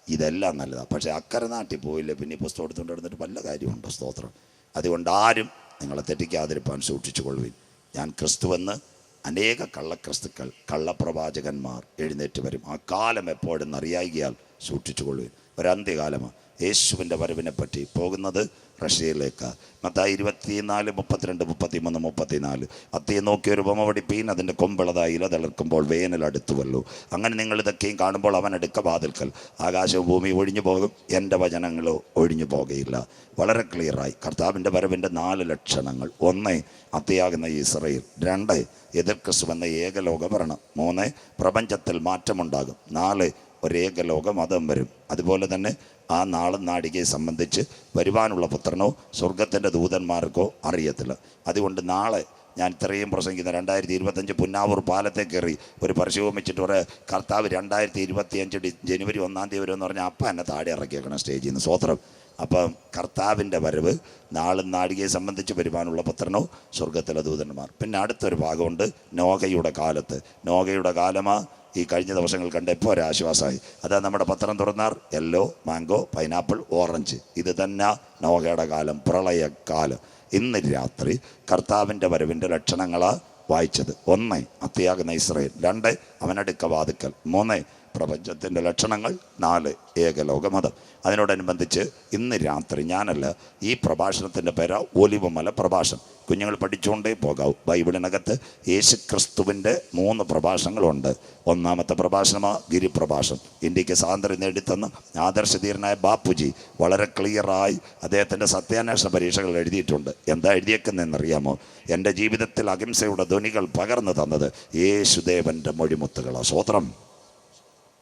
ഇതെല്ലാം നല്ലതാണ്. പക്ഷേ അക്കരെ നാട്ടിൽ പോയില്ലേ പിന്നെ ഈ പുസ്തകം എടുത്തുകൊണ്ട് നടന്നിട്ട് വല്ല കാര്യമുണ്ടോ സ്തോത്രം. അതുകൊണ്ട് ആരും നിങ്ങളെ തെറ്റിക്കാതിരിപ്പാൻ സൂക്ഷിച്ചു കൊള്ളുവിൻ. ഞാൻ ക്രിസ്തുവെന്ന് അനേക കള്ളക്രിസ്തുക്കൾ, കള്ളപ്രവാചകന്മാർ എഴുന്നേറ്റ് വരും. ആ കാലം എപ്പോഴെന്ന് അറിയായികയാൽ സൂക്ഷിച്ചു കൊള്ളുവിൻ. ഒരന്ത്യകാലമാണ്. യേശുവിൻ്റെ വരവിനെ പറ്റി പോകുന്നത് റഷ്യയിലേക്ക്. മത്തായി 24, 32, 33, 34. അത്തിയെ നോക്കി ഒരു ഉപമ പഠിപ്പീൻ, അതിൻ്റെ കൊമ്പിളതായി ഇല തളിർക്കുമ്പോൾ വേനൽ അടുത്തുവല്ലോ. അങ്ങനെ നിങ്ങൾ ഇതൊക്കെയും കാണുമ്പോൾ അവൻ അടുക്ക വാതിൽക്കൽ. ആകാശവും ഭൂമി ഒഴിഞ്ഞു പോകും, എൻ്റെ വചനങ്ങളോ ഒഴിഞ്ഞു പോകുകയില്ല. വളരെ ക്ലിയറായി കർത്താവിൻ്റെ വരവിൻ്റെ 4 ലക്ഷണങ്ങൾ. 1, അത്തിയാകുന്ന ഇസ്രായേൽ. 2, എതിർ ക്രിസ്തുവെന്ന ഏകലോക ഭരണം. 3, പ്രപഞ്ചത്തിൽ മാറ്റമുണ്ടാകും. 4, ഒരേകലോക മതം വരും. അതുപോലെ തന്നെ ആ നാളും നാടികയെ സംബന്ധിച്ച് വരുവാനുള്ള പുത്രനോ സ്വർഗത്തിൻ്റെ ദൂതന്മാർക്കോ അറിയത്തില്ല. അതുകൊണ്ട് നാളെ ഞാൻ ഇത്രയും പ്രസംഗിക്കുന്ന 2025 പുന്നാവൂർ പാലത്തെ കയറി ഒരു പരസ്യവും വെച്ചിട്ട് ഒരു കർത്താവ് 2025 ജനുവരി 1-ാം തീയതി വരുമെന്ന് പറഞ്ഞാൽ അപ്പം എന്നെ താഴെ ഇറക്കിയേക്കണം സ്റ്റേജിൽ നിന്ന്. സ്തോത്രം. അപ്പം കർത്താവിൻ്റെ വരവ് നാളും നാടികയെ സംബന്ധിച്ച് വരുവാനുള്ള പുത്രനോ സ്വർഗത്തിലെ ദൂതന്മാർ. പിന്നെ അടുത്തൊരു ഭാഗമുണ്ട്, നോഗയുടെ കാലത്ത്. നോഗയുടെ കാലമാ ഈ കഴിഞ്ഞ ദിവസങ്ങൾ കണ്ട് എപ്പോൾ ഒരാശ്വാസമായി. അതാ നമ്മുടെ പത്രം തുറന്നാർ യെല്ലോ, മാംഗോ, പൈനാപ്പിൾ, ഓറഞ്ച്. ഇത് തന്നെ നോഗയുടെ കാലം, പ്രളയക്കാലം. ഇന്ന് രാത്രി കർത്താവിൻ്റെ വരവിൻ്റെ ലക്ഷണങ്ങളാണ് വായിച്ചത്. 1, അത്തിയാകുന്ന ഇസ്രായേൽ. 2, അവനടുക്ക വാതിക്കൽ. 3, പ്രപഞ്ചത്തിൻ്റെ ലക്ഷണങ്ങൾ. 4, ഏകലോകമതം. അതിനോടനുബന്ധിച്ച് ഇന്ന് രാത്രി ഞാനല്ല, ഈ പ്രഭാഷണത്തിൻ്റെ പേര് ഒലിവുമല പ്രഭാഷണം. കുഞ്ഞുങ്ങൾ പഠിച്ചുകൊണ്ടേ പോകാവൂ. ബൈബിളിനകത്ത് യേശുക്രിസ്തുവിൻ്റെ 3 പ്രഭാഷണങ്ങളുണ്ട്. 1-ാമത്തെ പ്രഭാഷണമാണ് ഗിരിപ്രഭാഷണം. ഇന്ത്യക്ക് സ്വാതന്ത്ര്യം നേടിത്തന്ന ആദർശധീരനായ ബാപ്പുജി വളരെ ക്ലിയറായി അദ്ദേഹത്തിൻ്റെ സത്യാന്വേഷണ പരീക്ഷകൾ എഴുതിയിട്ടുണ്ട്. എന്താ എഴുതിയേക്കുന്നതെന്നറിയാമോ? എൻ്റെ ജീവിതത്തിൽ അഹിംസയുടെ ധ്വനികൾ പകർന്നു തന്നത് യേശുദേവൻ്റെ മൊഴിമുത്തുകളാണ്. സ്വോത്രം.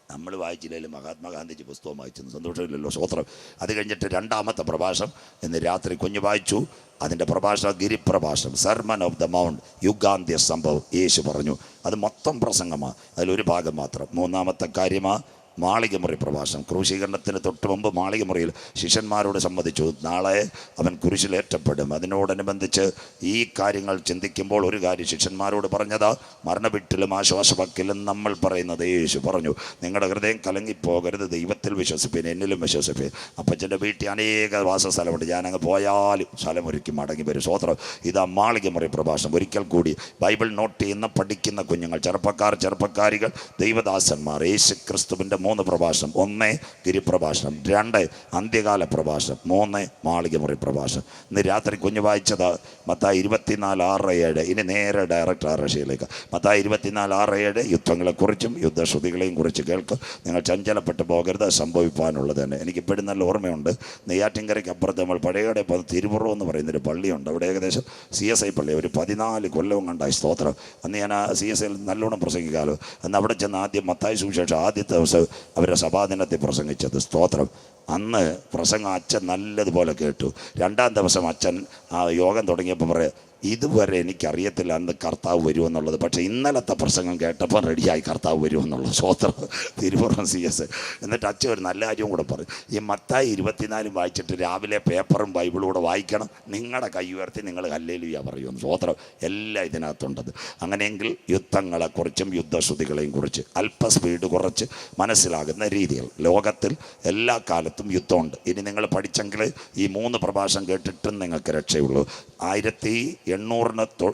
നമ്മൾ വായിച്ചില്ലെങ്കിലും മഹാത്മാഗാന്ധിജി പുസ്തകം വായിച്ചെന്ന് സന്തോഷമില്ലല്ലോ. സ്വോത്രം. അത് കഴിഞ്ഞിട്ട് 2-ാമത്തെ പ്രഭാഷണം ഇന്ന് രാത്രി കുഞ്ഞ് വായിച്ചു. അതിൻ്റെ പ്രഭാഷണം ഗിരിപ്രഭാഷണം, സർമൺ ഓഫ് ദ മൗണ്ട്, യുഗാന്ത്യ സംഭവം. യേശു പറഞ്ഞു. അത് മൊത്തം പ്രസംഗമാണ്, അതിലൊരു ഭാഗം മാത്രം. 3-ാമത്തെ കാര്യമാണ് മാളികമുറി പ്രഭാഷണം. ക്രൂശീകരണത്തിന് തൊട്ട് മുമ്പ് മാളികമുറിയിൽ ശിഷ്യന്മാരോട് സംവദിച്ചു, നാളെ അവൻ കുരിശിലേറ്റപ്പെടും. അതിനോടനുബന്ധിച്ച് ഈ കാര്യങ്ങൾ ചിന്തിക്കുമ്പോൾ ഒരു കാര്യം ശിഷ്യന്മാരോട് പറഞ്ഞതാ, മരണവീട്ടിലും ആശ്വാസവാക്കിലും നമ്മൾ പറയുന്നത് യേശു പറഞ്ഞു, നിങ്ങളുടെ ഹൃദയം കലങ്ങിപ്പോകരുത്, ദൈവത്തിൽ വിശ്വസിപ്പീൻ, എന്നിലും വിശ്വസിപ്പീൻ. അപ്പച്ചൻ്റെ വീട്ടിൽ അനേക വാസസ്ഥലമുണ്ട്, ഞാനങ്ങ് പോയാലും സ്ഥലമൊരുക്കി മടങ്ങി വരും. സ്വോത്രം. ഇതാ മാളികമുറി പ്രഭാഷണം. ഒരിക്കൽ കൂടി ബൈബിൾ നോട്ട് ചെയ്യുന്ന പഠിക്കുന്ന കുഞ്ഞുങ്ങൾ, ചെറുപ്പക്കാരികൾ, ദൈവദാസന്മാർ, യേശു ക്രിസ്തുവിൻ്റെ 3 പ്രഭാഷണം. 1, ഗിരിപ്രഭാഷണം. 2, അന്ത്യകാല പ്രഭാഷണം. 3, മാളികമുറി പ്രഭാഷണം. ഇന്ന് രാത്രി കുഞ്ഞു വായിച്ചത് മത്തായി 24:6-7. ഇനി നേരെ ഡയറക്റ്റ് റഷ്യയിലേക്ക്. മത്തായി 24:6-7 യുദ്ധങ്ങളെക്കുറിച്ചും യുദ്ധശ്രുതികളെയും കുറിച്ച് കേൾക്കും. നിങ്ങൾ ചഞ്ചലപ്പെട്ട് പോകരുത്, സംഭവിക്കാനുള്ളത് തന്നെ. എനിക്കിപ്പോഴും നല്ല ഓർമ്മയുണ്ട്. നെയ്യാറ്റിൻകരയ്ക്ക് അപ്പുറത്ത് നമ്മൾ പഴയകടെ തിരുപുറം എന്ന് പറയുന്നൊരു പള്ളിയുണ്ട്. അവിടെ ഏകദേശം CSI പള്ളി ഒരു 14 കൊല്ലവും കണ്ടായി. സ്തോത്രം. അന്ന് ഞാൻ ആ CSIയിൽ നല്ലോണം പ്രസംഗിക്കാമല്ലോ. അന്ന് അവിടെ ചെന്ന് ആദ്യം മത്തായി സുവിശേഷം ആദ്യത്തെ ദിവസം അവരുടെ സഭാദിനത്തിൽ പ്രസംഗിച്ചത്. സ്തോത്രം. അന്ന് പ്രസംഗം അച്ഛൻ നല്ലതുപോലെ കേട്ടു. 2-ാം ദിവസം അച്ഛൻ ആ യോഗം തുടങ്ങിയപ്പോൾ പറയാം, ഇതുവരെ എനിക്കറിയത്തില്ല അന്ന് കർത്താവ് വരുമെന്നുള്ളത്, പക്ഷേ ഇന്നലത്തെ പ്രസംഗം കേട്ടപ്പോൾ റെഡിയായി കർത്താവ് വരുമെന്നുള്ളത്. സ്വോത്രം. തിരുപുറം CS. എന്നിട്ട് അച്ഛൻ ഒരു നല്ല കാര്യവും കൂടെ പറയും, ഈ മത്തായി 24 വായിച്ചിട്ട് രാവിലെ പേപ്പറും ബൈബിളും കൂടെ വായിക്കണം. നിങ്ങളുടെ കൈ ഉയർത്തി നിങ്ങൾ ഹല്ലേലൂയ പറയുമെന്ന്. സ്വോത്രം. എല്ലാം ഇതിനകത്തുണ്ടത്. അങ്ങനെയെങ്കിൽ യുദ്ധങ്ങളെക്കുറിച്ചും യുദ്ധശ്രുതികളെയും കുറിച്ച് അല്പ സ്പീഡ് കുറച്ച് മനസ്സിലാകുന്ന രീതികൾ. ലോകത്തിൽ എല്ലാ കാലത്തും യുദ്ധമുണ്ട്. ഇനി നിങ്ങൾ പഠിച്ചെങ്കിൽ ഈ 3 പ്രഭാഷണം കേട്ടിട്ടും നിങ്ങൾക്ക് രക്ഷയുള്ളൂ. 1800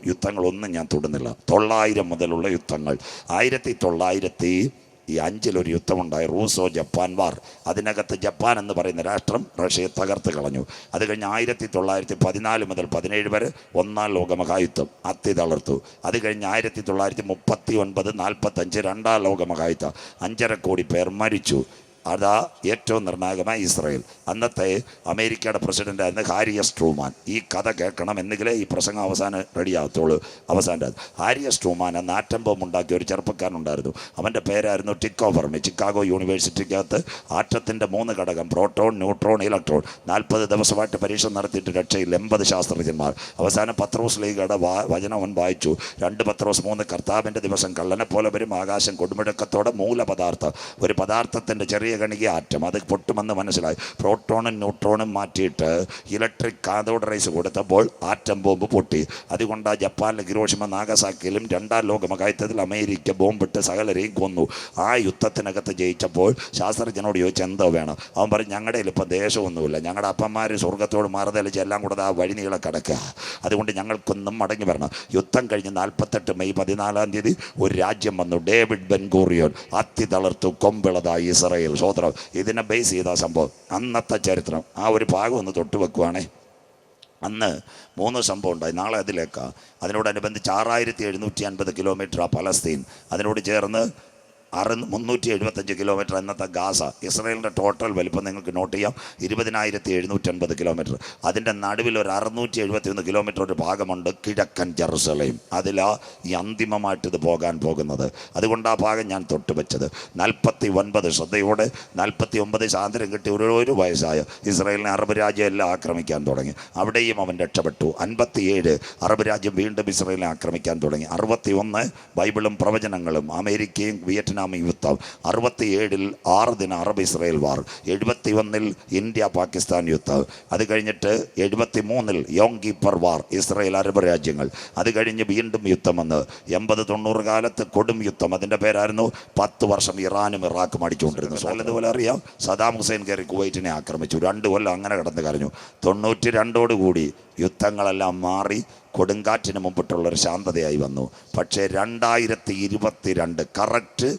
യുദ്ധങ്ങളൊന്നും ഞാൻ തൊടുന്നില്ല. 900 മുതലുള്ള യുദ്ധങ്ങൾ. 1905 ഒരു യുദ്ധമുണ്ടായി, റൂസോ ജപ്പാൻ വാർ. അതിനകത്ത് ജപ്പാൻ എന്ന് പറയുന്ന രാഷ്ട്രം റഷ്യയെ തകർത്ത് കളഞ്ഞു. അത് കഴിഞ്ഞ് 1914 മുതൽ 17 വരെ 1-ാം ലോകമഹായുദ്ധം അത്തി തളർത്തു. അത് കഴിഞ്ഞ് 1939, 45, 2-ാം ലോകമഹായുദ്ധം 5.5 കോടി പേർ മരിച്ചു. അതാ ഏറ്റവും നിർണായകമായ ഇസ്രായേൽ. അന്നത്തെ അമേരിക്കയുടെ പ്രസിഡൻ്റായിരുന്നു ഹാരി എസ് ട്രൂമാൻ. ഈ കഥ കേൾക്കണം, എന്നെങ്കിലേ ഈ പ്രസംഗം അവസാനം റെഡിയാകത്തുള്ളൂ. അവസാനം ഹാരി എസ് ട്രൂമാൻ എന്ന ആറ്റം ബോംബ് ഉണ്ടാക്കിയ ഒരു ചെറുപ്പക്കാരനുണ്ടായിരുന്നു. അവൻ്റെ പേരായിരുന്നു ടിക്കോ ഫെർമി. ചിക്കാഗോ യൂണിവേഴ്സിറ്റിക്കകത്ത് ആറ്റത്തിൻ്റെ 3 ഘടകം, പ്രോട്ടോൺ, ന്യൂട്രോൺ, ഇലക്ട്രോൺ, 40 ദിവസമായിട്ട് പരീക്ഷ നടത്തിയിട്ട് രക്ഷയിൽ 80 ശാസ്ത്രജ്ഞന്മാർ. അവസാനം പത്രോസ് ലീഗയുടെ വചനം അവൻ വായിച്ചു. 2 പത്രോസ് 3 കർത്താവിൻ്റെ ദിവസം കള്ളനെ പോലെ വരും, ആകാശം കൊടുമുഴക്കത്തോടെ മൂലപദാർത്ഥം, ഒരു പദാർത്ഥത്തിൻ്റെ ചെറിയ കണിക ആറ്റം, അത് പൊട്ടുമെന്ന് മനസ്സിലായി. പ്രോട്ടോണും ന്യൂട്രോണും മാറ്റിയിട്ട് ഇലക്ട്രിക് കാഥോഡ് റേസ് കൊടുത്തപ്പോൾ ആറ്റം ബോംബ് പൊട്ടി. അതുകൊണ്ട് ജപ്പാനിലെ ഹിരോഷിമ നാഗസാക്കിയിലും 2ാം ലോക മഹായുദ്ധത്തിൽ അമേരിക്ക ബോംബിട്ട് സകലരെയും കൊന്നു. ആ യുദ്ധത്തിനകത്ത് ജയിച്ചപ്പോൾ ശാസ്ത്രജ്ഞനോട് ചോദിച്ചു എന്തോ വേണം. അവൻ പറഞ്ഞു ഞങ്ങളുടെ ഇപ്പം ദേശമൊന്നുമില്ല, ഞങ്ങളുടെ അപ്പന്മാർ സ്വർഗത്തോട് മാറുതലിച്ച് എല്ലാം കൂടെ ആ വഴിനീളെ കിടക്കുക, അതുകൊണ്ട് ഞങ്ങൾക്കൊന്നും മടങ്ങി വരണം. യുദ്ധം കഴിഞ്ഞ് 48 മെയ് 14 ഒരു രാജ്യം വന്നു, ഡേവിഡ് ബെൻ ഗൂറിയോൻ. അത്തി തളർത്തു കൊമ്പിളതായി ഇസ്രായേൽ. സ്വോത്രം. ഇതിനെ ബേസ് ചെയ്ത സംഭവം അന്നത്തെ ചരിത്രം. ആ ഒരു ഭാഗം ഒന്ന് തൊട്ട് വെക്കുവാണേ. അന്ന് 3 സംഭവം ഉണ്ടായി. നാളെ അതിലേക്കാണ്. അതിനോടനുബന്ധിച്ച് 6750 കിലോമീറ്റർ ആ പലസ്തീൻ, അതിനോട് ചേർന്ന് 375 കിലോമീറ്റർ എന്നത്തെ ഗാസ. ഇസ്രായേലിൻ്റെ ടോട്ടൽ വലിപ്പം നിങ്ങൾക്ക് നോട്ട് ചെയ്യാം, 20,750 കിലോമീറ്റർ. അതിൻ്റെ നടുവിൽ ഒരു 671 കിലോമീറ്റർ ഒരു ഭാഗമുണ്ട്, കിഴക്കൻ ജെറുസലേം. അതിലാണ് ഈ അന്തിമമായിട്ട് ഇത് പോകാൻ പോകുന്നത്. അതുകൊണ്ട് ആ ഭാഗം ഞാൻ തൊട്ടുവെച്ചത്. 49 ശ്രദ്ധയോടെ 49 സ്വാതന്ത്ര്യം കിട്ടി ഒരു വയസ്സായ ഇസ്രായേലിനെ അറബ് രാജ്യം എല്ലാം ആക്രമിക്കാൻ തുടങ്ങി. അവിടെയും അവൻ രക്ഷപ്പെട്ടു. 57 അറബ് രാജ്യം വീണ്ടും ഇസ്രായേലിനെ ആക്രമിക്കാൻ തുടങ്ങി. 61 ബൈബിളും പ്രവചനങ്ങളും, അമേരിക്കയും വിയറ്റ്നാം യുദ്ധം. 67 6 ദിന അറബ് ഇസ്രായേൽ വാർ. 71 ഇന്ത്യ പാകിസ്ഥാൻ യുദ്ധം. അത് കഴിഞ്ഞിട്ട് 73 യോം കീപ്പർ വാർ, ഇസ്രായേൽ അറബ് രാജ്യങ്ങൾ. അത് കഴിഞ്ഞ് വീണ്ടും യുദ്ധം വന്ന് 80-90 കാലത്ത് കൊടും യുദ്ധം. അതിൻ്റെ പേരായിരുന്നു 10 വർഷം ഇറാനും ഇറാഖും അടിച്ചുകൊണ്ടിരുന്നു. നല്ലതുപോലെ അറിയാം. സദാം ഹുസൈൻ കയറി കുവൈറ്റിനെ ആക്രമിച്ചു. 2 കൊല്ലം അങ്ങനെ കടന്നു കരഞ്ഞു. 92 യുദ്ധങ്ങളെല്ലാം മാറി കൊടുങ്കാറ്റിന് മുമ്പിട്ടുള്ളൊരു ശാന്തതയായി വന്നു. പക്ഷേ 2022 കറക്റ്റ്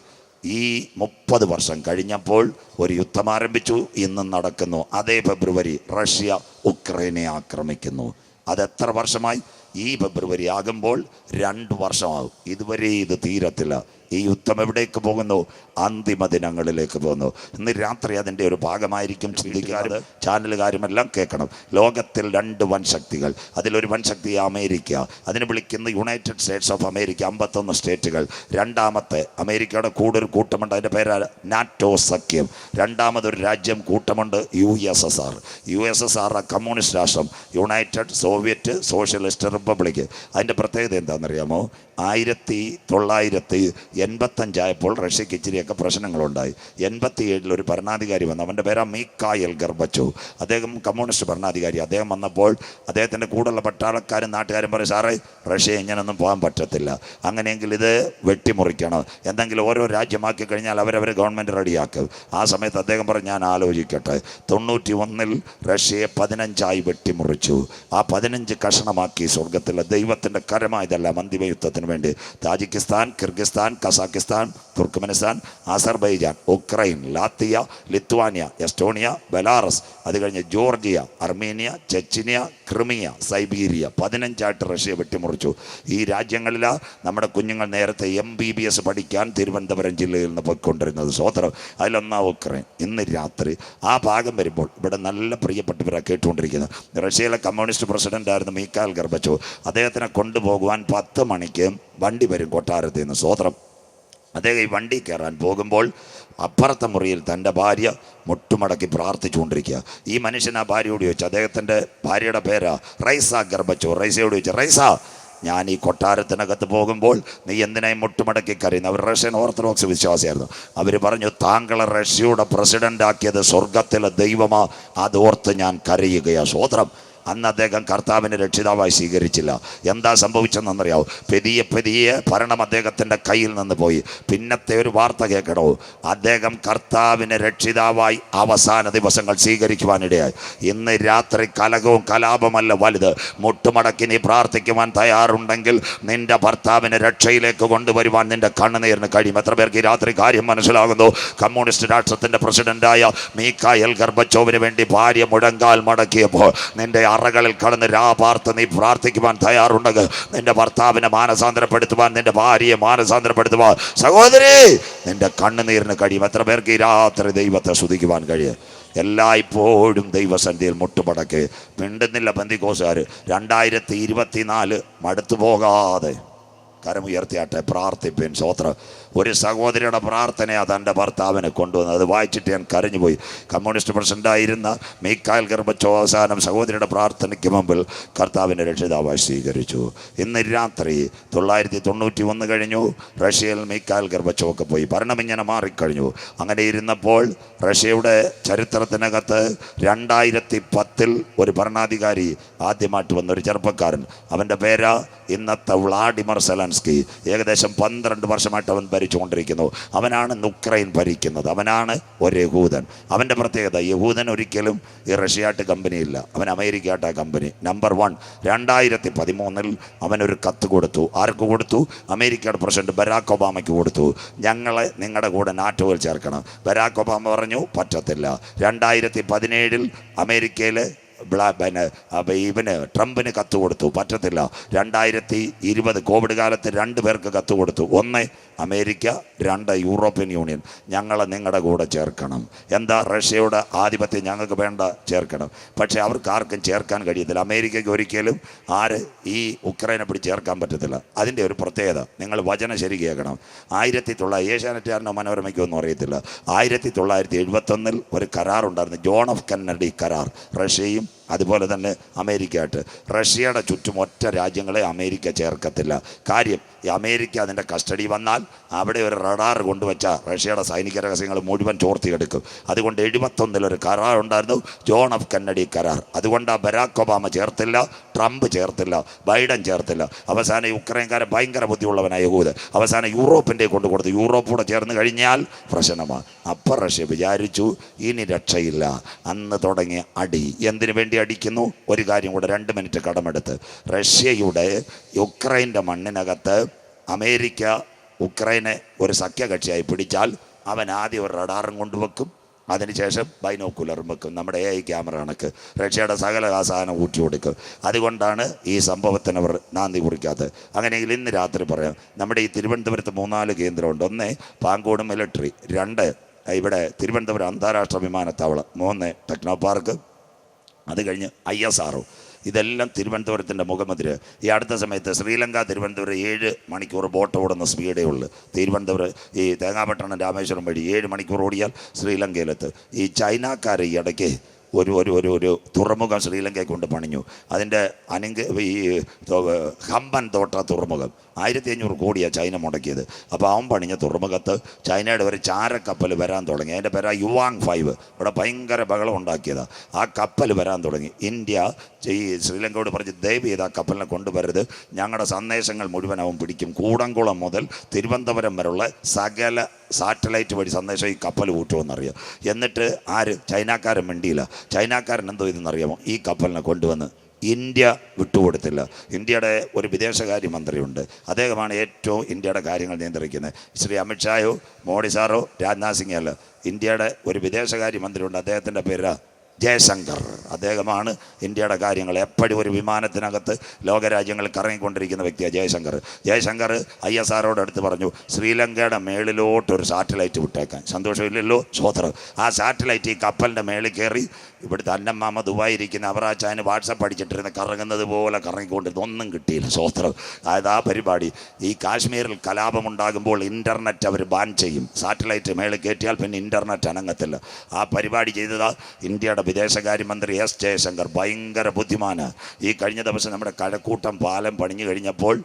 ഈ 30 വർഷം കഴിഞ്ഞപ്പോൾ ഒരു യുദ്ധം ആരംഭിച്ചു. ഇന്നും നടക്കുന്നു. അതേ ഫെബ്രുവരി റഷ്യ ഉക്രൈനെ ആക്രമിക്കുന്നു. അതെത്ര വർഷമായി? ഈ ഫെബ്രുവരി ആകുമ്പോൾ 2 വർഷമാകും. ഇതുവരെ ഇത് തീരത്തില്ല. ഈ യുദ്ധം എവിടേക്ക് പോകുന്നു? അന്തിമ ദിനങ്ങളിലേക്ക് പോകുന്നു. ഇന്ന് രാത്രി അതിൻ്റെ ഒരു ഭാഗമായിരിക്കും ചിന്തിക്കാറ്. ചാനലുകാരുമെല്ലാം കേൾക്കണം. ലോകത്തിൽ 2 വൻശക്തികൾ. അതിലൊരു വൻശക്തി അമേരിക്ക. അതിന് വിളിക്കുന്ന യുണൈറ്റഡ് സ്റ്റേറ്റ്സ് ഓഫ് അമേരിക്ക, 51 സ്റ്റേറ്റുകൾ. രണ്ടാമത്തെ അമേരിക്കയുടെ കൂടെ ഒരു കൂട്ടമുണ്ട്, അതിൻ്റെ പേര് നാറ്റോ സഖ്യം. രണ്ടാമതൊരു രാജ്യം കൂട്ടമുണ്ട്, USSR. USSR കമ്മ്യൂണിസ്റ്റ് രാഷ്ട്രം, യുണൈറ്റഡ് സോവിയറ്റ് സോഷ്യലിസ്റ്റ് റിപ്പബ്ലിക്. അതിൻ്റെ പ്രത്യേകത എന്താണെന്നറിയാമോ? 1985 ആയപ്പോൾ റഷ്യക്ക് ഇച്ചിരിയൊക്കെ പ്രശ്നങ്ങളുണ്ടായി. 87 ഒരു ഭരണാധികാരി വന്നു. അവൻ്റെ പേരാ മീക്കായൽ ഗർബച്ചോവ്. അദ്ദേഹം കമ്മ്യൂണിസ്റ്റ് ഭരണാധികാരി. അദ്ദേഹം വന്നപ്പോൾ അദ്ദേഹത്തിൻ്റെ കൂടെയുള്ള പട്ടാളക്കാരും നാട്ടുകാരും പറയും, സാറേ റഷ്യ ഇങ്ങനൊന്നും പോകാൻ പറ്റത്തില്ല, അങ്ങനെയെങ്കിൽ ഇത് വെട്ടിമുറിക്കണം, എന്തെങ്കിലും ഓരോ രാജ്യമാക്കി കഴിഞ്ഞാൽ അവരവരെ ഗവൺമെൻറ് റെഡിയാക്കും. ആ സമയത്ത് അദ്ദേഹം പറഞ്ഞു ഞാൻ ആലോചിക്കട്ടെ. 91 റഷ്യയെ 15 വെട്ടിമുറിച്ചു. ആ 15 കഷണമാക്കി. സ്വർഗത്തിലെ ദൈവത്തിൻ്റെ കരമായതെല്ലാം അന്തിമ യുദ്ധത്തിന് വേണ്ടി. Tajikistan, Kyrgyzstan, Kazakhstan, Turkmenistan, Azerbaijan, Ukraine, Latvia, Lithuania, Estonia, Belarus, അത് കഴിഞ്ഞ് Georgia, Armenia, Chechnya, Crimea, Siberia. 15 Russia വെട്ടിമുറിച്ചു. ഈ രാജ്യങ്ങളിലാണ് നമ്മുടെ കുഞ്ഞുങ്ങൾ നേരത്തെ MBBS പഠിക്കാൻ തിരുവനന്തപുരം ജില്ലയിൽ നിന്ന് പോയിക്കൊണ്ടിരുന്നത്. സ്വോത്രം. അതിലൊന്നാ ഉക്രൈൻ. ഇന്ന് രാത്രി ആ ഭാഗം വരുമ്പോൾ ഇവിടെ നല്ല പ്രിയപ്പെട്ടവരാണ് കേട്ടുകൊണ്ടിരിക്കുന്നത്. റഷ്യയിലെ കമ്മ്യൂണിസ്റ്റ് പ്രസിഡൻ്റായിരുന്നു മീക്കായൽ ഗർബച്ചോവ്. അദ്ദേഹത്തിനെ കൊണ്ടുപോകുവാൻ 10 മണിക്ക് വണ്ടി വരും കൊട്ടാരത്തിൽ നിന്ന്. സ്വോത്രം. അദ്ദേഹം ഈ വണ്ടി കയറാൻ പോകുമ്പോൾ അപ്പുറത്തെ മുറിയിൽ തൻ്റെ ഭാര്യ മുട്ടുമടക്കി പ്രാർത്ഥിച്ചുകൊണ്ടിരിക്കുക. ഈ മനുഷ്യൻ ആ ഭാര്യയോട് ചോദിച്ചു, അദ്ദേഹത്തിൻ്റെ ഭാര്യയുടെ പേരാ റൈസ ഗർബച്ചോവ്. റൈസയോട് ചോദിച്ചു, റൈസ, ഞാൻ ഈ കൊട്ടാരത്തിനകത്ത് പോകുമ്പോൾ നീ എന്തിനായി മുട്ടുമടക്കി കരയുന്നു? അവർ റഷ്യൻ ഓർത്തഡോക്സ് വിശ്വാസിയായിരുന്നു. അവർ പറഞ്ഞു, താങ്കളെ റഷ്യയുടെ പ്രസിഡൻ്റാക്കിയത് സ്വർഗത്തിലെ ദൈവമാ, അതോർത്ത് ഞാൻ കരയുകയാ. സ്വോത്രം. അന്ന് അദ്ദേഹം കർത്താവിനെ രക്ഷിതാവായി സ്വീകരിച്ചില്ല. എന്താ സംഭവിച്ചെന്നറിയാവോ? പെരിയെ ഭരണം അദ്ദേഹത്തിൻ്റെ കയ്യിൽ നിന്ന് പോയി. പിന്നത്തെ ഒരു വാർത്ത കേൾക്കണോ? അദ്ദേഹം കർത്താവിനെ രക്ഷിതാവായി അവസാന ദിവസങ്ങൾ സ്വീകരിക്കുവാനിടയായി. ഇന്ന് രാത്രി കലകവും കലാപമല്ല വലുത്. മുട്ടുമടക്കി നീ പ്രാർത്ഥിക്കുവാൻ തയ്യാറുണ്ടെങ്കിൽ നിന്റെ ഭർത്താവിനെ രക്ഷയിലേക്ക് കൊണ്ടുവരുവാൻ നിന്റെ കണ്ണുനീരിന് കഴിയും. എത്ര പേർക്ക് ഈ രാത്രി കാര്യം മനസ്സിലാകുന്നു? കമ്മ്യൂണിസ്റ്റ് രാഷ്ട്രത്തിൻ്റെ പ്രസിഡൻ്റായ മീക്കായൽ ഗർബച്ചോവിന് വേണ്ടി ഭാര്യ മുഴങ്കാൽ മടക്കിയപ്പോൾ നിന്റെ അറകളിൽ കടന്ന് രാപാർത്ത് നീ പ്രാർത്ഥിക്കുവാൻ തയ്യാറുണ്ടെങ്കിൽ, നിന്റെ ഭർത്താവിനെ മാനസാന്തരപ്പെടുത്തുവാൻ, നിന്റെ ഭാര്യയെ മാനസാന്തരപ്പെടുത്തുവാൻ, സഹോദരി, നിന്റെ കണ്ണുനീരിന് കഴിയും. എത്ര പേർക്ക് ഈ രാത്രി ദൈവത്തെ സ്തുതിക്കുവാൻ കഴിയും? എല്ലായ്പ്പോഴും ദൈവസന്നിധിയിൽ മുട്ടുമടക്ക്. മിണ്ടുന്നില്ല പെന്തിക്കോസുകാർ. 2024 മടുത്തു പോകാതെ കരമുയർത്തിയാട്ടെ, പ്രാർത്ഥിപ്പേൻ. സ്വോത്രം. ഒരു സഹോദരിയുടെ പ്രാർത്ഥനയാണ് തൻ്റെ ഭർത്താവിനെ കൊണ്ടുവന്നത്. അത് വായിച്ചിട്ട് ഞാൻ കരഞ്ഞുപോയി. കമ്മ്യൂണിസ്റ്റ് പ്രസിഡൻ്റായിരുന്ന മീഖായിൽ ഗർബച്ചോവ് അവസാനം സഹോദരിയുടെ പ്രാർത്ഥനയ്ക്ക് മുമ്പിൽ കർത്താവിനെ രക്ഷിതാവായി സ്വീകരിച്ചു. ഇന്ന് രാത്രി 991 കഴിഞ്ഞു. റഷ്യയിൽ മീഖായിൽ ഗർബച്ചോവൊക്കെ പോയി. ഭരണം ഇങ്ങനെ മാറിക്കഴിഞ്ഞു. അങ്ങനെ ഇരുന്നപ്പോൾ റഷ്യയുടെ ചരിത്രത്തിനകത്ത് 2010 ഒരു ഭരണാധികാരി ആദ്യമായിട്ട് വന്നൊരു ചെറുപ്പക്കാരൻ. അവൻ്റെ പേര് ഇന്നത്തെ വ്ളാഡിമർ സെലൻസ്കി. ഏകദേശം 12 വർഷമായിട്ട് അവൻ ഭരിച്ചുകൊണ്ടിരിക്കുന്നു. അവനാണ് ഉക്രൈൻ ഭരിക്കുന്നത്. അവനാണ് ഒരു യഹൂദൻ. അവൻ്റെ പ്രത്യേകത, യഹൂദൻ ഒരിക്കലും ഈ റഷ്യയായിട്ട് കമ്പനിയില്ല, അവൻ അമേരിക്കയായിട്ട് കമ്പനി. നമ്പർ 1. 2013 അവനൊരു കത്ത് കൊടുത്തു. ആർക്ക് കൊടുത്തു? അമേരിക്കയുടെ പ്രസിഡന്റ് ബരാക് ഒബാമയ്ക്ക് കൊടുത്തു. ഞങ്ങളെ നിങ്ങളുടെ കൂടെ നാറ്റോയിൽ ചേർക്കണം. ബരാക് ഒബാമ പറഞ്ഞു പറ്റത്തില്ല. 2017 അമേരിക്കയിൽ ഇവന് ട്രംപിന് കത്ത് കൊടുത്തു, പറ്റത്തില്ല. 2020 കോവിഡ് കാലത്ത് 2 പേർക്ക് കത്ത് കൊടുത്തു. 1 അമേരിക്ക, 2 യൂറോപ്യൻ യൂണിയൻ. ഞങ്ങളെ നിങ്ങളുടെ കൂടെ ചേർക്കണം. എന്താ? റഷ്യയുടെ ആധിപത്യം ഞങ്ങൾക്ക് വേണ്ട, ചേർക്കണം. പക്ഷേ അവർക്ക് ആർക്കും ചേർക്കാൻ കഴിയത്തില്ല. അമേരിക്കയ്ക്ക് ഒരിക്കലും ഈ ഉക്രൈനെ പിടിച്ച് ചേർക്കാൻ പറ്റത്തില്ല. അതിൻ്റെ ഒരു പ്രത്യേകത നിങ്ങൾ വചനം ശരി കേൾക്കണം. 1900 ഏഷ്യാനെറ്റുകാരനോ മനോരമയ്ക്കോ ഒന്നും അറിയത്തില്ല. 1971 ഒരു കരാറുണ്ടായിരുന്നു, ജോൺ എഫ് കെന്നഡി കരാർ. റഷ്യയും അതുപോലെ തന്നെ അമേരിക്കയായിട്ട്. റഷ്യയുടെ ചുറ്റും ഒറ്റ രാജ്യങ്ങളെ അമേരിക്ക ചേർക്കത്തില്ല. കാര്യം, ഈ അമേരിക്ക അതിൻ്റെ കസ്റ്റഡി വന്നാൽ അവിടെ ഒരു റഡാർ കൊണ്ടുവച്ചാൽ റഷ്യയുടെ സൈനിക രഹസ്യങ്ങൾ മുഴുവൻ ചോർത്തിയെടുക്കും. അതുകൊണ്ട് 71 ഒരു കരാർ ഉണ്ടായിരുന്നു, ജോൺ എഫ് കെന്നഡി കരാർ. അതുകൊണ്ട് ബരാക് ഒബാമ ചേർത്തില്ല, ട്രംപ് ചേർത്തില്ല, ബൈഡൻ ചേർത്തില്ല. അവസാനം യുക്രൈൻകാരൻ ഭയങ്കര ബുദ്ധിയുള്ളവനായ യഹൂദൻ അവസാനം യൂറോപ്പിൻ്റെ കൊണ്ട് കൊടുത്തു. യൂറോപ്പ് കൂടെ ചേർന്ന് കഴിഞ്ഞാൽ പ്രശ്നമാണ്. അപ്പം റഷ്യ വിചാരിച്ചു ഇനി രക്ഷയില്ല. അന്ന് തുടങ്ങിയ അടി. എന്തിനു വേണ്ടി അടിക്കുന്നു? ഒരു കാര്യം കൂടെ 2 മിനിറ്റ് കടമെടുത്ത്. റഷ്യയുടെ യുക്രൈൻ്റെ മണ്ണിനകത്ത് അമേരിക്ക ഉക്രൈനെ ഒരു സഖ്യകക്ഷിയായി പിടിച്ചാൽ അവൻ ആദ്യം ഒരു റഡാറും കൊണ്ടുവെക്കും, അതിനുശേഷം ബൈനോക്കുലറും വെക്കും. നമ്മുടെ AI ക്യാമറ കണക്ക് റഷ്യയുടെ സകല സാധനം ഊറ്റി കൊടുക്കും. അതുകൊണ്ടാണ് ഈ സംഭവത്തിന് അവർ നാന്ദി കുറിക്കാത്തത്. അങ്ങനെയെങ്കിൽ ഇന്ന് രാത്രി പറയാം, നമ്മുടെ ഈ തിരുവനന്തപുരത്ത് 3-4 കേന്ദ്രമുണ്ട്. 1 പാങ്കോട് മിലിറ്ററി, 2 ഇവിടെ തിരുവനന്തപുരം അന്താരാഷ്ട്ര വിമാനത്താവളം, 3 ടെക്നോ പാർക്ക്, അത് കഴിഞ്ഞ് ISRO. ഇതെല്ലാം തിരുവനന്തപുരത്തിൻ്റെ മുഖമുദ്ര. ഈ അടുത്ത സമയത്ത് ശ്രീലങ്ക തിരുവനന്തപുരം 7 മണിക്കൂർ ബോട്ട് ഓടുന്ന സ്പീഡേ ഉള്ളൂ. തിരുവനന്തപുരം ഈ തേങ്ങാപട്ടണം രാമേശ്വരം വഴി 7 മണിക്കൂർ ഓടിയാൽ ശ്രീലങ്കയിലെത്ത്. ഈ ചൈനക്കാർ ഈ ഇടയ്ക്ക് ഒരു തുറമുഖം ശ്രീലങ്കയ്ക്ക് കൊണ്ട് പണിഞ്ഞു. അതിൻ്റെ ഈ ഹമ്പൻ തോട്ട തുറമുഖം 1500 കോടിയാണ് ചൈന മുടക്കിയത്. അപ്പോൾ അവൻ പണിഞ്ഞ തുറമുഖത്ത് ചൈനയുടെ ഒരു ചാരക്കപ്പൽ വരാൻ തുടങ്ങി. അതിൻ്റെ പേരാ യുവാങ് 5. ഇവിടെ ഭയങ്കര ബഹളം ഉണ്ടാക്കിയതാണ്. ആ കപ്പൽ വരാൻ തുടങ്ങി. ഇന്ത്യ ഈ ശ്രീലങ്കയോട് പറഞ്ഞ് ദയവ് ചെയ്ത് ആ കപ്പലിനെ കൊണ്ടുവരരുത്, ഞങ്ങളുടെ സന്ദേശങ്ങൾ മുഴുവൻ അവൻ പിടിക്കും. കൂടംകുളം മുതൽ തിരുവനന്തപുരം വരെയുള്ള സകല സാറ്റലൈറ്റ് വഴി സന്ദേശം ഈ കപ്പൽ കൂട്ടുമെന്നറിയാം. എന്നിട്ട് ചൈനക്കാരൻ മിണ്ടിയില്ല. ചൈനക്കാരൻ എന്തോ ഇതെന്നറിയാമോ? ഈ കപ്പലിനെ കൊണ്ടുവന്ന് ഇന്ത്യ വിട്ടുകൊടുത്തില്ല. ഇന്ത്യയുടെ ഒരു വിദേശകാര്യ മന്ത്രിയുണ്ട്, അദ്ദേഹമാണ് ഏറ്റവും ഇന്ത്യയുടെ കാര്യങ്ങൾ നിയന്ത്രിക്കുന്നത്. ശ്രീ അമിത്ഷായോ മോഡി സാറോ രാജ്നാഥ് സിംഗ് അല്ല, ഇന്ത്യയുടെ ഒരു വിദേശകാര്യ മന്ത്രിയുണ്ട്, അദ്ദേഹത്തിൻ്റെ പേര് ജയശങ്കർ. അദ്ദേഹമാണ് ഇന്ത്യയുടെ കാര്യങ്ങൾ എപ്പോഴും ഒരു വിമാനത്തിനകത്ത് ലോകരാജ്യങ്ങളിൽ കറങ്ങിക്കൊണ്ടിരിക്കുന്ന വ്യക്തിയാണ് ജയശങ്കർ. ജയശങ്കർ ISROയുടെ അടുത്ത് പറഞ്ഞു, ശ്രീലങ്കയുടെ മേളിലോട്ടൊരു സാറ്റലൈറ്റ് വിട്ടേക്കാൻ. സന്തോഷമില്ലല്ലോ? സ്വോത്രം. ആ സാറ്റലൈറ്റ് ഈ കപ്പലിൻ്റെ മേളിൽ കയറി ഇവിടുത്തെ അന്നമ്മാമ ദുബായിരിക്കുന്ന അവറാച്ചാന് വാട്സപ്പ് അടിച്ചിട്ടിരുന്ന് കറങ്ങുന്നത് പോലെ കറങ്ങിക്കൊണ്ടിരുന്നു. ഒന്നും കിട്ടിയില്ല. സ്വോത്രം. അതായത് ആ പരിപാടി ഈ കാശ്മീരിൽ കലാപമുണ്ടാകുമ്പോൾ ഇൻ്റർനെറ്റ് അവർ ബാൻ ചെയ്യും. സാറ്റലൈറ്റ് മേളിൽ കയറ്റിയാൽ പിന്നെ ഇൻ്റർനെറ്റ് അനങ്ങത്തില്ല. ആ പരിപാടി ചെയ്തതാ ഇന്ത്യയുടെ വിദേശകാര്യമന്ത്രി S ജയശങ്കർ. ഭയങ്കര ബുദ്ധിമാനാണ്. ഈ കഴിഞ്ഞ ദിവസം നമ്മുടെ കഴക്കൂട്ടം പാലം പണിഞ്ഞു കഴിഞ്ഞപ്പോൾ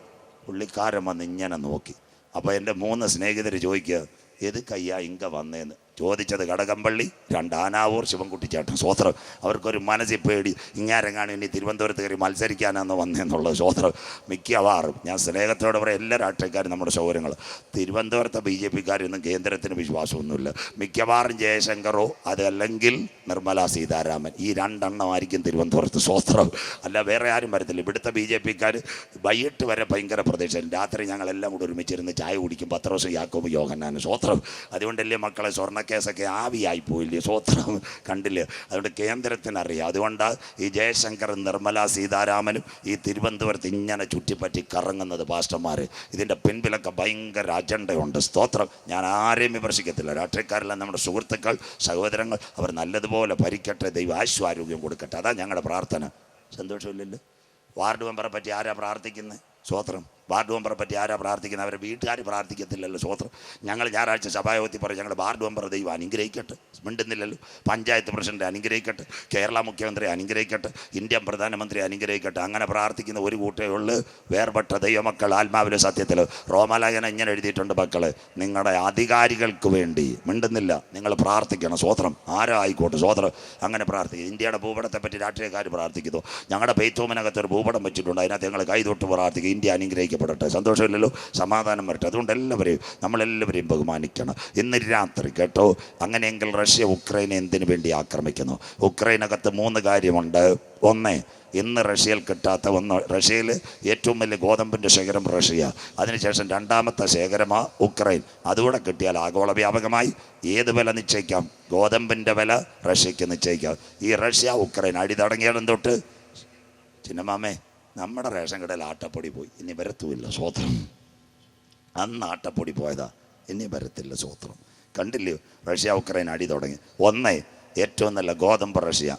പുള്ളിക്കാരൻ വന്ന് ഇങ്ങനെ നോക്കി. അപ്പോൾ എൻ്റെ 3 സ്നേഹിതർ ചോദിക്കുക, ഏത് കയ്യാ ഇങ്ക വന്നേന്ന് ചോദിച്ചത്. കടകംപള്ളി, 2 ആനാവൂർ, ശിവൻകുട്ടി ചേട്ടൻ. സ്വോത്രം. അവർക്കൊരു മനസ്സിൽ പേടി, ഇങ്ങാരെങ്ങാണ് ഇനി തിരുവനന്തപുരത്ത് കയറി മത്സരിക്കാനാണെന്ന് വന്നതെന്നുള്ളത്. സ്വോത്രം. മിക്കവാറും ഞാൻ സ്നേഹത്തോടെ പറയാം, എല്ലാ രാഷ്ട്രീയക്കാരും നമ്മുടെ സൗകര്യങ്ങൾ. തിരുവനന്തപുരത്തെ BJPക്കാരൊന്നും കേന്ദ്രത്തിന് വിശ്വാസമൊന്നുമില്ല. മിക്കവാറും ജയശങ്കറോ അതല്ലെങ്കിൽ നിർമ്മല സീതാരാമൻ, ഈ 2 എണ്ണമായിരിക്കും തിരുവനന്തപുരത്ത്. സ്വോത്രം. അല്ല വേറെ ആരും വരത്തില്ല. ഇവിടുത്തെ BJPക്കാർ വൈകിട്ട് വരെ ഭയങ്കര പ്രതീക്ഷ. രാത്രി ഞങ്ങളെല്ലാം കൂടെ ഒരുമിച്ചിരുന്ന് ചായ കുടിക്കും. പത്രോസും യാക്കോബും യോഹന്നാനും. സ്വോത്രം. അതുകൊണ്ടല്ലേ മക്കളെ സ്വർണ്ണ കേസൊക്കെ ആവിയായി പോയില്ലേ, സ്വോത്രം കണ്ടില്ലേ? അതുകൊണ്ട് കേന്ദ്രത്തിനറിയാം. അതുകൊണ്ട് ഈ ജയശങ്കറും നിർമ്മല സീതാരാമനും ഈ തിരുവനന്തപുരത്ത് ഇങ്ങനെ ചുറ്റിപ്പറ്റി കറങ്ങുന്നത് പാസ്റ്റർമാർ. ഇതിൻ്റെ പിൻപിലൊക്കെ ഭയങ്കര അജണ്ടയുണ്ട്. സ്തോത്രം. ഞാൻ ആരെയും വിമർശിക്കത്തില്ല. രാഷ്ട്രീയക്കാരെല്ലാം നമ്മുടെ സുഹൃത്തുക്കൾ, സഹോദരങ്ങൾ, അവർ നല്ലതുപോലെ ഭരിക്കട്ടെ, ദൈവം ആയുസ്സാരോഗ്യം കൊടുക്കട്ടെ. അതാ ഞങ്ങളുടെ പ്രാർത്ഥന. സന്തോഷമില്ലല്ലോ? വാർഡ് മെമ്പറെ പറ്റി ആരാ പ്രാർത്ഥിക്കുന്നത്? സ്വോത്രം. വാർഡ് മെമ്പറെ പറ്റി ആരാ പ്രാർത്ഥിക്കുന്നത്? അവരെ വീട്ടുകാർ പ്രാർത്ഥിക്കത്തില്ലല്ലോ. സ്വോത്രം. ഞങ്ങൾ ഞായറാഴ്ച സഭായോഗത്തിൽ പറയും ഞങ്ങളുടെ വാർഡ് മെമ്പർ ദൈവം അനുഗ്രഹിക്കട്ടെ. മിണ്ടുന്നില്ലല്ലോ. പഞ്ചായത്ത് പ്രസിഡന്റ് അനുഗ്രഹിക്കട്ടെ, കേരള മുഖ്യമന്ത്രി അനുഗ്രഹിക്കട്ടെ, ഇന്ത്യൻ പ്രധാനമന്ത്രി അനുഗ്രഹിക്കട്ടെ. അങ്ങനെ പ്രാർത്ഥിക്കുന്ന ഒരു കൂട്ടേ ഉള്ളു വേർപെട്ട ദൈവമക്കൾ ആത്മാവിലെ സത്യത്തിൽ. റോമാലേഖനം ഇങ്ങനെ എഴുതിയിട്ടുണ്ട്, മക്കളെ നിങ്ങളുടെ അധികാരികൾക്ക് വേണ്ടി മിണ്ടുന്നില്ല, നിങ്ങൾ പ്രാർത്ഥിക്കണം. സ്വോത്രം. ആരോ ആയിക്കോട്ടെ. സ്വോത്രം. അങ്ങനെ പ്രാർത്ഥിക്കും. ഇന്ത്യയുടെ ഭൂപടത്തെ പറ്റി രാഷ്ട്രീയക്കാർ പ്രാർത്ഥിക്കുന്നു. ഞങ്ങളുടെ പെയ്ത്തോമിനകത്ത് ഒരു ഭൂപടം വെച്ചിട്ടുണ്ട്, അതിനകത്ത് ഞങ്ങൾ കൈതൊട്ട് പ്രാർത്ഥിക്കും ഇന്ത്യ അനുഗ്രഹിക്കപ്പെടട്ടെ. സന്തോഷമില്ലല്ലോ? സമാധാനം വരട്ടെ. അതുകൊണ്ട് നമ്മളെല്ലാവരെയും ബഹുമാനിക്കണം. ഇന്ന് രാത്രി കേട്ടോ. അങ്ങനെയെങ്കിൽ റഷ്യ ഉക്രൈനെ എന്തിനു വേണ്ടി ആക്രമിക്കുന്നു? ഉക്രൈനകത്ത് 3 കാര്യമുണ്ട്. ഒന്ന്, ഇന്ന് റഷ്യയിൽ കിട്ടാത്ത ഒന്ന്. റഷ്യയിൽ ഏറ്റവും വലിയ ഗോതമ്പിൻ്റെ ശേഖരം റഷ്യ. അതിനുശേഷം 2ാമത്തെ ശേഖരമാണ് ഉക്രൈൻ. അതുകൂടെ കിട്ടിയാൽ ആഗോള വ്യാപകമായി ഏത് വില നിശ്ചയിക്കാം? ഗോതമ്പിൻ്റെ വില റഷ്യക്ക് നിശ്ചയിക്കാം. ഈ റഷ്യ ഉക്രൈൻ അടി തുടങ്ങിയാലും തൊട്ട് ചിന്നമാമേ നമ്മുടെ റേഷൻ കടയിൽ ആട്ടപ്പൊടി പോയി, ഇനി വരത്തുമില്ല. സ്വോത്രം. അന്ന് ആട്ടപ്പൊടി പോയതാ, ഇനി വരത്തില്ല. സ്വോത്രം. കണ്ടില്ലയോ? റഷ്യ ഉക്രൈൻ അടി തുടങ്ങി. ഒന്ന്, ഏറ്റവും നല്ല ഗോതമ്പ് റഷ്യ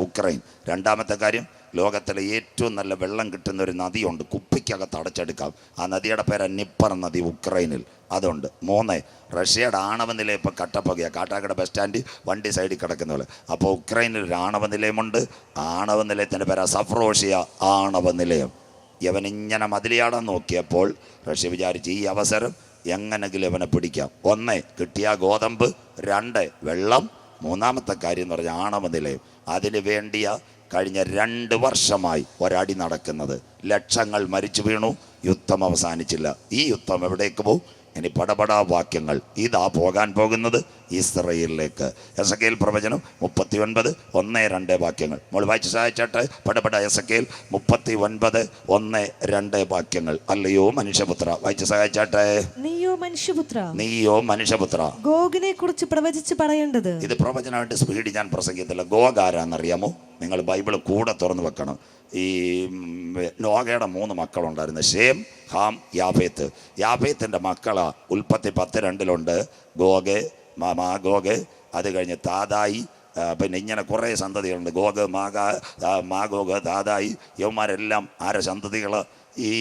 ഉക്രൈൻ. 2ാമത്തെ കാര്യം, ലോകത്തിലെ ഏറ്റവും നല്ല വെള്ളം കിട്ടുന്ന ഒരു നദിയുണ്ട്, കുപ്പിക്കകത്ത് അടച്ചെടുക്കാം. ആ നദിയുടെ പേര് നിപ്പർ നദി, ഉക്രൈനിൽ അതുണ്ട്. 3, റഷ്യയുടെ ആണവ നിലയം ഇപ്പോൾ കട്ടപ്പുകയാണ്. കാട്ടാക്കട ബസ് സ്റ്റാൻഡ് വണ്ടി സൈഡിൽ കിടക്കുന്ന പോലെ. അപ്പോൾ ഉക്രൈനിൽ ഒരു ആണവ നിലയമുണ്ട്. ആണവ നിലയത്തിൻ്റെ പേരാ സഫ്രോഷിയ ആണവ നിലയം. ഇവനിങ്ങനെ മതിലിയാടാൻ നോക്കിയപ്പോൾ റഷ്യ വിചാരിച്ച് ഈ അവസരം എങ്ങനെങ്കിലും ഇവനെ പിടിക്കാം. 1, കിട്ടിയ ഗോതമ്പ്. 2, വെള്ളം. 3ാമത്തെ കാര്യം എന്ന് പറഞ്ഞാൽ ആണവ നിലയം. അതിന് വേണ്ടിയ കഴിഞ്ഞ 2 വർഷമായി ഒരടി നടക്കുന്നത്. ലക്ഷങ്ങൾ മരിച്ചു വീണു. യുദ്ധം അവസാനിച്ചില്ല. ഈ യുദ്ധം എവിടേക്ക് പോകും? ഇനി പടപടാ വാക്യങ്ങൾ. ഇതാ പോകാൻ പോകുന്നത് ഇസ്രയേലിലേക്ക്. എസക്കേൽ പ്രവചനം 39, 1, 2 വാക്യങ്ങൾ. നമ്മൾ വായിച്ച് സഹായിച്ചാട്ടെ. പടപട എസക്കേൽ 39, 1, 2 വാക്യങ്ങൾ. അല്ലയോ മനുഷ്യപുത്ര, വായിച്ച് സഹായിച്ചാട്ടെ. നീയോ മനുഷ്യപുത്ര, ഗോഗിനെ കുറിച്ച് പ്രവചിച്ച് പറയേണ്ടത്. ഇത് പ്രവചനമായിട്ട് സ്പീഡ് ഞാൻ പ്രസംഗിക്കത്തില്ല. ഗോഗ് ആരാന്നറിയാമോ? നിങ്ങൾ ബൈബിൾ കൂടെ തുറന്നു വെക്കണം. ഈ നോഗയുടെ 3 മക്കളുണ്ടായിരുന്നു, ഷേം, ഹാം, യാഫേത്ത്. യാഫേത്തിൻ്റെ മക്കളാ ഉൽപ്പത്തി 10:2 ഗോഗ്, മാഗോഗ്. അത് കഴിഞ്ഞ് താതായി. പിന്നെ ഇങ്ങനെ കുറേ സന്തതികളുണ്ട്. Gogh, Magog, താതായി. യവന്മാരെല്ലാം ആരെ സന്തതികൾ? ഈ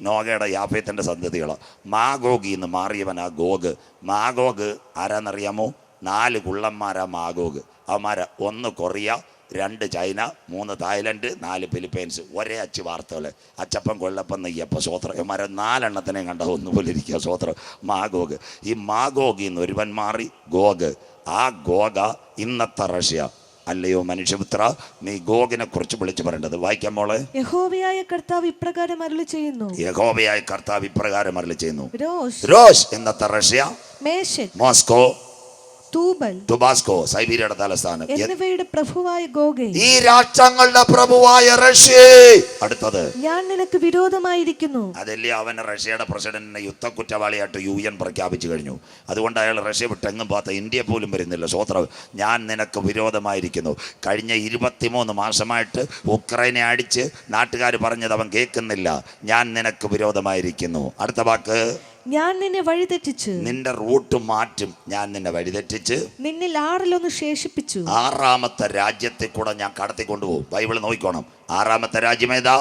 നോഗയുടെ യാഫേത്തിൻ്റെ സന്തതികൾ. മാഗോഗിൽ നിന്ന് മാറിയവനാ ഗോഗ്. മാഗോഗ് ആരാന്നറിയാമോ? 4 കുള്ളന്മാരാ മാഗോഗ്. അവന്മാരാ 1 കൊറിയ, 2 ചൈന, 3 തായ്ലൻഡ്, 4 ഫിലിപ്പൈൻസ്. ഒരേ അച്ച് വാർത്തകൾ. അച്ചപ്പം, കൊള്ളപ്പം, നെയ്യപ്പം. സ്വോത്രം. ഇവന്മാരെ 4 എണ്ണത്തിനെ കണ്ട ഒന്നുപോലെ ഇരിക്കുക. സ്വോത്രം. മാഗോഗ്. ഈ മാഗോഗിൽ നിന്ന് ഒരുവൻ മാറി ഗോഗ്. ആ ഗോഗ ഇന്നത്തെ റഷ്യ. അല്ലയോ മനുഷ്യപുത്ര, നീ ഗോഗിനെ കുറിച്ച് വിളിച്ചു പറയേണ്ടത്. വായിക്കാൻ മോളെ. യഹോവയായ കർത്താവ് ഇപ്രകാരം അരുളി ചെയ്യുന്നു. രോഷ് ഇന്നത്തെ റഷ്യ, മേശെക്, മോസ്കോ, തുബാസ്കോ, സൈബീരിയയുടെ തലസ്ഥാനം എന്നിവയുടെ പ്രഭുവായ ഗോഗേ, ഈ രാഷ്ട്രങ്ങളുടെ പ്രഭുവായ റഷ്യ. അടുത്തത്, ഞാൻ നിനക്ക് വിരോധമായിരിക്കുന്നു. അതല്ലേ അവൻ റഷ്യയുടെ പ്രസിഡന്റിനെ യുദ്ധ കുറ്റവാളിയായിട്ട് UN പ്രഖ്യാപിച്ചു കഴിഞ്ഞു. അതുകൊണ്ട് അയാൾ റഷ്യ വിട്ടെങ്ങും പോകാത്ത ഇന്ത്യ പോലും വരുന്നില്ല. സ്വോത്രം. ഞാൻ നിനക്ക് വിരോധമായിരിക്കുന്നു. കഴിഞ്ഞ 23 മാസമായിട്ട് ഉക്രൈനെ അടിച്ച് നാട്ടുകാർ പറഞ്ഞത് അവൻ കേൾക്കുന്നില്ല. ഞാൻ നിനക്ക് വിരോധമായിരിക്കുന്നു. അടുത്ത വാക്ക്, ഞാൻ നിന്നെ വഴിതെറ്റിച്ചു. നിന്റെ റൂട്ട് മാറ്റും. ഞാൻ നിന്നെ വഴിതെറ്റിച്ച് നിന്നിൽ 6 ശേഷിപ്പിച്ചു. 6ാമത്തെ രാജ്യത്തെ കൂടെ ഞാൻ കടത്തിക്കൊണ്ടുപോകും. ബൈബിൾ നോക്കിക്കോണം. 6ാമത്തെ രാജ്യം ഏതാ?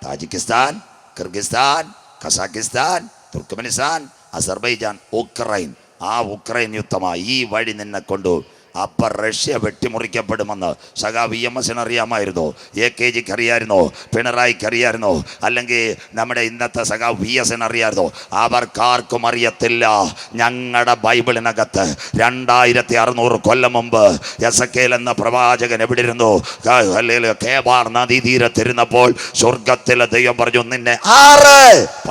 Tajikistan, Kyrgyzstan, Kazakhstan, Turkmenistan, Azerbaijan, Ukraine. ആ ഉക്രൈൻ യുദ്ധമായി ഈ വഴി നിന്നെ കൊണ്ടുപോകും. അപ്പം റഷ്യ വെട്ടിമുറിക്കപ്പെടുമെന്ന് സഖാവ് EMS അറിയാമായിരുന്നോ? AKGക്ക് അറിയാമായിരുന്നോ? പിണറായിക്ക് അറിയാമായിരുന്നോ? അല്ലെങ്കിൽ നമ്മുടെ ഇന്നത്തെ സഖാവ് VS അറിയാമായിരുന്നോ? അവർക്കാർക്കും അറിയത്തില്ല. ഞങ്ങളുടെ ബൈബിളിനകത്ത് 2600 കൊല്ലം മുമ്പ് എസക്കേൽ എന്ന പ്രവാചകൻ എവിടെ ഇരുന്നു? കേബാർ നദീതീരത്തിരുന്നപ്പോൾ സ്വർഗത്തിലെ ദൈവം പറഞ്ഞു, നിന്നെ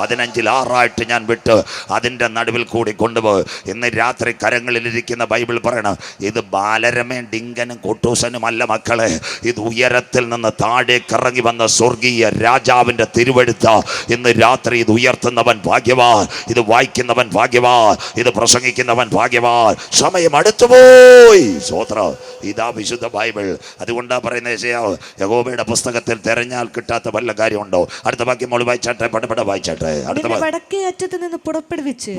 15 6 ഞാൻ വിട്ട് അതിൻ്റെ നടുവിൽ കൂടി കൊണ്ടുപോയി. ഇന്ന് രാത്രി കരങ്ങളിലിരിക്കുന്ന ബൈബിൾ പറയണം, ഇത് ബാലരമയും ഡിങ്കനും കുട്ടൂസനും അല്ല മക്കളെ, ഇത് ഉയരത്തിൽ നിന്ന് താഴേക്ക് ഇറങ്ങി വന്ന സ്വർഗീയ രാജാവിന്റെ തിരുവെഴുത്ത. ഇന്ന് രാത്രി ഇത് ഉയർത്തുന്നവൻ ഭാഗ്യവാൻ, ഇത് വായിക്കുന്നവൻ ഭാഗ്യവാൻ, ഇത് പ്രസംഗിക്കുന്നവൻ ഭാഗ്യവാൻ. സമയം അടുത്തുപോയി. സ്വോത്രം. ഇതാ വിശുദ്ധ ബൈബിൾ. അതുകൊണ്ടാ പറയുന്നത് യഹോവയുടെ പുസ്തകത്തിൽ തെരഞ്ഞാൽ കിട്ടാത്ത വല്ല കാര്യമുണ്ടോ? അടുത്ത വാക്യം മോള് വായിച്ചാട്ടെ, പടപട വായിച്ചാട്ടെ. അടുത്ത വടക്കേ അറ്റത്ത് നിന്ന് പുറപ്പെടുവിച്ച്,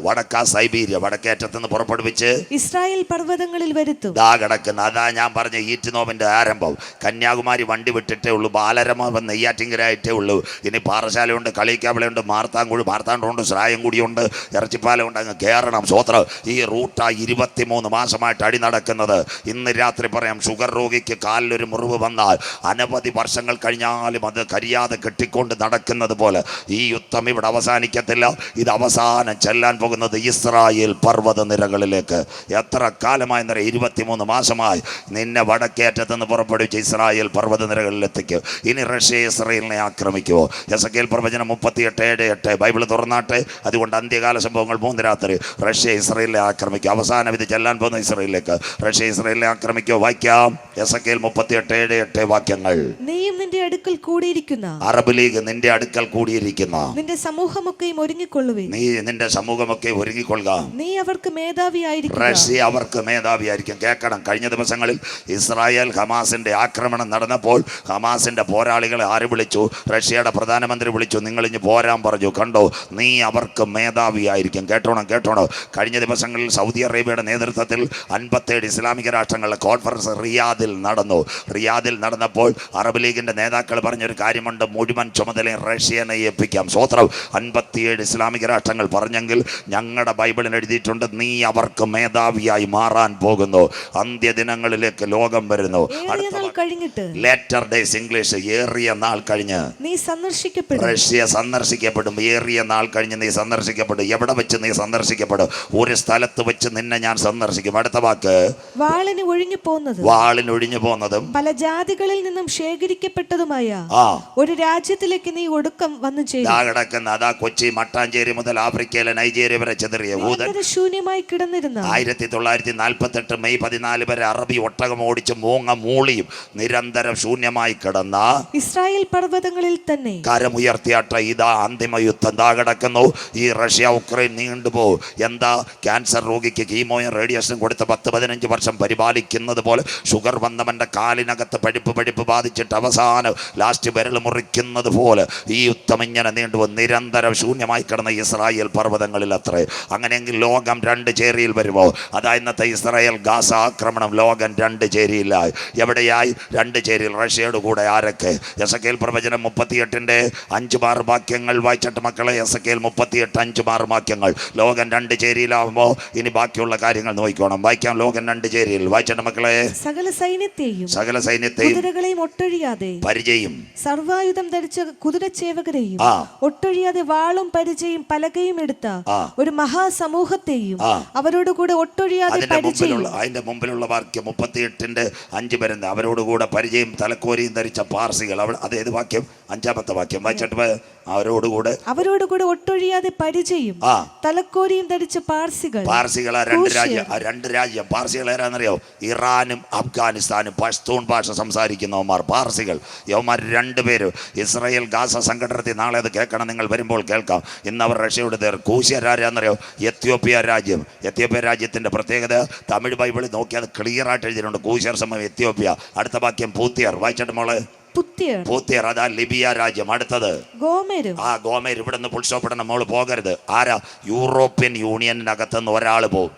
വടക്കാ സൈബീരിയ, വടക്കേ അറ്റത്ത് നിന്ന് പുറപ്പെടുവിച്ച് ഇസ്രായേൽ പർവ്വതങ്ങളിൽ വരുത്തും. ദാ കിടക്കുന്ന, അതാ ഞാൻ പറഞ്ഞ ഈറ്റുനോവിന്റെ ആരംഭം. കന്യാകുമാരി വണ്ടി വിട്ടിട്ടേ ഉള്ളൂ, ബാലരമ നെയ്യാറ്റിങ്കരായിട്ടേ ഉള്ളൂ. ഇനി പാറശാലയുണ്ട്, കളിക്കാവിളയുണ്ട്, മാർത്താണ്ഡുണ്ട്, ശ്രായംകുടിയുണ്ട്, ഇറച്ചിപ്പാലമുണ്ട്. അങ്ങ് കയറണം. സ്വോത്രം. ഈ റൂട്ടാ 23 മാസമായിട്ട് അടി നടക്കുന്നത്. ഇന്ന് രാത്രി പറയാം, ഷുഗർ രോഗിക്ക് കാലിലൊരു മുറിവ് വന്നാൽ അനവധി വർഷങ്ങൾ കഴിഞ്ഞാലും അത് കരിയാതെ കെട്ടിക്കൊണ്ട് നടക്കുന്നത് പോലെ ഈ യുദ്ധം ഇവിടെ അവസാനിക്കത്തില്ല. ഇത് അവസാനം ചെല്ലാൻ പോകുന്നത് ഇസ്രായേൽ പർവ്വത നിരകളിലേക്ക്. എത്ര കാലമായി 23 മാസമായി നിന്നെ വടക്കേറ്റത്തുനിന്ന് പുറപ്പെടുവിച്ച് ഇസ്രായേൽ പർവ്വത നിരകളിലെത്തിക്കും. ഇനി റഷ്യ ഇസ്രായേലിനെ ആക്രമിക്കുമോ? എസെക്കിയേൽ പ്രവചനം 38:8 ബൈബിൾ തുറന്നാട്ടെ. അതുകൊണ്ട് അന്ത്യകാല സംഭവങ്ങൾ 3 രാത്രി റഷ്യ ഇസ്രായേലിനെ ആക്രമിക്കും. അവസാനം ഇത് ചെല്ലാൻ പോകുന്ന ഇസ്രായേലിലേക്ക്. റഷ്യ ഇസ്രായേലിനെ ആക്രമിക്കുമോ? വായിക്കാം. എസെക്കിയേൽ 38:8 വാക്യങ്ങൾ. നീയും നിന്റെ അടുക്കൽ കൂടിയിരിക്കുന്ന അറബ് ലീഗ് നിന്റെ അടുക്കൽ കൂടിയിരിക്കുന്ന നിന്റെ സമൂഹമൊക്കെയും ഒരുങ്ങിക്കൊള്ളുവേ. നീ നിന്റെ സമൂഹമൊക്കെ ഒരുങ്ങിക്കൊള്ളുക. നീ അവർക്ക് മേധാവിയായിരിക്കും. റഷ്യ അവർക്ക് മേധാവിയായിരിക്കും. കേൾക്കണം. കഴിഞ്ഞ ദിവസങ്ങളിൽ ഇസ്രായേൽ ഹമാസിന്റെ ആക്രമണം നടന്നപ്പോൾ ഹമാസിന്റെ പോരാളികളെ ആര് വിളിച്ചു? റഷ്യയുടെ പ്രധാനമന്ത്രി വിളിച്ചു. നിങ്ങൾ ഇനി പോരാൻ പറഞ്ഞു. കണ്ടോ? നീ അവർക്ക് മേധാവിയായിരിക്കും. കേട്ടോണം. കഴിഞ്ഞ ദിവസങ്ങളിൽ സൗദി അറേബ്യയുടെ നേതൃത്വത്തിൽ 57 ഇസ്ലാമിക രാഷ്ട്രങ്ങളുടെ കോൺഫറൻസ് റിയാദിൽ നടന്നപ്പോൾ അറബ് ലീഗിന്റെ നേതാക്കൾ പറഞ്ഞൊരു കാര്യമുണ്ട്, മുഴുവൻ ചുമതലയും റഷ്യനെ ഏൽപ്പിക്കാം. സ്വോത്രം. 57 ഇസ്ലാമിക രാഷ്ട്രങ്ങൾ പറഞ്ഞെങ്കിൽ ഞങ്ങളുടെ ബൈബിളിൽ എഴുതിയിട്ടുണ്ട്, നീ അവർക്ക് മേധാവിയായി മാറാൻ പോകുന്നു. അന്ത്യദിനങ്ങളിലേക്ക് ലോകം വരുന്നു. ലേറ്റർ ഡേയ്സ് ഇംഗ്ലീഷ്, ഏറിയ നാൾ കഴിഞ്ഞ് നീ സന്ദർശിക്കപ്പെടും. റഷ്യ സന്ദർശിക്കപ്പെടും. ഏറിയ നാൾ കഴിഞ്ഞ് നീ സന്ദർശിക്കപ്പെടും. എവിടെ വെച്ച് നീ സന്ദർശിക്കപ്പെടും? ഒരു സ്ഥലത്ത് വെച്ച് നിന്നെ ഞാൻ സന്ദർശിക്കും. അടുത്ത വാക്ക്, വാളിന് ഒഴിഞ്ഞു പോകുന്നതും പല ജാതികളിൽ നിന്നും ശേഖരിക്കപ്പെട്ടതുമായ ഒരു രാജ്യത്തിലേക്ക് നീ ഒടുക്കം വന്നു ചേരും. കിടക്കുന്ന അതാ കൊച്ചി മട്ടാഞ്ചേരി മുതൽ ആഫ്രിക്കയിലെ നൈജീരിയ വരെ ചെതറിയ ശൂന്യമായി കിടന്നിരുന്ന 1948 മെയ് 14 വരെ അറബി ഒട്ടകം ഓടിച്ച് മൂളിയും നിരന്തരം ശൂന്യമായി കിടന്ന ഇസ്രായേൽ പർവ്വതങ്ങളിൽ തന്നെ കരമുയർത്തിയാട്ട ഇതാ അന്തിമ യുദ്ധം. ദാ കിടക്കുന്നു. ഈ റഷ്യ ഉക്രൈൻ നീണ്ടുപോകും. എന്താ? ക്യാൻസർ രോഗിക്ക് കീമോയും റേഡിയേഷനും കൊടുത്ത് 10-15 വർഷം പരിപാലിക്കുന്നത് പോലെ ഷുഗർ വന്നവന്റെ കാലിനകത്ത് പഴുപ്പ് ബാധിച്ചിട്ട് അവസാനം ലാസ്റ്റ് വിരൽ മുറിക്കുന്നത് പോലെ ഈ യുദ്ധം ഇങ്ങനെ നീണ്ടുപോകും. നിരന്തരം ശൂന്യമായി കിടന്ന ഇസ്രായേൽ പർവ്വതങ്ങളിൽ അത്രേ. അങ്ങനെയെങ്കിൽ ലോകം 2 ചേരിയിൽ വരുമോ? അതാ ഇന്നത്തെ ഇസ്രായേൽ ഗാസ ആക്രമണം. ലോകം 2 ചേരിയിലായി. എവിടെയായി? 2 ചേരിയിൽ. റഷ്യയുടെ കൂടെ ആരൊക്കെ? എസെക്കിയേൽ പ്രവചനം 38:5 വാക്യങ്ങൾ വായിച്ചിട്ട് മക്കളെ. എസെക്കിയേൽ 38:5 വാക്യങ്ങൾ. ലോകം 2 ചേരിയിലാവുമ്പോ ഇനി ബാക്കിയുള്ള കാര്യങ്ങൾ നോക്കിക്കോണം. വായിക്കാം. ലോകം 2 ചേരിയിൽ. വായിച്ചിട്ട് മക്കളെ. സകല സൈന്യത്തെയും കുതിരകളെയും ഒട്ടൊഴിയാതെ പരിചയം, സർവായുധം ധരിച്ച കുതിരച്ചേവകരെയും ഒട്ടൊഴിയാതെ വാളും പരിചയും പലകയും എടുത്ത ഒരു മഹാസമൂഹത്തെയും അവരോടുകൂടെ ഒട്ടൊഴിയാതെ അതിന്റെ മുമ്പിലുള്ള വാക്യം 38:5 വരുന്നത്. അവരോടുകൂടെ പരിചയം തലക്കോരിയും ധരിച്ച പാർസികൾ. അതേത് വാക്യം? 5ാമത്തെ വാക്യം വായിച്ചിട്ട്. അവരോടുകൂടെ ഒട്ടൊഴിയാതെ പരിചയം തലക്കോരിയും ധരിച്ച പാർസികളാ 2 രാജ്യം. പാർസികൾ ഏതാണെന്നറിയോ? ഇറാനും അഫ്ഗാനിസ്ഥാനും പഷ്തൂൺ ഭാഷ സംസാരിക്കുന്നവന്മാർ പാർസികൾ. യവന്മാർ 2 പേര്. ഇസ്രായേൽ ഗാസ സംഘടനത്തിൽ നാളെ അത് കേൾക്കണം, നിങ്ങൾ വരുമ്പോൾ കേൾക്കാം. ഇന്ന് അവർ റഷ്യയുടെ കൂശ്യരാരെന്നറിയോ? എത്യോപ്യ രാജ്യത്തിന്റെ പ്രത്യേകത തമിഴ് ബൈബിളിൽ നോക്കിയാൽ ക്ലിയർ ആയിട്ട് എഴുതിയിട്ടുണ്ട്. കൂശ്യർ സമയം എത്യോപ്യ. അടുത്ത വാക്യം പൂത്തിയർ. വായിച്ചിട്ട് മോള്. പൂത്തിയർ അതാ ലിബിയ രാജ്യം. അടുത്തത് ഗോമേർ. ഇവിടെ നിന്ന് പുൾസ്റ്റോപ്പിടണം, മോള് പോകരുത്. ആരാ? യൂറോപ്യൻ യൂണിയനകത്തുനിന്ന് ഒരാൾ പോകും.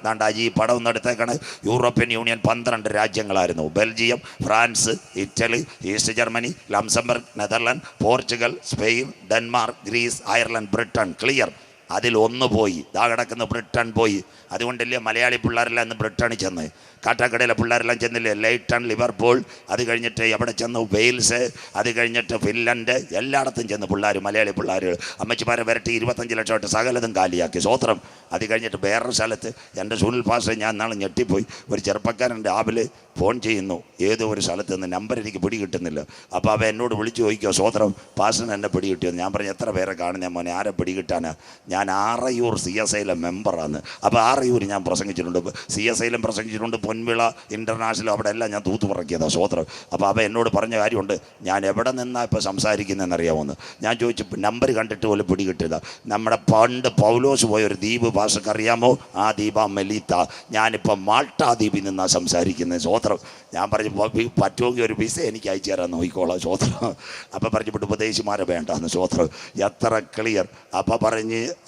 ഈ പടം ഒന്ന് എടുത്തേക്കാണ്. യൂറോപ്യൻ യൂണിയൻ 12 രാജ്യങ്ങളായിരുന്നു. Belgium, France, Italy, East Germany, Luxembourg, Netherland, Portugal, Spain, Denmark, Greece, Ireland, Britain. Clear. അതിൽ 1 പോയി. ദാ കിടക്കുന്ന ബ്രിട്ടൻ പോയി. അതുകൊണ്ടല്ലേ മലയാളി പിള്ളേരെല്ലാം ഇന്ന് ബ്രിട്ടണിൽ ചെന്ന്. കാട്ടാക്കടയിലെ പിള്ളേരെല്ലാം ചെന്നില്ലേ? Lighten, Liverpool. അത് കഴിഞ്ഞിട്ട് എവിടെ ചെന്നു? വെയിൽസ്. അത് കഴിഞ്ഞിട്ട് ഫിൻലൻഡ്. എല്ലായിടത്തും ചെന്ന് പിള്ളേർ, മലയാളി പിള്ളേർ. അമ്മച്ചിമാരെ വരട്ടി 25 ലക്ഷമായിട്ട് സകലതും കാലിയാക്കി. സ്വോത്രം. അത് കഴിഞ്ഞിട്ട് വേറൊരു സ്ഥലത്ത് എൻ്റെ സുനിൽ പാസ്റ്റർ, ഞാൻ നാളെ ഞെട്ടിപ്പോയി. ഒരു ചെറുപ്പക്കാരൻ രാവിലെ ഫോൺ ചെയ്യുന്നു, ഏതോ ഒരു സ്ഥലത്ത് നിന്ന്. നമ്പർ എനിക്ക് പിടി കിട്ടുന്നില്ല. അപ്പോൾ അവ എന്നോട് വിളിച്ച് ചോദിക്കുമോ, സ്വോത്രം പാസ്റ്ററിന് എന്നെ പിടി കിട്ടിയെന്ന്. ഞാൻ പറഞ്ഞു, എത്ര പേരെ കാണുന്ന മോനെ, ആരെ പിടി കിട്ടാനാ? ഞാൻ ആറയൂർ CSIയിലെ മെമ്പറാണ്. അപ്പോൾ ആറയൂർ ഞാൻ പ്രസംഗിച്ചിട്ടുണ്ട്, CSIയിലും പ്രസംഗിച്ചിട്ടുണ്ട്, പൊൻവിള ഇൻ്റർനാഷണൽ അവിടെ എല്ലാം ഞാൻ തൂത്തുപറക്കിയതാണ്. സ്വോത്രം. അപ്പോൾ അവ എന്നോട് പറഞ്ഞ കാര്യമുണ്ട്, ഞാൻ എവിടെ നിന്നാണ് ഇപ്പോൾ സംസാരിക്കുന്നതെന്നറിയാമെന്ന്. ഞാൻ ചോദിച്ചു, നമ്പർ കണ്ടിട്ട് പോലും പിടികിട്ടില്ല. നമ്മുടെ പണ്ട് പൗലോസ് പോയ ഒരു ദ്വീപ് ഭാഷക്ക് അറിയാമോ? ആ ദ്വീപ മെലീത്ത. ഞാനിപ്പോൾ മാൾട്ടാ ദ്വീപിൽ നിന്നാണ് സംസാരിക്കുന്നത്. സ്വോത്രം. ഞാൻ പറഞ്ഞു, പറ്റുമെങ്കിൽ ഒരു വിസ എനിക്ക് അയച്ചു തരാൻ നോക്കിക്കോളാം. സ്വോത്രം. അപ്പം പറഞ്ഞിട്ട് ഉപദേശിമാരെ വേണ്ടാന്ന്. സ്വോത്രം. എത്ര ക്ലിയർ. അപ്പം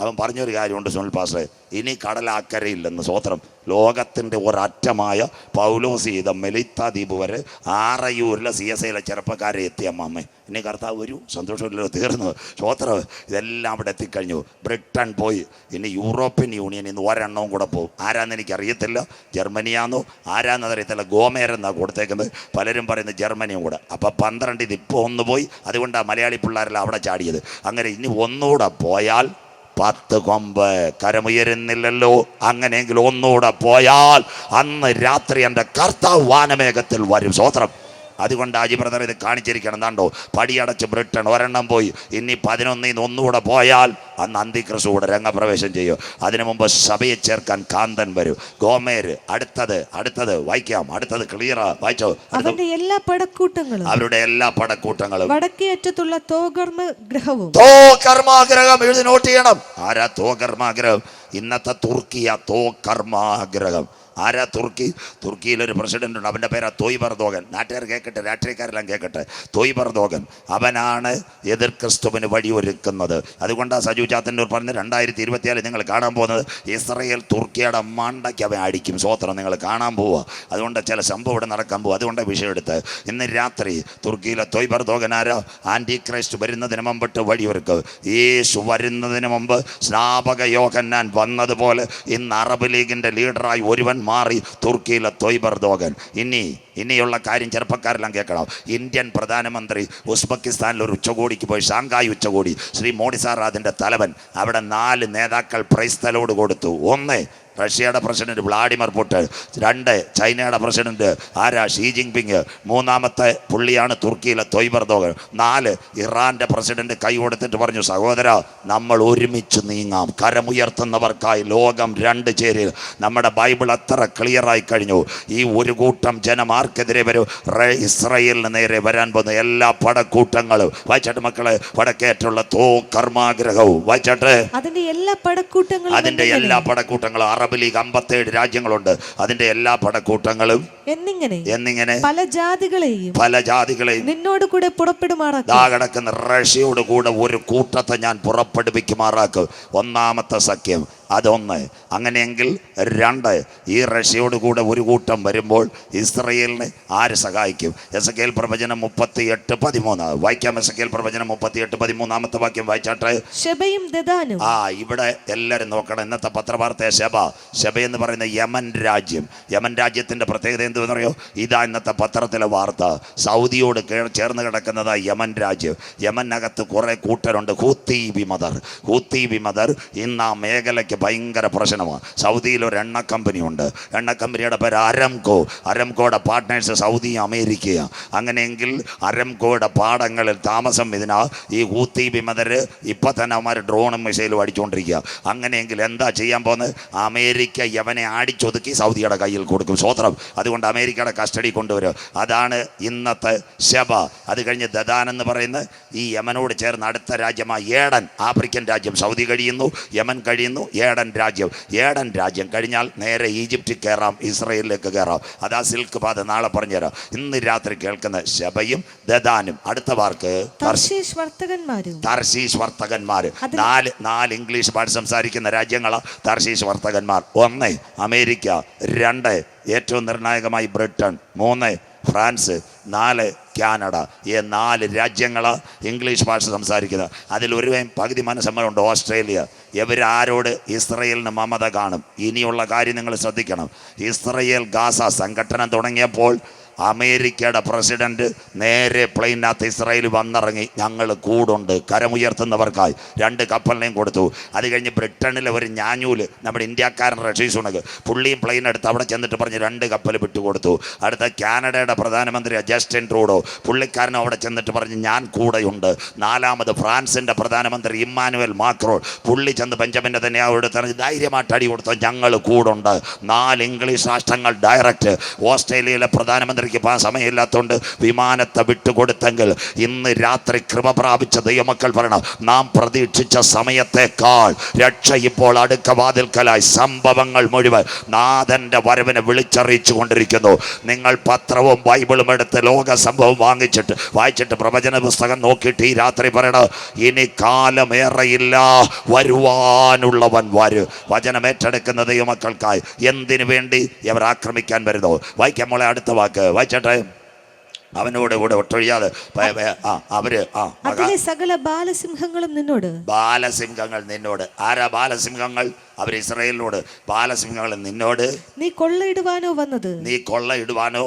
അവൻ പറഞ്ഞൊരു കാര്യമുണ്ട് സുനിൽ പാസ്റ്ററെ, ഇനി കടലാക്കരയില്ലെന്ന്. സ്വോത്രം. ലോകത്തിൻ്റെ ഒരറ്റമായ പൗലോസ് ചെയ്ത മെലിത്ത ദ്വീപ് വരെ ആറയൂരിലെ CSIയിലെ ചെറുപ്പക്കാരെ എത്തി. അമ്മാമ്മ ഇനി കർത്താവ് ഒരു സന്തോഷമില്ലല്ലോ, തീർന്നു. സ്വോത്രം. ഇതെല്ലാം അവിടെ എത്തിക്കഴിഞ്ഞു. ബ്രിട്ടൻ പോയി, ഇനി യൂറോപ്യൻ യൂണിയൻ ഇന്ന് ഒരെണ്ണവും കൂടെ പോകും. ആരാന്ന് എനിക്കറിയത്തില്ല, ജർമ്മനിയാന്നോ ആരാന്നറിയത്തില്ല. ഗോമേരെന്നാണ് കൊടുത്തേക്കുന്നത്. പലരും പറയുന്നത് ജർമ്മനിയും കൂടെ. അപ്പം 12 ഇത് ഇപ്പോൾ ഒന്ന് പോയി, അതുകൊണ്ടാണ് മലയാളി പിള്ളേരെല്ലാം അവിടെ ചാടിയത്. അങ്ങനെ ഇനി ഒന്നുകൂടെ പോയാൽ 10 കൊമ്പ്. കരമുയരുന്നില്ലല്ലോ. അങ്ങനെയെങ്കിൽ ഒന്നുകൂടെ പോയാൽ അന്ന് രാത്രി എൻ്റെ കർത്താവ് വാനമേഘത്തിൽ വരും. സ്വോത്രം. അതുകൊണ്ട് ആജി ബ്രദർ ഇത് കാണിച്ചിരിക്കണം. എന്താണ്ടോ, പടിയടച്ച് ബ്രിട്ടൻ ഒരെണ്ണം പോയി, ഇനി 11 ഒന്നുകൂടെ പോയാൽ അന്ന് അന്തിക്രിസ്തു കൂടെ രംഗപ്രവേശം ചെയ്യും. അതിനു മുമ്പ് സഭയെ ചേർക്കാൻ കാന്തൻ വരും. ഗോമേര്. അടുത്തത് വായിക്കാം. അടുത്തത് ക്ലിയറാ, വായിച്ചോ. അവരുടെ എല്ലാ പടക്കൂട്ടങ്ങളും, അവരുടെ എല്ലാ പടക്കൂട്ടങ്ങളും വടക്കേ അറ്റത്തുള്ള തോകർമ്മഗ്രഹവും. തോകർമാഗ്രഹം എഴുതി നോട്ട് ചെയ്യണം. ആരാ തോകർമാഗ്രഹം? ഇന്നത്തെ തുർക്കിയ തോകർമാഗ്രഹം. ആരാ തുർക്കി? തുർക്കിയിലൊരു പ്രസിഡന്റ് ഉണ്ട്, അവൻ്റെ പേരാ തോയ്ബ് എർദോഗൻ. നാട്ടുകാർ കേൾക്കട്ടെ, രാഷ്ട്രീയക്കാരെല്ലാം കേൾക്കട്ടെ. തോയ്ബ് എർദോഗൻ അവനാണ് എതിർ ക്രിസ്തുവിന് വഴിയൊരുക്കുന്നത്. അതുകൊണ്ടാണ് സജു ചാത്തന്നൂർ പറഞ്ഞ് 2024 നിങ്ങൾ കാണാൻ പോകുന്നത് ഇസ്രയേൽ തുർക്കിയുടെ മണ്ടയ്ക്ക് അവൻ അടിക്കും. സ്വോത്രം. നിങ്ങൾ കാണാൻ പോവുക. അതുകൊണ്ട് ചില സംഭവം ഇവിടെ നടക്കാൻ പോകും. അതുകൊണ്ട് വിഷയം എടുത്ത് ഇന്ന് രാത്രി തുർക്കിയിലെ തോയ്ബ് എർദോഗൻ ആരാ? ആൻറ്റി ക്രൈസ്റ്റ് വരുന്നതിന് മുമ്പിട്ട് വഴിയൊരുക്കുക. യേശു വരുന്നതിന് മുമ്പ് സ്നാപക യോഹന്നാൻ വന്നതുപോലെ ഇന്ന് അറബ് ലീഗിൻ്റെ ലീഡറായി ഒരുവൻ മാറി തുർക്കിയിലെ തോയ്ബ് എർദോഗൻ. ഇനിയുള്ള കാര്യം ചെറുപ്പക്കാരെല്ലാം കേൾക്കണം. ഇന്ത്യൻ പ്രധാനമന്ത്രി ഉസ്ബെക്കിസ്ഥാനിൽ ഒരു ഉച്ചകോടിക്ക് പോയി, ഷാങ്കായ് ഉച്ചകോടി. ശ്രീ മോഡി സാർ അതിൻ്റെ തലവൻ. അവിടെ 4 നേതാക്കൾ പ്രൈസ് തലോട് കൊടുത്തു. 1 റഷ്യയുടെ പ്രസിഡന്റ് വ്ളാഡിമിർ പുടിൻ, 2 ചൈനയുടെ പ്രസിഡന്റ് ആരാ? ഷീ ജിൻപിങ്, 3-മത്തെ പുള്ളിയാണ് തുർക്കിയിലെ തോയ്ബ് എർദോഗൻ, 4 ഇറാന്റെ പ്രസിഡന്റ് കൈ കൊടുത്തിട്ട് പറഞ്ഞു, സഹോദര നമ്മൾ ഒരുമിച്ച് നീങ്ങാം, കരമുയർത്തുന്നവർക്കായി ലോകം 2 ചേരിൽ. നമ്മുടെ ബൈബിൾ അത്ര ക്ലിയറായി കഴിഞ്ഞു. ഈ ഒരു കൂട്ടം ജനം ആർക്കെതിരെ വരും? ഇസ്രയേലിന് നേരെ വരാൻ പോകുന്ന എല്ലാ പടക്കൂട്ടങ്ങളും. വായിച്ചാട്ട് മക്കളെ, വടക്കേറ്റുള്ള കർമാഗ്രഹവും വായിച്ചാട്ട്. അതിന്റെ എല്ലാ പടക്കൂട്ടങ്ങളും അറബ് ലീഗ് 57 രാജ്യങ്ങളുണ്ട്. അതിന്റെ എല്ലാ പടക്കൂട്ടങ്ങളും എന്നിങ്ങനെ പല ജാതികളെയും നിന്നോട് കൂടെ പുറപ്പെടുമാറാക്കും. കിടക്കുന്ന റഷ്യയോട് കൂടെ ഒരു കൂട്ടത്തെ ഞാൻ പുറപ്പെടുവിക്കുമാറാക്കും. 1-മത്തെ സഖ്യം. അതൊന്ന്. അങ്ങനെയെങ്കിൽ 2, ഈ റഷ്യയോട് കൂടെ ഒരു കൂട്ടം വരുമ്പോൾ ഇസ്രയേലിനെ ആര് സഹായിക്കും? എസെക്കിയേൽ പ്രവചനം 38:13 വായിക്കാം. എസെക്കിയേൽ പ്രവചനം 38:13 വാക്യം വായിച്ചാട്ടെ. ശെബയും ദദാനും. ഇവിടെ എല്ലാവരും നോക്കണം. ഇന്നത്തെ പത്രവാർത്ത ശെബ എന്ന് പറയുന്ന യമൻ രാജ്യം. യമൻ രാജ്യത്തിൻ്റെ പ്രത്യേകത എന്തെന്നറിയോ? ഇതാ ഇന്നത്തെ പത്രത്തിലെ വാർത്ത. സൗദിയോട് ചേർന്ന് കിടക്കുന്നതാ യമൻ രാജ്യം. യമനകത്ത് കുറെ കൂട്ടരുണ്ട്. ഹൂത്തി വിമതർ ഇന്ന് ആ മേഖലയ്ക്ക് ഭയങ്കര പ്രശ്നമാണ്. സൗദിയിൽ ഒരു എണ്ണ കമ്പനി ഉണ്ട്. എണ്ണ കമ്പനിയുടെ പേര് അരംകോയുടെ പാർട്ട്നേഴ്സ് സൗദി അമേരിക്കയാണ്. അങ്ങനെയെങ്കിൽ അരംകോയുടെ പാടങ്ങളിൽ താമസം ഇതിനാ ഈ ഹൂത്തി വിമതർ ഇപ്പം തന്നെ അവന്മാർ ഡ്രോണും മിസൈലും അടിച്ചുകൊണ്ടിരിക്കുക. അങ്ങനെയെങ്കിൽ എന്താ ചെയ്യാൻ പോകുന്നത്? അമേരിക്ക യവനെ ആടിച്ചൊതുക്കി സൗദിയുടെ കയ്യിൽ കൊടുക്കും. സ്വോത്രം. അതുകൊണ്ട് അമേരിക്കയുടെ കസ്റ്റഡി കൊണ്ടുവരും. അതാണ് ഇന്നത്തെ ശബ. അത് കഴിഞ്ഞ് ദദാൻ എന്ന് പറയുന്ന ഈ യമനോട് ചേർന്ന് അടുത്ത രാജ്യമാണ് ഏഡൻ. ആഫ്രിക്കൻ രാജ്യം. സൗദി കഴിയുന്നു, യമൻ കഴിയുന്നു, ഏഡൻ രാജ്യം കഴിഞ്ഞാൽ നേരെ ഈജിപ്തിൽ കയറാം, ഇസ്രയേലിലേക്ക് കയറാം. അതാ സിൽക്ക് പാത. നാളെ പറഞ്ഞുതരാം. ഇന്ന് രാത്രി കേൾക്കുന്ന ശബയും ദദാനും. അടുത്ത വാർക്ക് തർശീശ് വർത്തകന്മാർ. 4 ഇംഗ്ലീഷ് ഭാഷ സംസാരിക്കുന്ന രാജ്യങ്ങളാണ് തർശീശ് വർത്തകന്മാർ. 1 അമേരിക്ക, 2 ഏറ്റവും നിർണായകമായി ബ്രിട്ടൻ, 3 ഫ്രാൻസ്, 4 കാനഡ. ഈ 4 രാജ്യങ്ങളാണ് ഇംഗ്ലീഷ് ഭാഷ സംസാരിക്കുന്നത്. അതിലൊരു പകുതി മനസ്സമ്മതമുണ്ട് ഓസ്ട്രേലിയ. ഇവരാരോട്? ഇസ്രയേലിന് മമത കാണും. ഇനിയുള്ള കാര്യം നിങ്ങൾ ശ്രദ്ധിക്കണം. ഇസ്രയേൽ ഗാസ സംഘടന തുടങ്ങിയപ്പോൾ അമേരിക്കയുടെ പ്രസിഡന്റ് നേരെ പ്ലെയിനകത്ത് ഇസ്രായേൽ വന്നിറങ്ങി. ഞങ്ങൾ കൂടുണ്ട് കരമുയർത്തുന്നവർക്കായി 2 കപ്പലിനെയും കൊടുത്തു. അത് കഴിഞ്ഞ് ബ്രിട്ടനിലെ ഒരു ഞാഞ്ഞൂല് നമ്മുടെ ഇന്ത്യക്കാരൻ റഷീദ് സുനക് പുള്ളിയും പ്ലെയിൻ എടുത്ത് അവിടെ ചെന്നിട്ട് പറഞ്ഞ് 2 കപ്പൽ വിട്ടുകൊടുത്തു. അടുത്ത കാനഡയുടെ പ്രധാനമന്ത്രി ജസ്റ്റിൻ ട്രൂഡോ പുള്ളിക്കാരനും അവിടെ ചെന്നിട്ട് പറഞ്ഞ് ഞാൻ കൂടെയുണ്ട്. 4ാമത് ഫ്രാൻസിൻ്റെ പ്രധാനമന്ത്രി ഇമ്മാനുവൽ മാക്രോൺ പുള്ളി ചെന്ന് ബെഞ്ചമിൻ്റെ തന്നെ അവിടെ തന്നെ ധൈര്യമായിട്ട് അടി കൊടുത്തു. ഞങ്ങൾ കൂടുണ്ട്. 4 ഇംഗ്ലീഷ് രാഷ്ട്രങ്ങൾ ഡയറക്റ്റ്. ഓസ്ട്രേലിയയിലെ പ്രധാനമന്ത്രിക്ക് ഇപ്പോൾ സമയമില്ലാത്തതുകൊണ്ട് വിമാനത്തെ വിട്ടുകൊടുത്തെങ്കിൽ ഇന്ന് രാത്രി കൃപ പ്രാപിച്ച ദൈവമക്കൾ പറയണം, നാം പ്രതീക്ഷിച്ച സമയത്തേക്കാൾ രക്ഷ ഇപ്പോൾ അടുക്ക വാതിൽക്കലായി. സംഭവങ്ങൾ മുഴുവൻ നാഥൻ്റെ വരവിനെ വിളിച്ചറിയിച്ചു കൊണ്ടിരിക്കുന്നു. നിങ്ങൾ പത്രവും ബൈബിളും എടുത്ത് ലോക സംഭവം വായിച്ചിട്ട് പ്രവചന പുസ്തകം നോക്കിയിട്ട് ഈ രാത്രി പറയണം, ഇനി കാലമേറെയില്ല, വരുവാനുള്ളവൻ വരും. വചനം ഏറ്റെടുക്കുന്ന ദൈവമക്കൾക്കായി എന്തിനു വേണ്ടി ഇവർ ആക്രമിക്കാൻ വരുന്നു? വായിക്കാൻ മോളെ അടുത്ത വാക്ക് വായിച്ചട്ടെ. അവനോട് കൂടെ ഒട്ടൊഴിയാതെ അതിലെ സകല ബാലസിംഹങ്ങളും നിന്നോട്. ബാലസിംഹങ്ങൾ നിന്നോട്. ആരാ ബാലസിംഹങ്ങൾ? അവർ ഇസ്രായേലിനോട്. ബാലസിംഹങ്ങൾ നിന്നോട്. നീ കൊള്ളയിടുവാനോ വന്നത്? നീ കൊള്ളയിടുവാനോ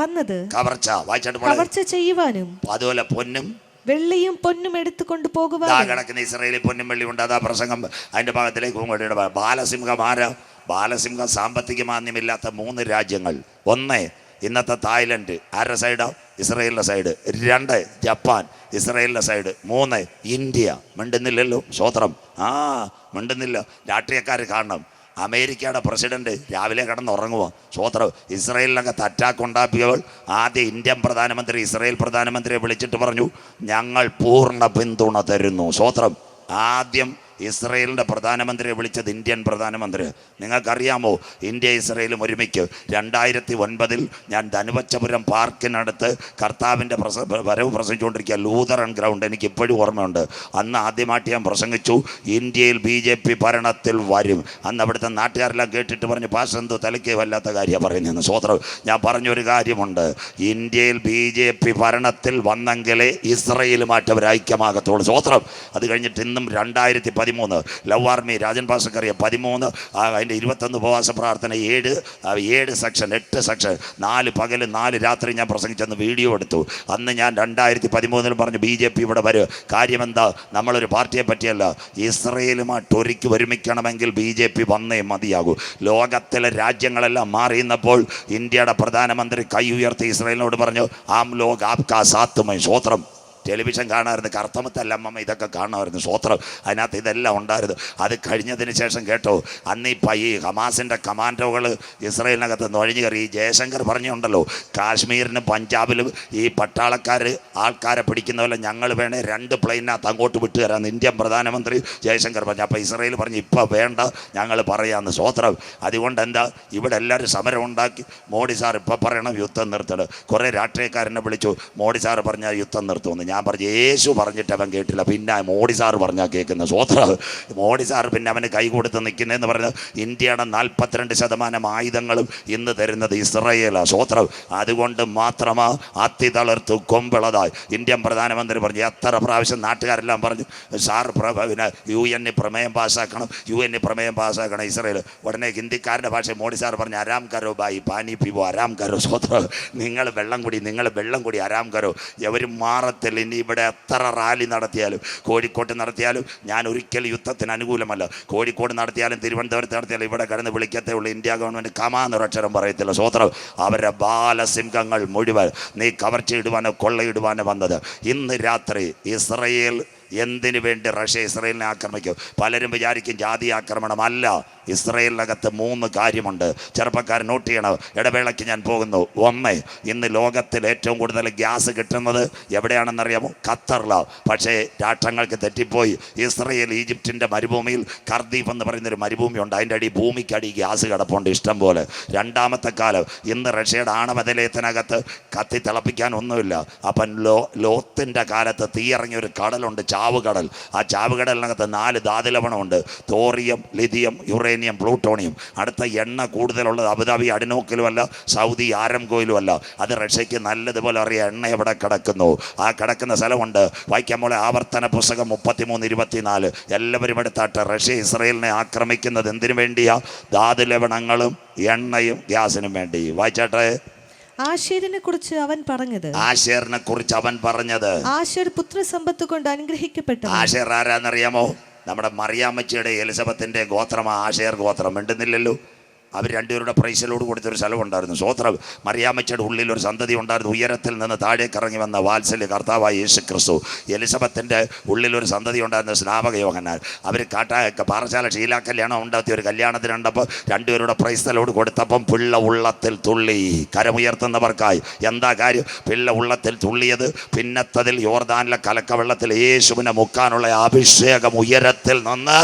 വന്നത്? കവർച്ച. വായിച്ചിട്ട് കവർച്ച ചെയ്യുവാനും അതുപോലെ പൊന്നും വെള്ളിയും പൊന്നും എടുത്തുകൊണ്ട് പോകുവാനും. കിടക്കുന്ന ഇസ്രായേലിൽ പൊന്നും വെള്ളി ഉണ്ട്. അതാ പ്രസംഗം അതിന്റെ ഭാഗത്തിലേക്ക് കൊണ്ടിടുക. ബാലസിംഹം ആരാ? ബാലസിംഹം സാമ്പത്തിക മാന്യമില്ലാത്ത 3 രാജ്യങ്ങൾ. 1 ഇന്നത്തെ തായ്ലൻഡ്. ആരുടെ സൈഡാ? ഇസ്രായേലിൻ്റെ സൈഡ്. 2 ജപ്പാൻ, ഇസ്രായേലിൻ്റെ സൈഡ്. 3 ഇന്ത്യ. മിണ്ടുന്നില്ലല്ലോ. സ്വോത്രം. മിണ്ടുന്നില്ല. രാഷ്ട്രീയക്കാർ കാണണം. അമേരിക്കയുടെ പ്രസിഡന്റ് രാവിലെ കിടന്നുറങ്ങുമോ? സ്വോത്രം. ഇസ്രായേലിനകത്ത് അറ്റാക്ക് ഉണ്ടാക്കിയവൾ ആദ്യം ഇന്ത്യൻ പ്രധാനമന്ത്രി ഇസ്രായേൽ പ്രധാനമന്ത്രിയെ വിളിച്ചിട്ട് പറഞ്ഞു, ഞങ്ങൾ പൂർണ്ണ പിന്തുണ തരുന്നു. സ്വോത്രം. ആദ്യം ഇസ്രയേലിൻ്റെ പ്രധാനമന്ത്രിയെ വിളിച്ചത് ഇന്ത്യൻ പ്രധാനമന്ത്രി. നിങ്ങൾക്കറിയാമോ ഇന്ത്യ ഇസ്രയേലും ഒരുമിക്ക് 2009 ഞാൻ ധനുവച്ചപുരം പാർക്കിനടുത്ത് കർത്താവിൻ്റെ വരവ് പ്രസംഗിച്ചുകൊണ്ടിരിക്കുക. Lutheran ground. എനിക്ക് ഇപ്പോഴും ഓർമ്മയുണ്ട്. അന്ന് ആദ്യമായിട്ട് ഞാൻ പ്രസംഗിച്ചു, ഇന്ത്യയിൽ BJP ഭരണത്തിൽ വരും. അന്ന് അവിടുത്തെ നാട്ടുകാരെല്ലാം കേട്ടിട്ട് പറഞ്ഞു, പാസ്റ്റർ എന്തോ തലയ്ക്ക് വല്ലാത്ത കാര്യമാണ് പറയുന്നതെന്ന്. സ്വോത്രം. ഞാൻ പറഞ്ഞൊരു കാര്യമുണ്ട്, ഇന്ത്യയിൽ BJP ഭരണത്തിൽ വന്നെങ്കിലേ ഇസ്രയേലുമായിട്ട് അവർ ഐക്യമാകത്തുള്ളൂ. സ്വോത്രം. അത് കഴിഞ്ഞിട്ട് ഇന്നും 2013 ലവ് ആർമി രാജൻ പാസ്റ്റർക്കറിയ 13 അതിൻ്റെ 21 ഉപവാസ പ്രാർത്ഥന 7 സെക്ഷൻ 8 സെക്ഷൻ 4 പകൽ 4 രാത്രി ഞാൻ പ്രസംഗിച്ചെന്ന് വീഡിയോ എടുത്തു. അന്ന് ഞാൻ 2013 പറഞ്ഞു BJP ഇവിടെ വരും. കാര്യമെന്താ? നമ്മളൊരു പാർട്ടിയെ പറ്റിയല്ല, ഇസ്രയേലുമായിട്ട് ഒരുമിക്കണമെങ്കിൽ BJP വന്നേ മതിയാകൂ. ലോകത്തിലെ രാജ്യങ്ങളെല്ലാം മാറിയുന്നപ്പോൾ ഇന്ത്യയുടെ പ്രധാനമന്ത്രി കൈ ഉയർത്തി ഇസ്രയേലിനോട് പറഞ്ഞു, ആം ലോക് ആപ്കാ സാത്ത് മൈ. സ്വോത്രം. ടെലിവിഷൻ കാണാമായിരുന്നു. കർത്തമത്തല്ലമ്മ ഇതൊക്കെ കാണുമായിരുന്നു. സ്വോത്രം. അതിനകത്ത് ഇതെല്ലാം ഉണ്ടായിരുന്നു. അത് കഴിഞ്ഞതിന് ശേഷം കേട്ടോ, അന്നിപ്പോൾ ഈ ഹമാസിൻ്റെ കമാൻഡോകൾ ഇസ്രയേലിനകത്ത് നുഴഞ്ഞു കയറി. ഈ ജയശങ്കർ പറഞ്ഞുണ്ടല്ലോ, കാശ്മീരിനും പഞ്ചാബിലും ഈ പട്ടാളക്കാർ ആൾക്കാരെ പിടിക്കുന്ന പോലെ ഞങ്ങൾ വേണേൽ 2 പ്ലെയിനകത്ത് അങ്ങോട്ട് വിട്ടു തരാമെന്ന് ഇന്ത്യൻ പ്രധാനമന്ത്രി ജയശങ്കർ പറഞ്ഞു. അപ്പോൾ ഇസ്രയേൽ പറഞ്ഞു, ഇപ്പോൾ വേണ്ട, ഞങ്ങൾ പറയാമെന്ന്. സ്വോത്രം. അതുകൊണ്ട് എന്താ, ഇവിടെ എല്ലാവരും സമരം ഉണ്ടാക്കി. മോഡി സാർ ഇപ്പോൾ പറയണം യുദ്ധം നിർത്തണം. കുറേ രാഷ്ട്രീയക്കാരനെ വിളിച്ചു. മോഡി സാർ പറഞ്ഞാൽ യുദ്ധം നിർത്തുമെന്ന്. ഞാൻ പറഞ്ഞു, യേശു പറഞ്ഞിട്ട് അവൻ കേട്ടില്ല, പിന്നെ മോഡി സാറ് പറഞ്ഞാൽ കേൾക്കുന്നത്. സ്വോത്രം. മോഡി സാർ പിന്നെ അവന് കൈ കൊടുത്ത് നിൽക്കുന്നതെന്ന് പറഞ്ഞാൽ ഇന്ത്യയുടെ 42% ആയുധങ്ങളും ഇന്ന് തരുന്നത് ഇസ്രയേലാണ്. സ്വോത്രം. അതുകൊണ്ട് മാത്രമാ അത്തി തളർത്തു കൊമ്പിളതായി ഇന്ത്യൻ പ്രധാനമന്ത്രി പറഞ്ഞു. എത്ര പ്രാവശ്യം നാട്ടുകാരെല്ലാം പറഞ്ഞു, സാർ പിന്നെ UN പ്രമേയം പാസ്സാക്കണം ഇസ്രയേൽ. ഉടനെ ഹിന്ദിക്കാരൻ്റെ ഭാഷ മോഡി സാർ പറഞ്ഞു, അരാം കരോ ബായി പാനി പിവോ അരാം കരോ. സ്വോത്രം. നിങ്ങൾ വെള്ളം കൂടി അരാം കരോ. എവരും മാറത്തില്ല. ഇനി ഇവിടെ എത്ര റാലി നടത്തിയാലും, കോഴിക്കോട്ട് നടത്തിയാലും ഞാൻ ഒരിക്കലും യുദ്ധത്തിന് അനുകൂലമല്ല. കോഴിക്കോട് നടത്തിയാലും തിരുവനന്തപുരത്ത് നടത്തിയാലും ഇവിടെ കിടന്ന് വിളിക്കത്തേ ഉള്ളൂ. ഇന്ത്യ ഗവൺമെൻറ് കമാന്നൊരക്ഷരം പറയത്തില്ല. സ്വോത്രം. അവരുടെ ബാലസിംഹങ്ങൾ മുഴുവൻ നീ കവർച്ചയിടുവാനോ കൊള്ളയിടുവാനോ വന്നത്. ഇന്ന് രാത്രി ഇസ്രയേൽ എന്തിനു വേണ്ടി റഷ്യ ഇസ്രയേലിനെ ആക്രമിക്കും? പലരും വിചാരിക്കും ജാതി ആക്രമണമല്ല. ഇസ്രയേലിനകത്ത് 3 കാര്യമുണ്ട്. ചെറുപ്പക്കാരൻ നോട്ട് ചെയ്യണം. ഇടവേളയ്ക്ക് ഞാൻ പോകുന്നു. 1, ഇന്ന് ലോകത്തിൽ ഏറ്റവും കൂടുതൽ ഗ്യാസ് കിട്ടുന്നത് എവിടെയാണെന്നറിയാമോ? ഖത്തറിലാണ്. പക്ഷേ രാഷ്ട്രങ്ങൾക്ക് തെറ്റിപ്പോയി. ഇസ്രയേൽ ഈജിപ്തിൻ്റെ മരുഭൂമിയിൽ കർദീഫ് എന്ന് പറയുന്നൊരു മരുഭൂമിയുണ്ട്. അതിൻ്റെ അടി ഭൂമിക്കടി ഗ്യാസ് കിടപ്പുണ്ട് ഇഷ്ടം പോലെ. 2ാമത്തെ കാലം ഇന്ന് റഷ്യയുടെ ആണവനിലയത്തിനകത്ത് കത്തി തിളപ്പിക്കാൻ ഒന്നുമില്ല. അപ്പം ലോത്തിൻ്റെ കാലത്ത് തീയിറങ്ങിയ ഒരു കടലുണ്ട്, ചാവുകടൽ. ആ ചാവുകടലിനകത്ത് 4 ധാതുലവണമുണ്ട്. Thorium, lithium, uranium, plutonium. അടുത്ത എണ്ണ കൂടുതലുള്ളത് അബുദാബി അഡിനോക്കിലുമല്ല, സൗദി ആരംകോയിലുമല്ല. അത് റഷ്യയ്ക്ക് നല്ലതുപോലെ അറിയാം എണ്ണ എവിടെ കിടക്കുന്നു. ആ കിടക്കുന്ന സ്ഥലമുണ്ട്. വായിക്കാൻ പോലെ ആവർത്തന പുസ്തകം 33:24. എല്ലാവരും എടുത്താട്ട്. റഷ്യ ഇസ്രയേലിനെ ആക്രമിക്കുന്നത് എന്തിനു വേണ്ടിയാ? ധാതുലവണങ്ങളും എണ്ണയും ഗ്യാസിനും വേണ്ടി. വായിച്ചാട്ടെ. ആശേരിനെ കുറിച്ച് അവൻ പറഞ്ഞത്, ആശേറിനെ കുറിച്ച് അവൻ പറഞ്ഞത്, ആശേർ പുത്രസമ്പത്ത് കൊണ്ട് അനുഗ്രഹിക്കപ്പെട്ടു. ആശേർ ആരാന്നറിയാമോ? നമ്മുടെ മറിയാമ്മച്ചിയുടെ എലിസബത്തിന്റെ ഗോത്രമാ ആശേർ ഗോത്രം. മിണ്ടുന്നില്ലല്ലോ. അവർ രണ്ടുപേരുടെ പ്രൈസിലോട് കൊടുത്തൊരു സ്ഥലമുണ്ടായിരുന്നു. സ്വോത്രം. മറിയാമ്മച്ചയുടെ ഉള്ളിൽ ഒരു സന്തതി ഉണ്ടായിരുന്നു. ഉയരത്തിൽ നിന്ന് താഴേക്ക് ഇറങ്ങി വന്ന വാത്സല്യ കർത്താവായ യേശു ക്രിസ്തു. എലിസബത്തിന്റെ ഉള്ളിലൊരു സന്തതി ഉണ്ടായിരുന്നു, സ്നാപക യോഹന്നാൻ. അവർ പാറശാല ഷീലാ കല്യാണം ഉണ്ടാക്കി ഒരു കല്യാണത്തിന് കണ്ടപ്പോൾ രണ്ടുപേരുടെ പ്രൈസലോട് കൊടുത്തപ്പം പിള്ള ഉള്ളത്തിൽ തുള്ളി. കരമുയർത്തുന്നവർക്കായി എന്താ കാര്യം? പിള്ള ഉള്ളത്തിൽ തുള്ളിയത് പിന്നത്തതിൽ യോർദാനിലെ കലക്കവെള്ളത്തിൽ യേശുവിനെ മുക്കാനുള്ള അഭിഷേകം ഉയരത്തിൽ നിന്ന്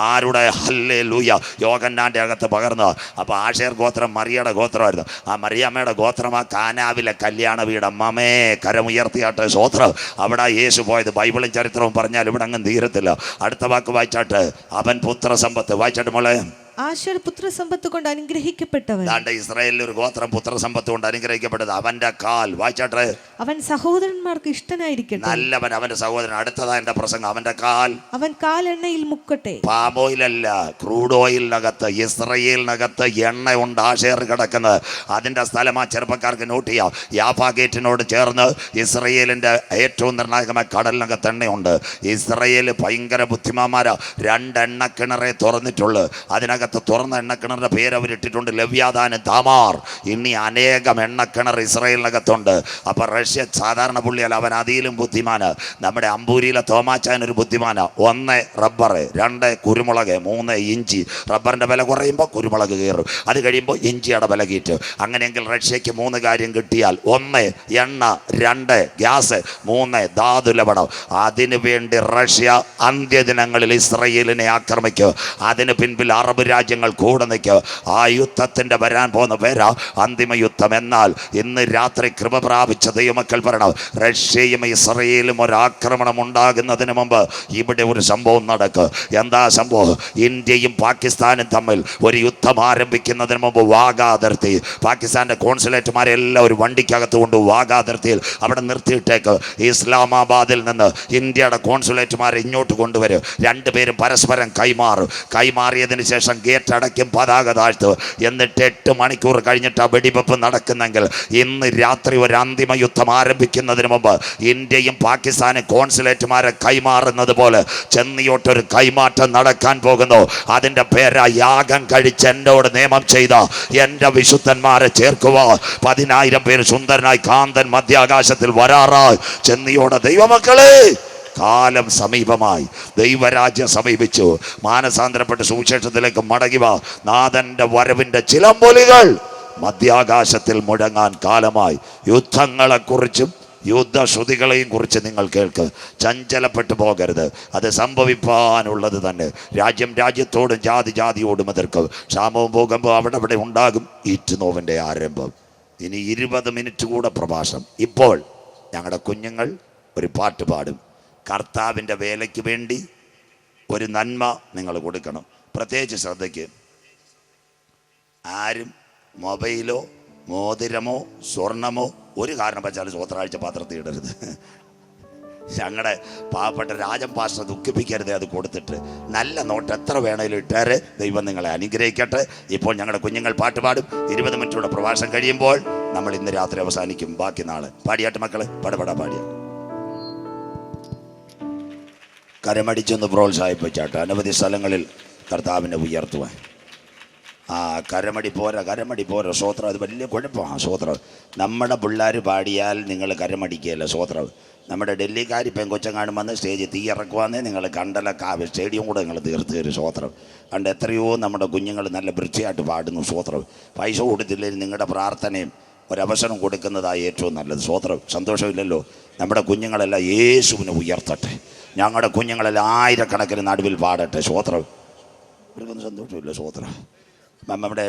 ആരുടെ ഹല്ലേലൂയ യോഹന്നാന്റെ അകത്ത് പകർന്ന്. അപ്പോൾ ആശേർ ഗോത്രം മറിയയുടെ ഗോത്രമായിരുന്നു. ആ മറിയമ്മയുടെ ഗോത്രം ആ കാനാവിലെ കല്യാണ വീട്. അമ്മമേ കരമുയർത്തിയാട്ടെ സ്വോത്രം. അവിടെ യേശു പോയത്. ബൈബിളും ചരിത്രവും പറഞ്ഞാൽ ഇവിടെ അങ്ങ് തീരത്തില്ല. അടുത്ത വാക്ക് വായിച്ചാട്ട്, അവൻ പുത്രസമ്പത്ത്. വായിച്ചാട്ട് മോളെ. ആശേർ പുത്രസമ്പത്ത് കൊണ്ട് അനുഗ്രഹിക്കപ്പെട്ടവൻ. ഇസ്രായേലിൽ ഒരു ഗോത്രം പുത്രസമ്പത്ത് കൊണ്ട് അനുഗ്രഹിക്കപ്പെട്ടത്. അവന്റെ കാൽ. വായിച്ചാട്ടെ, അവൻ സഹോദരന്മാർക്ക് ഇഷ്ടനായിരിക്കട്ടെ. നല്ലവൻ അവന്റെ സഹോദരൻ. അടുത്തതാ എന്റെ പ്രസംഗം. അവന്റെ കാൽ. അവൻ കാൽ എണ്ണയിൽ മുക്കട്ടെ. പാം ഓയിലല്ല, ക്രൂഡ് ഓയിലിനകത്ത്, ഇസ്രായേലിനകത്ത് എണ്ണ ഉണ്ട് ആശേർ കിടക്കുന്നത്. അതിന്റെ സ്ഥലം ആ ചെറുപ്പക്കാർക്ക് നോട്ട് ചെയ്യാം. യാഫാ ഗേറ്റിനോട് ചേർന്ന് ഇസ്രായേലിന്റെ ഏറ്റവും നിർണായകമായ കടലിനകത്ത് എണ്ണയുണ്ട്. ഇസ്രായേൽ ഭയങ്കര ബുദ്ധിമാന്മാരാ. 2 എണ്ണക്കിണറെ തുറന്നിട്ടുള്ളു. അതിനകത്ത് തുറന്ന എണ്ണക്കിണറിന്റെ പേര് അവരിട്ടിട്ടുണ്ട് ലവ്യാദാന്, താമാർ. ഇനി അനേകം എണ്ണക്കിണർ ഇസ്രായേലിനകത്തുണ്ട്. അപ്പൊ റഷ്യ സാധാരണ പുള്ളിയല്ല, അവൻ അതിലും ബുദ്ധിമാന്. നമ്മുടെ അമ്പൂരിയിലെ തോമാച്ചാൻ ഒരു ബുദ്ധിമാന. 1 റബ്ബർ, 2 കുരുമുളക്, 3 ഇഞ്ചി. റബ്ബറിന്റെ വില കുറയുമ്പോൾ കുരുമുളക് കയറും, അത് കഴിയുമ്പോൾ ഇഞ്ചിയുടെ വില കയറ്റും. അങ്ങനെയെങ്കിൽ റഷ്യക്ക് 3 കാര്യം കിട്ടിയാൽ: 1 എണ്ണ, 2 ഗ്യാസ്, 3 ധാതു ലവണം. അതിനു വേണ്ടി റഷ്യ അന്ത്യദിനങ്ങളിൽ ഇസ്രായേലിനെ ആക്രമിക്കും. അതിന് പിൻപിൽ അറബ് രാജ്യങ്ങൾ കൂടെ നിൽക്കും. ആ യുദ്ധത്തിന്റെ വരാൻ പോകുന്ന പേരാ അന്തിമ യുദ്ധം. എന്നാൽ ഇന്ന് രാത്രി കൃപ പ്രാപിച്ച ദൈവമക്കൾ പറയണം, റഷ്യയും ഇസ്രായേലും ഒരാക്രമണം ഉണ്ടാകുന്നതിന് മുമ്പ് ഇവിടെ ഒരു സംഭവം നടക്കും. എന്താ സംഭവം? ഇന്ത്യയും പാകിസ്ഥാനും തമ്മിൽ ഒരു യുദ്ധം ആരംഭിക്കുന്നതിന് മുമ്പ് വാഗാ അതിർത്തി, പാകിസ്ഥാന്റെ കോൺസുലേറ്റുമാരെല്ലാം ഒരു വണ്ടിക്കകത്ത് കൊണ്ട് വാഗാ അതിർത്തിയിൽ അവിടെ നിർത്തിയിട്ടേക്ക്. ഇസ്ലാമാബാദിൽ നിന്ന് ഇന്ത്യയുടെ കോൺസുലേറ്റുമാരെ ഇങ്ങോട്ട് കൊണ്ടുവരും. 2 പേരും പരസ്പരം കൈമാറും. കൈമാറിയതിന് ശേഷം ഗേറ്റ് അടയ്ക്കും, പതാക താഴ്ത്തും. എന്നിട്ട് 8 മണിക്കൂർ കഴിഞ്ഞിട്ട് ആ വെടിവെപ്പ് നടക്കുന്നെങ്കിൽ ഇന്ന് രാത്രി ഒരു അന്തിമ യുദ്ധം ആരംഭിക്കുന്നതിന് മുമ്പ് ഇന്ത്യയും പാകിസ്ഥാനും കോൺസുലേറ്റുമാരെ കൈമാറുന്നത് പോലെ ചെന്നിയോട്ടൊരു കൈമാറ്റം നടക്കാൻ പോകുന്നു. അതിൻ്റെ പേരാ യാഗം കഴിച്ച് എന്നോട് നിയമം ചെയ്ത എൻ്റെ വിശുദ്ധന്മാരെ ചേർക്കുക. 10,000 പേര് സുന്ദരനായി കാന്തൻ മധ്യാകാശത്തിൽ വരാറായി. ചെന്നിയോടെ ദൈവമക്കളെ, കാലം സമീപമായി, ദൈവരാജ്യം സമീപിച്ചു. മാനസാന്തരപ്പെട്ട് സുവിശേഷത്തിലേക്ക് മടങ്ങുക. നാഥന്റെ വരവിന്റെ ചിലമ്പൊലികൾ മധ്യാകാശത്തിൽ മുഴങ്ങാൻ കാലമായി. യുദ്ധങ്ങളെക്കുറിച്ചും യുദ്ധശ്രുതികളെയും കുറിച്ച് നിങ്ങൾ കേൾക്ക്. ചഞ്ചലപ്പെട്ടു പോകരുത്. അത് സംഭവിപ്പാനുള്ളത് തന്നെ. രാജ്യം രാജ്യത്തോടും ജാതി ജാതിയോടും എതിർക്കും. ക്ഷാമവും ഭൂകമ്പവും അവിടെ ഉണ്ടാകും. ഈറ്റുനോവിൻ്റെ ആരംഭം. ഇനി 20 മിനിറ്റ് കൂടെ പ്രഭാഷണം. ഇപ്പോൾ ഞങ്ങളുടെ കുഞ്ഞുങ്ങൾ ഒരു പാട്ട് പാടും. കർത്താവിൻ്റെ വേലയ്ക്ക് വേണ്ടി ഒരു നന്മ നിങ്ങൾ കൊടുക്കണം. പ്രത്യേകിച്ച് ശ്രദ്ധയ്ക്ക്, ആരും മൊബൈലോ മോതിരമോ സ്വർണമോ ഒരു കാരണം വെച്ചാൽ സ്വത്രാഴ്ച പാത്രത്തിൽ ഇടരുത്. ഞങ്ങളുടെ പാവപ്പെട്ട രാജൻ പാസ്റ്റർ ദുഃഖിപ്പിക്കരുത്. അത് കൊടുത്തിട്ട് നല്ല നോട്ട് എത്ര വേണേലും ഇട്ടേരെ. ദൈവം നിങ്ങളെ അനുഗ്രഹിക്കട്ടെ. ഇപ്പോൾ ഞങ്ങളുടെ കുഞ്ഞുങ്ങൾ പാട്ട് പാടും. 20 മിനിറ്റൂടെ പ്രഭാഷണം കഴിയുമ്പോൾ നമ്മൾ ഇന്ന് രാത്രി അവസാനിക്കും. ബാക്കി നാളെ പാടിയാട്ട് മക്കളെ, പടപടാ പാടിയ കരമടിച്ചൊന്ന് പ്രോത്സാഹിപ്പിച്ചാട്ട്. അനവധി സ്ഥലങ്ങളിൽ കർത്താവിനെ ഉയർത്തുവാൻ. കരമടി പോരാ സ്വോത്രം. അത് വലിയ കുഴപ്പമാണ് സ്വോത്രം. നമ്മുടെ പിള്ളേർ പാടിയാൽ നിങ്ങൾ കരമടിക്കുകയല്ല സ്വോത്രം. നമ്മുടെ ഡൽഹിക്കാർ പെങ്കൊച്ചങ്ങാനും വന്ന് സ്റ്റേജിൽ തീയിറക്കുവാന്നേ നിങ്ങൾ കണ്ടലൊക്കെ സ്റ്റേഡിയം കൂടെ നിങ്ങൾ തീർത്ത് തരും സ്വോത്രം. കണ്ട് എത്രയോ നമ്മുടെ കുഞ്ഞുങ്ങൾ നല്ല വൃത്തിയായിട്ട് പാടുന്നു സ്വോത്രം. പൈസ കൊടുത്തില്ലെങ്കിൽ നിങ്ങളുടെ പ്രാർത്ഥനയും ഒരവസരം കൊടുക്കുന്നതായി ഏറ്റവും നല്ലത് സ്വോത്രം. സന്തോഷമില്ലല്ലോ? നമ്മുടെ കുഞ്ഞുങ്ങളെല്ലാം യേശുവിനെ ഉയർത്തട്ടെ. ഞങ്ങളുടെ കുഞ്ഞുങ്ങളെല്ലാം ആയിരക്കണക്കിന് നടുവിൽ പാടട്ടെ സ്വോത്രം. ഇവർക്കൊന്നും സന്തോഷമില്ല സ്വോത്രം. നമ്മുടെ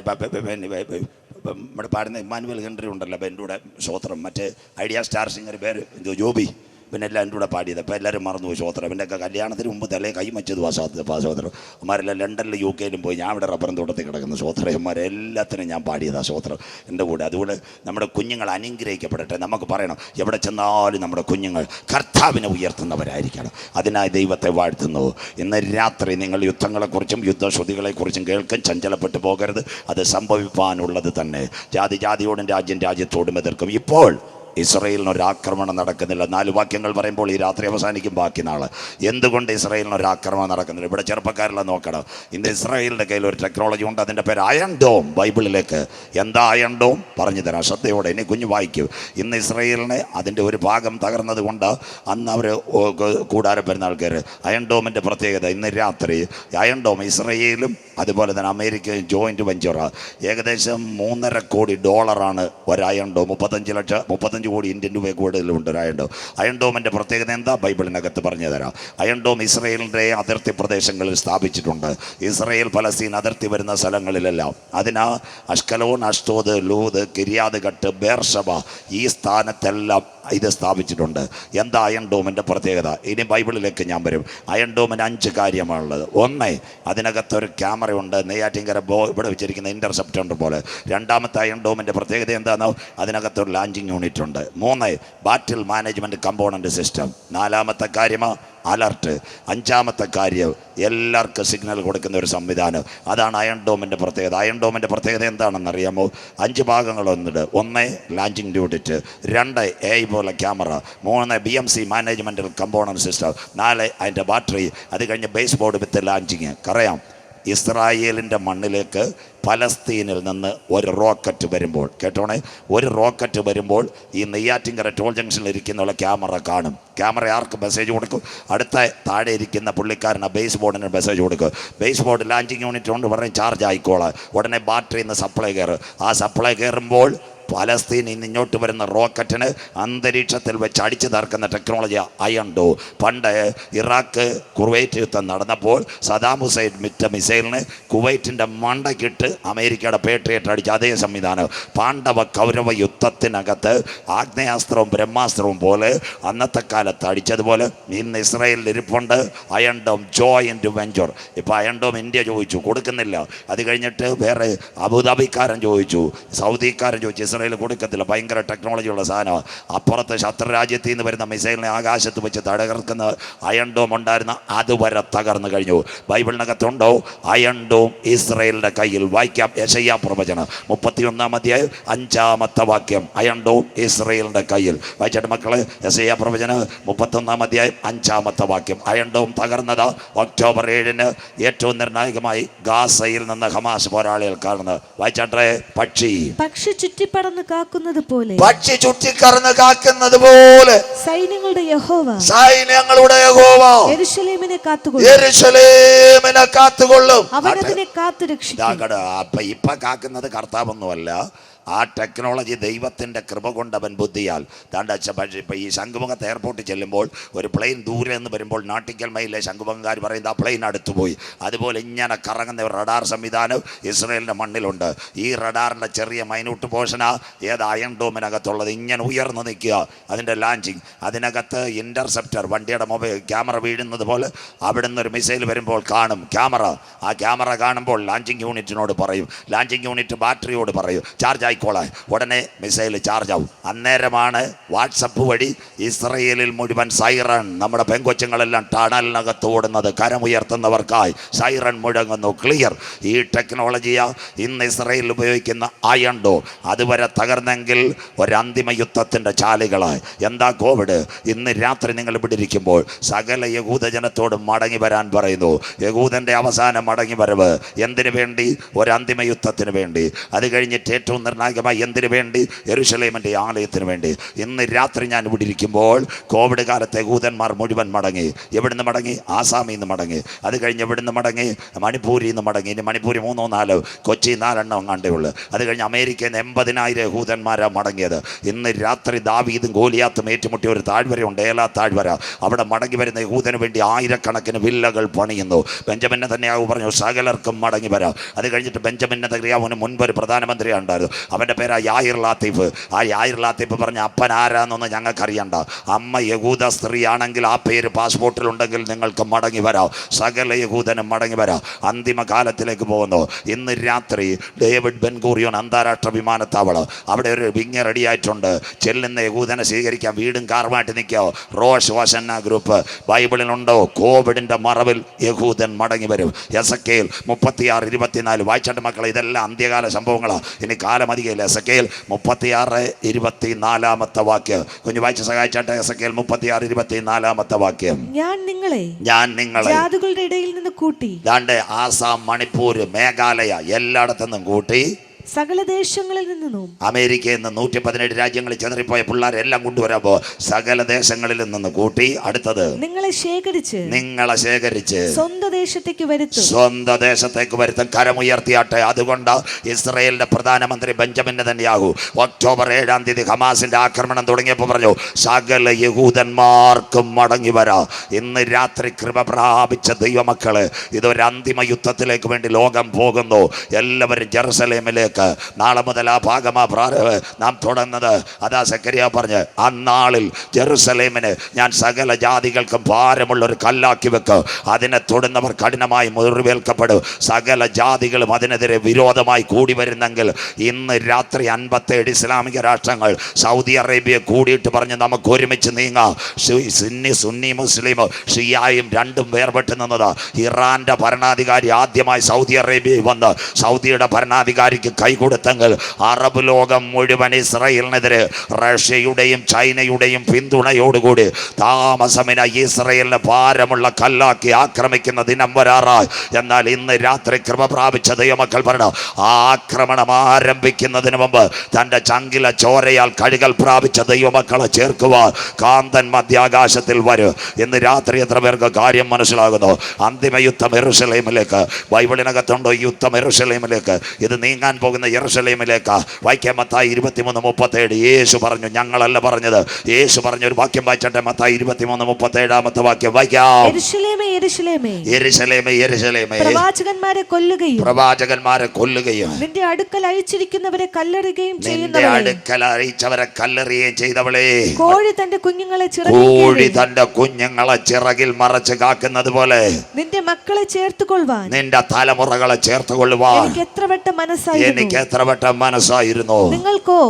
പാടുന്ന ഇമ്മാനുവൽ ഹെൻറി ഉണ്ടല്ലോ എൻ്റെ കൂടെ സ്വോത്രം. മറ്റേ ഐഡിയ സ്റ്റാർ സിംഗർ പേര് എന്തോ ജോബി. പിന്നെ എല്ലാവരും കൂടെ പാടിയത്. അപ്പോൾ എല്ലാവരും മറന്നു പോയി സ്വോത്രം. എൻ്റെയൊക്കെ കല്യാണത്തിന് മുമ്പ് തലേ കൈ വെച്ചത് സ്വോത്രം. അമ്മമാരെല്ലാം ലണ്ടനിലും UK യിലും പോയി, ഞാൻ ഇവിടെ റബ്ബറും തോട്ടത്തിൽ കിടക്കുന്ന സ്വോത്രന്മാരെല്ലാത്തിനും ഞാൻ പാടിയതാണ് സ്വോത്രം എൻ്റെ കൂടെ. അതുകൊണ്ട് നമ്മുടെ കുഞ്ഞുങ്ങൾ അനുഗ്രഹിക്കപ്പെടട്ടെ. നമുക്ക് പറയണം, എവിടെ ചെന്നാലും നമ്മുടെ കുഞ്ഞുങ്ങൾ കർത്താവിനെ ഉയർത്തുന്നവരായിരിക്കണം. അതിനായി ദൈവത്തെ വാഴ്ത്തുന്നു. ഇന്ന് രാത്രി നിങ്ങൾ യുദ്ധങ്ങളെക്കുറിച്ചും യുദ്ധശ്രുതികളെക്കുറിച്ചും കേൾക്കും. ചഞ്ചലപ്പെട്ടു പോകരുത്. അത് സംഭവിപ്പാനുള്ളത് തന്നെ. ജാതി ജാതിയോടും രാജ്യം രാജ്യത്തോടും എതിർക്കും. ഇപ്പോൾ ഇസ്രയേലിനൊരാക്രമണം നടക്കുന്നില്ല. 4 വാക്യങ്ങൾ പറയുമ്പോൾ ഈ രാത്രി അവസാനിക്കും. ബാക്കി നാളെ എന്തുകൊണ്ട് ഇസ്രയേലിനൊരാക്രമണം നടക്കുന്നില്ല? ഇവിടെ ചെറുപ്പക്കാരെല്ലാം നോക്കണം. ഇന്ന് ഇസ്രയേലിൻ്റെ കയ്യിൽ ഒരു ടെക്നോളജി ഉണ്ട്. അതിൻ്റെ പേര് അയൺ ഡോം. ബൈബിളിലേക്ക് എന്താ അയൺ ഡോം പറഞ്ഞു തരാം, ശ്രദ്ധയോടെ. ഇനി കുഞ്ഞു വായിക്കും. ഇന്ന് ഇസ്രയേലിന് അതിൻ്റെ ഒരു ഭാഗം തകർന്നത് കൊണ്ട് അന്ന് അവർ കൂടാര പെരുന്നാൾ കയറി. അയൺ ഡോമിൻ്റെ പ്രത്യേകത, ഇന്ന് രാത്രി അയൺ ഡോം ഇസ്രയേലും അതുപോലെ തന്നെ അമേരിക്കയും ജോയിൻറ്റ് വെഞ്ചറാണ്. ഏകദേശം $3.5 കോടി ഒരു അയൺ ഡോം. 35 കോടി ഇന്ത്യൻ രൂപ കൂടുതലുണ്ട് ഒരു അയൺ ഡോം. അയൺ ഡോമിൻ്റെ പ്രത്യേകത എന്താ? ബൈബിളിനകത്ത് പറഞ്ഞു തരാം. അയൺ ഡോം ഇസ്രയേലിൻ്റെ അതിർത്തി പ്രദേശങ്ങളിൽ സ്ഥാപിച്ചിട്ടുണ്ട്. ഇസ്രയേൽ പലസ്തീൻ അതിർത്തി വരുന്ന സ്ഥലങ്ങളിലെല്ലാം. അതിനാ അഷ്കലോൺ, അഷ്തോദ്, ലൂദ്, കിര്യാത് ഗട്ട്, ബേർഷബ ഈ സ്ഥാനത്തെല്ലാം ഇത് സ്ഥാപിച്ചിട്ടുണ്ട്. എന്താ അയൺ ഡോമിൻ്റെ പ്രത്യേകത? ഇനി ബൈബിളിലേക്ക് ഞാൻ വരും. അയൺ ഡോമിന് 5 കാര്യമാണുള്ളത്. ഒന്ന്, അതിനകത്തൊരു ക്യാമറയുണ്ട്, നെയ്യാറ്റിൻകര ഇവിടെ വെച്ചിരിക്കുന്ന ഇൻ്റർസെപ്റ്റർ പോലെ. രണ്ടാമത്തെ അയൺ ഡോമിൻ്റെ പ്രത്യേകത എന്താണോ? അതിനകത്തൊരു ലാൻഡിങ് യൂണിറ്റ് ഉണ്ട്. 3, ബാറ്റിൽ മാനേജ്മെൻറ്റ് കമ്പോണൻ്റ് സിസ്റ്റം. 4-മത്തെ കാര്യമാണ് അലർട്ട്. 5-മത്തെ കാര്യം എല്ലാവർക്കും സിഗ്നൽ കൊടുക്കുന്ന ഒരു സംവിധാനം. അതാണ് അയൺ ഡോമിൻ്റെ പ്രത്യേകത. അയൺ ഡോമിൻ്റെ പ്രത്യേകത എന്താണെന്ന് അറിയാമോ? 5 ഭാഗങ്ങളൊന്നുണ്ട്. 1, ലാൻഡിങ് യൂണിറ്റ്. 2, AI പോലെ camera. 3, BMC managemental component system. 4, അതിൻ്റെ ബാറ്ററി. അത് കഴിഞ്ഞ് ബേസ് ബോർഡ് വിത്ത് ലാൻഡിങ്. അറിയാം, ഇസ്രായേലിൻ്റെ മണ്ണിലേക്ക് പലസ്തീനിൽ നിന്ന് ഒരു റോക്കറ്റ് വരുമ്പോൾ, കേട്ടോണേ, ഒരു റോക്കറ്റ് വരുമ്പോൾ ഈ നെയ്യാറ്റിൻകര ടോൾ ജംഗ്ഷനിൽ ഇരിക്കുന്ന ക്യാമറ കാണും. ക്യാമറ ആർക്ക് മെസ്സേജ് കൊടുക്കും? അടുത്ത താഴെ ഇരിക്കുന്ന പുള്ളിക്കാരന് ബേസ് ബോർഡിന് മെസ്സേജ് കൊടുക്കും. ബേസ് ബോർഡ് ലാൻഡിങ് യൂണിറ്റ് കൊണ്ട് പറഞ്ഞ് ചാർജ് ആയിക്കോളാം. ഉടനെ ബാറ്ററിയിൽ നിന്ന് സപ്ലൈ കയറും. ആ സപ്ലൈ കയറുമ്പോൾ പലസ്തീനിൽ നിന്ന് ഇങ്ങോട്ട് വരുന്ന റോക്കറ്റിന് അന്തരീക്ഷത്തിൽ വെച്ച് അടിച്ചു തകർക്കുന്ന ടെക്നോളജി അയൺ ഡോം. പണ്ട് ഇറാഖ് കുവൈറ്റ് യുദ്ധം നടന്നപ്പോൾ സദാം ഹുസൈൻ വിറ്റ മിസൈലിന് കുവൈറ്റിൻ്റെ മണ്ടക്കിട്ട് അമേരിക്കയുടെ പേട്രിയറ്റ് അടിച്ച അതേ സംവിധാനം. പാണ്ഡവ കൗരവ യുദ്ധത്തിനകത്ത് ആഗ്നേയാസ്ത്രവും ബ്രഹ്മാസ്ത്രവും പോലെ അന്നത്തെ കാലത്ത് അടിച്ചതുപോലെ ഇന്ന് ഇസ്രായേലിൽ ഇരിപ്പുണ്ട് അയൺ ഡോം ജോയിൻറ്റ് വെഞ്ചർ. ഇപ്പോൾ അയൺ ഡോം ഇന്ത്യ ചോദിച്ചു, കൊടുക്കുന്നില്ല. അത് കഴിഞ്ഞിട്ട് വേറെ അബുദാബിക്കാരൻ ചോദിച്ചു, സൗദിക്കാരൻ ചോദിച്ചു, ഇസ്രായേൽ കൊടുക്കത്തില്ല. ഭയങ്കര ടെക്നോളജിയുള്ള സാധനമാണ്. അപ്പുറത്ത് ശത്രു രാജ്യത്തിൽ നിന്ന് വരുന്ന മിസൈലിനെ ആകാശത്ത് വെച്ച് തകർക്കുന്ന അയൺ ഡോം ഉണ്ടായിരുന്ന അതുവരെ തകർന്നു കഴിഞ്ഞു. ബൈബിളിനകത്തുണ്ടോ അയൺ ഡോം ഇസ്രായേലിൻ്റെ കയ്യിൽ? വായിക്കാം. യെശയ്യാ പ്രവചനം 31-ാം അധ്യായം 5-മത്തെ വാക്യം. അയൺ ഡോം ഇസ്രായേലിൻ്റെ കയ്യിൽ. വായിച്ചിട്ട് മക്കളെ, യെശയ്യാ പ്രവചനം 31-ാം അധ്യായം 5-മത്തെ വാക്യം. അയൺ ഡോം തകർന്നത് ഒക്ടോബർ 7-ന് ഏറ്റവും നിർണായകമായി ഗാസയിൽ നിന്ന് ഹമാസ് പോരാളികൾ കാണുന്നത്. വായിച്ചാട്ടെ. പക്ഷി ചുറ്റിപ്പടർന്ന് കാക്കുന്നത് പോലെ, പക്ഷി ചുറ്റിക്കറന്ന് കാക്കുന്നത് പോലെ സൈന്യങ്ങളുടെ യഹോവ യെരൂശലേമിനെ കാത്തുകൊള്ളും. അവൻ അതിനെ കാത്തുരക്ഷിക്കും. അപ്പൊ ഇപ്പൊ കാക്കുന്നത് കർത്താവൊന്നുമല്ല, ആ ടെക്നോളജി ദൈവത്തിൻ്റെ കൃപ കൊണ്ട് അവൻ ബുദ്ധിയാൽ താണ്ട. ഇപ്പം ഈ ശംഖുമുഖത്ത് എയർപോർട്ടിൽ ചെല്ലുമ്പോൾ ഒരു പ്ലെയിൻ ദൂരെ നിന്ന് വരുമ്പോൾ നാട്ടിക്കൽ മൈലിലെ ശംഖുമുഖക്കാർ പറയുന്നത് ആ പ്ലെയിൻ അടുത്തുപോയി. അതുപോലെ ഇങ്ങനെ കറങ്ങുന്ന ഒരു റഡാർ സംവിധാനം ഇസ്രായേലിൻ്റെ മണ്ണിലുണ്ട്. ഈ റഡാറിൻ്റെ ചെറിയ മൈന്യൂട്ട് പോർഷനാ ഏത് അയൺ ഡോമിനകത്തുള്ളത്. ഇങ്ങനെ ഉയർന്നു നിൽക്കുക അതിൻ്റെ ലാൻഡിങ്. അതിനകത്ത് ഇൻ്റർസെപ്റ്റർ, വണ്ടിയുടെ മൊബൈൽ ക്യാമറ വീഴുന്നത് പോലെ അവിടുന്ന് ഒരു മിസൈൽ വരുമ്പോൾ കാണും ക്യാമറ. ആ ക്യാമറ കാണുമ്പോൾ ലാൻഡിങ് യൂണിറ്റിനോട് പറയും, ലാൻഡിങ് യൂണിറ്റ് ബാറ്ററിയോട് പറയും ചാർജ് ആയി. ഉടനെ മിസൈൽ ചാർജ് ആവും. അന്നേരമാണ് വാട്സപ്പ് വഴി ഇസ്രയേലിൽ മുഴുവൻ സൈറൺ, നമ്മുടെ പെങ്കൊച്ചുങ്ങളെല്ലാം ടണലിനകത്ത് ഓടുന്നത്. കരമുയർത്തുന്നവർക്കായി സൈറൺ മുഴങ്ങുന്നു. ക്ലിയർ. ഈ ടെക്നോളജിയാ ഇന്ന് ഇസ്രയേലിൽ ഉപയോഗിക്കുന്ന അയൺ ഡോം. അതുവരെ തകർന്നെങ്കിൽ ഒരന്തിമ യുദ്ധത്തിൻ്റെ ചാലുകളായി. എന്താ കോവിഡ്? ഇന്ന് രാത്രി നിങ്ങൾ ഇവിടെ ഇരിക്കുമ്പോൾ സകല യഹൂദജനത്തോടും മടങ്ങി വരാൻ പറയുന്നു. യഹൂദൻ്റെ അവസാന മടങ്ങി വരവ് എന്തിനു വേണ്ടി? ഒരന്തിമ യുദ്ധത്തിന് വേണ്ടി. അത് കഴിഞ്ഞിട്ട് ഏറ്റവും നിർണായകമായി എന്തിനു വേണ്ടി? യെരൂശലേമിൻ്റെ ആലയത്തിന് വേണ്ടി. ഇന്ന് രാത്രി ഞാൻ ഇവിടെ ഇരിക്കുമ്പോൾ കോവിഡ് കാലത്തെ യഹൂദന്മാർ മുഴുവൻ മടങ്ങി. എവിടുന്ന് മടങ്ങി? ആസാമിൽ നിന്ന് മടങ്ങി. അത് കഴിഞ്ഞ് എവിടുന്ന് മടങ്ങി? മണിപ്പൂരിൽ നിന്ന് മടങ്ങി. ഇനി മണിപ്പൂർ 3-4, കൊച്ചി 4 എണ്ണം കണ്ടേ ഉള്ളൂ. അത് കഴിഞ്ഞ് അമേരിക്കയിൽ നിന്ന് 80,000 പതിനായിരം യഹൂദന്മാരാ മടങ്ങിയത്. ഇന്ന് രാത്രി ദാവീദും ഗോലിയാത്തും ഏറ്റുമുട്ടിയ ഒരു താഴ്വരയുണ്ട്, ഏലാ താഴ്വര. അവിടെ മടങ്ങി വരുന്ന യഹൂദന് വേണ്ടി ആയിരക്കണക്കിന് വില്ലകൾ പണിയുന്നു. ബെഞ്ചമിൻ നെതന്യാഹു പറഞ്ഞു സകലർക്കും മടങ്ങി വരാം. അത് കഴിഞ്ഞിട്ട് ബെഞ്ചമിൻ നെതന്യാഹുവിന് മുൻപ് ഒരു പ്രധാനമന്ത്രി ഉണ്ടായിരുന്നു, അവൻ്റെ പേരാ യായിർ ലാത്തീഫ്. ആ യായിർ ലാത്തീഫ് പറഞ്ഞ അപ്പൻ ആരാന്നൊന്നും ഞങ്ങൾക്കറിയണ്ട, അമ്മ യഹൂദ സ്ത്രീ ആണെങ്കിൽ ആ പേര് പാസ്പോർട്ടിലുണ്ടെങ്കിൽ നിങ്ങൾക്ക് മടങ്ങി വരാം, സകല യഹൂദനും മടങ്ങി വരാം. അന്തിമ കാലത്തിലേക്ക് പോകുന്നു. ഇന്ന് രാത്രി ഡേവിഡ് ബെൻഗൂറിയോൺ അന്താരാഷ്ട്ര വിമാനത്താവളം, അവിടെ ഒരു വിങ് റെഡി ആയിട്ടുണ്ട്. ചെല്ലുന്ന യഹൂദനെ സ്വീകരിക്കാൻ വീടും കാറുമായിട്ട് നിൽക്കോ. റോഷ് വശന്ന ഗ്രൂപ്പ് ബൈബിളിലുണ്ടോ? കോവിഡിൻ്റെ മറവിൽ യഹൂദൻ മടങ്ങി വരും. എസക്കേൽ 36:24 വായിച്ചാട്ട് മക്കളെ, ഇതെല്ലാം അന്ത്യകാല സംഭവങ്ങളാണ്. ഇനി കാലം അധികമില്ല. എസക്കേൽ 36:24 വാക്യം കുഞ്ഞു വായിച്ച് സഹായിച്ചാട്ടെ. എസക്കേൽ 36:24 വാക്യം. ഞാൻ നിങ്ങളെ ജാതികളുടെ ഇടയിൽ നിന്ന് കൂട്ടി, ആസാം, മണിപ്പൂർ, മേഘാലയ എല്ലായിടത്തുനിന്നും കൂട്ടി, സകല ദേശങ്ങളിൽ നിന്നും, അമേരിക്കയിൽ നിന്ന് 117 രാജ്യങ്ങളിൽ ചെതറിപ്പോയ പിള്ളേരെല്ലാം കൊണ്ടുവരാമ്പോ സകല ദേശങ്ങളിൽ നിന്ന് കൂട്ടി. അടുത്തത് നിങ്ങളെ ശേഖരിച്ച് സ്വന്തം ദേശത്തേക്ക് വരുത്തും. കരമുയർത്തിയാട്ടെ. അതുകൊണ്ട് ഇസ്രയേലിന്റെ പ്രധാനമന്ത്രി ബെഞ്ചമിൻ നെതന്യാഹു ഒക്ടോബർ 7-ാം തീയതി ഹമാസിന്റെ ആക്രമണം തുടങ്ങിയപ്പോൾ പറഞ്ഞു സകല യഹൂദന്മാർക്കും മടങ്ങി വരാം. ഇന്ന് രാത്രി കൃപ പ്രാപിച്ച ദൈവമക്കള്, ഇതൊരു അന്തിമ യുദ്ധത്തിലേക്ക് വേണ്ടി ലോകം പോകുന്നു. എല്ലാവരും ജെറുസലേമിലേക്ക്. നാളെ മുതൽ ആ ഭാഗമാ നാം തുടങ്ങുന്നത്. അതാ സക്കറിയ പറഞ്ഞ്, അന്നാളിൽ ജെറുസലേമിന് ഞാൻ സകല ജാതികൾക്കും ഭാരമുള്ളൊരു കല്ലാക്കി വെക്കും, അതിനെ തൊടുന്നവർ കഠിനമായി മുറിവേൽക്കപ്പെടും. സകല ജാതികളും അതിനെതിരെ വിരോധമായി കൂടി വരുന്നെങ്കിൽ ഇന്ന് രാത്രി 57 ഇസ്ലാമിക രാഷ്ട്രങ്ങൾ സൗദി അറേബ്യ കൂടിയിട്ട് പറഞ്ഞ് നമുക്ക് ഒരുമിച്ച് നീങ്ങാം. സുന്നി മുസ്ലിം ഷിയായും രണ്ടും വേർപെട്ട് നിന്നത്. ഇറാന്റെ ഭരണാധികാരി ആദ്യമായി സൗദി അറേബ്യയിൽ വന്ന് സൗദിയുടെ ഭരണാധികാരിക്ക് കൈകൊടുത്തെങ്കിൽ അറബ് ലോകം മുഴുവൻ ഇസ്രയേലിനെതിരെ റഷ്യയുടെയും ചൈനയുടെയും പിന്തുണയോടുകൂടി താമസമിന ഇസ്രയേലിന് ഭാരമുള്ള കല്ലാക്കി ആക്രമിക്കുന്ന ദിനം വരാറായി. എന്നാൽ ഇന്ന് രാത്രി കൃപ പ്രാപിച്ച ദൈവമക്കൾ പറഞ്ഞു, ആ ആക്രമണം ആരംഭിക്കുന്നതിന് മുമ്പ് തൻ്റെ ചങ്കില ചോരയാൽ കഴുകൽ പ്രാപിച്ച ദൈവമക്കളെ ചേർക്കുവാൻ കാന്തൻ മധ്യാകാശത്തിൽ വരും. ഇന്ന് രാത്രി എത്ര പേർക്ക് കാര്യം മനസ്സിലാകുന്നു? അന്തിമ യുദ്ധം യെരൂശലേമിലേക്ക്. ബൈബിളിനകത്തുണ്ടോ യുദ്ധം യെരൂശലേമിലേക്ക്? ഇത് നീങ്ങാൻ പോകുന്ന യെരൂശലേമിലേക്ക്. വായിക്കാം മത്തായി 23:37. യേശു പറഞ്ഞു, ഞങ്ങളല്ല പറഞ്ഞത്, യേശു പറഞ്ഞ ഒരു വാക്യം വായിച്ചട്ടെ. മത്തായി 23:37 വാക്യം വായിക്കാം. യെരൂശലേമേ, പ്രവാചകന്മാരെ കൊല്ലുകയും നിന്റെ അടുക്കൽ അയച്ചിരിക്കുന്നവരെ കല്ലെറിയുകയും ചെയ്തവളെ, കോഴി തന്റെ കുഞ്ഞുങ്ങളെ ചിറകിൽ മറച്ച് കാക്കുന്നത് പോലെ നിന്റെ മക്കളെ ചേർത്തുകൊള്ളുവാൻ, നിന്റെ തലമുറകളെ ചേർത്തുകൊള്ളുവാൻ എനിക്ക് എത്ര വട്ടം മനസ്സായിരുന്നു, നിങ്ങൾക്കോ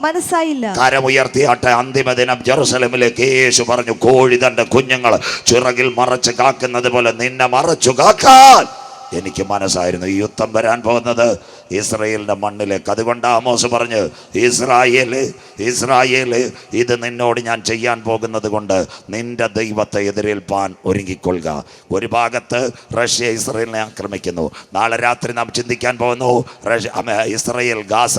മനസ്സായില്ല. കരമുയർത്തിയാട്ടെ. അന്തിമ ദിനം ജെറുസലേമിലേക്ക് യേശു പറഞ്ഞു, കോഴി തന്റെ കുഞ്ഞുങ്ങളെ ചിറകിൽ മറച്ച് കാക്കുന്നത് പോലെ നിന്നെ മറച്ചു കാക്കാൻ എനിക്ക് മനസ്സായിരുന്നു. ഈ യുദ്ധം വരാൻ പോകുന്നത് ഇസ്രായേലിന്റെ മണ്ണിലേക്ക്. അതുകൊണ്ട് ആമോസ് പറഞ്ഞു, ഇസ്രായേല് ഇത് നിന്നോട് ഞാൻ ചെയ്യാൻ പോകുന്നത് കൊണ്ട് നിന്റെ ദൈവത്തെ എതിരേൽപ്പാൻ ഒരുങ്ങിക്കൊള്ളുക. ഒരു ഭാഗത്ത് റഷ്യ ഇസ്രായേലിനെ ആക്രമിക്കുന്നു. നാളെ രാത്രി നാം ചിന്തിക്കാൻ പോകുന്നു Israel Gaza,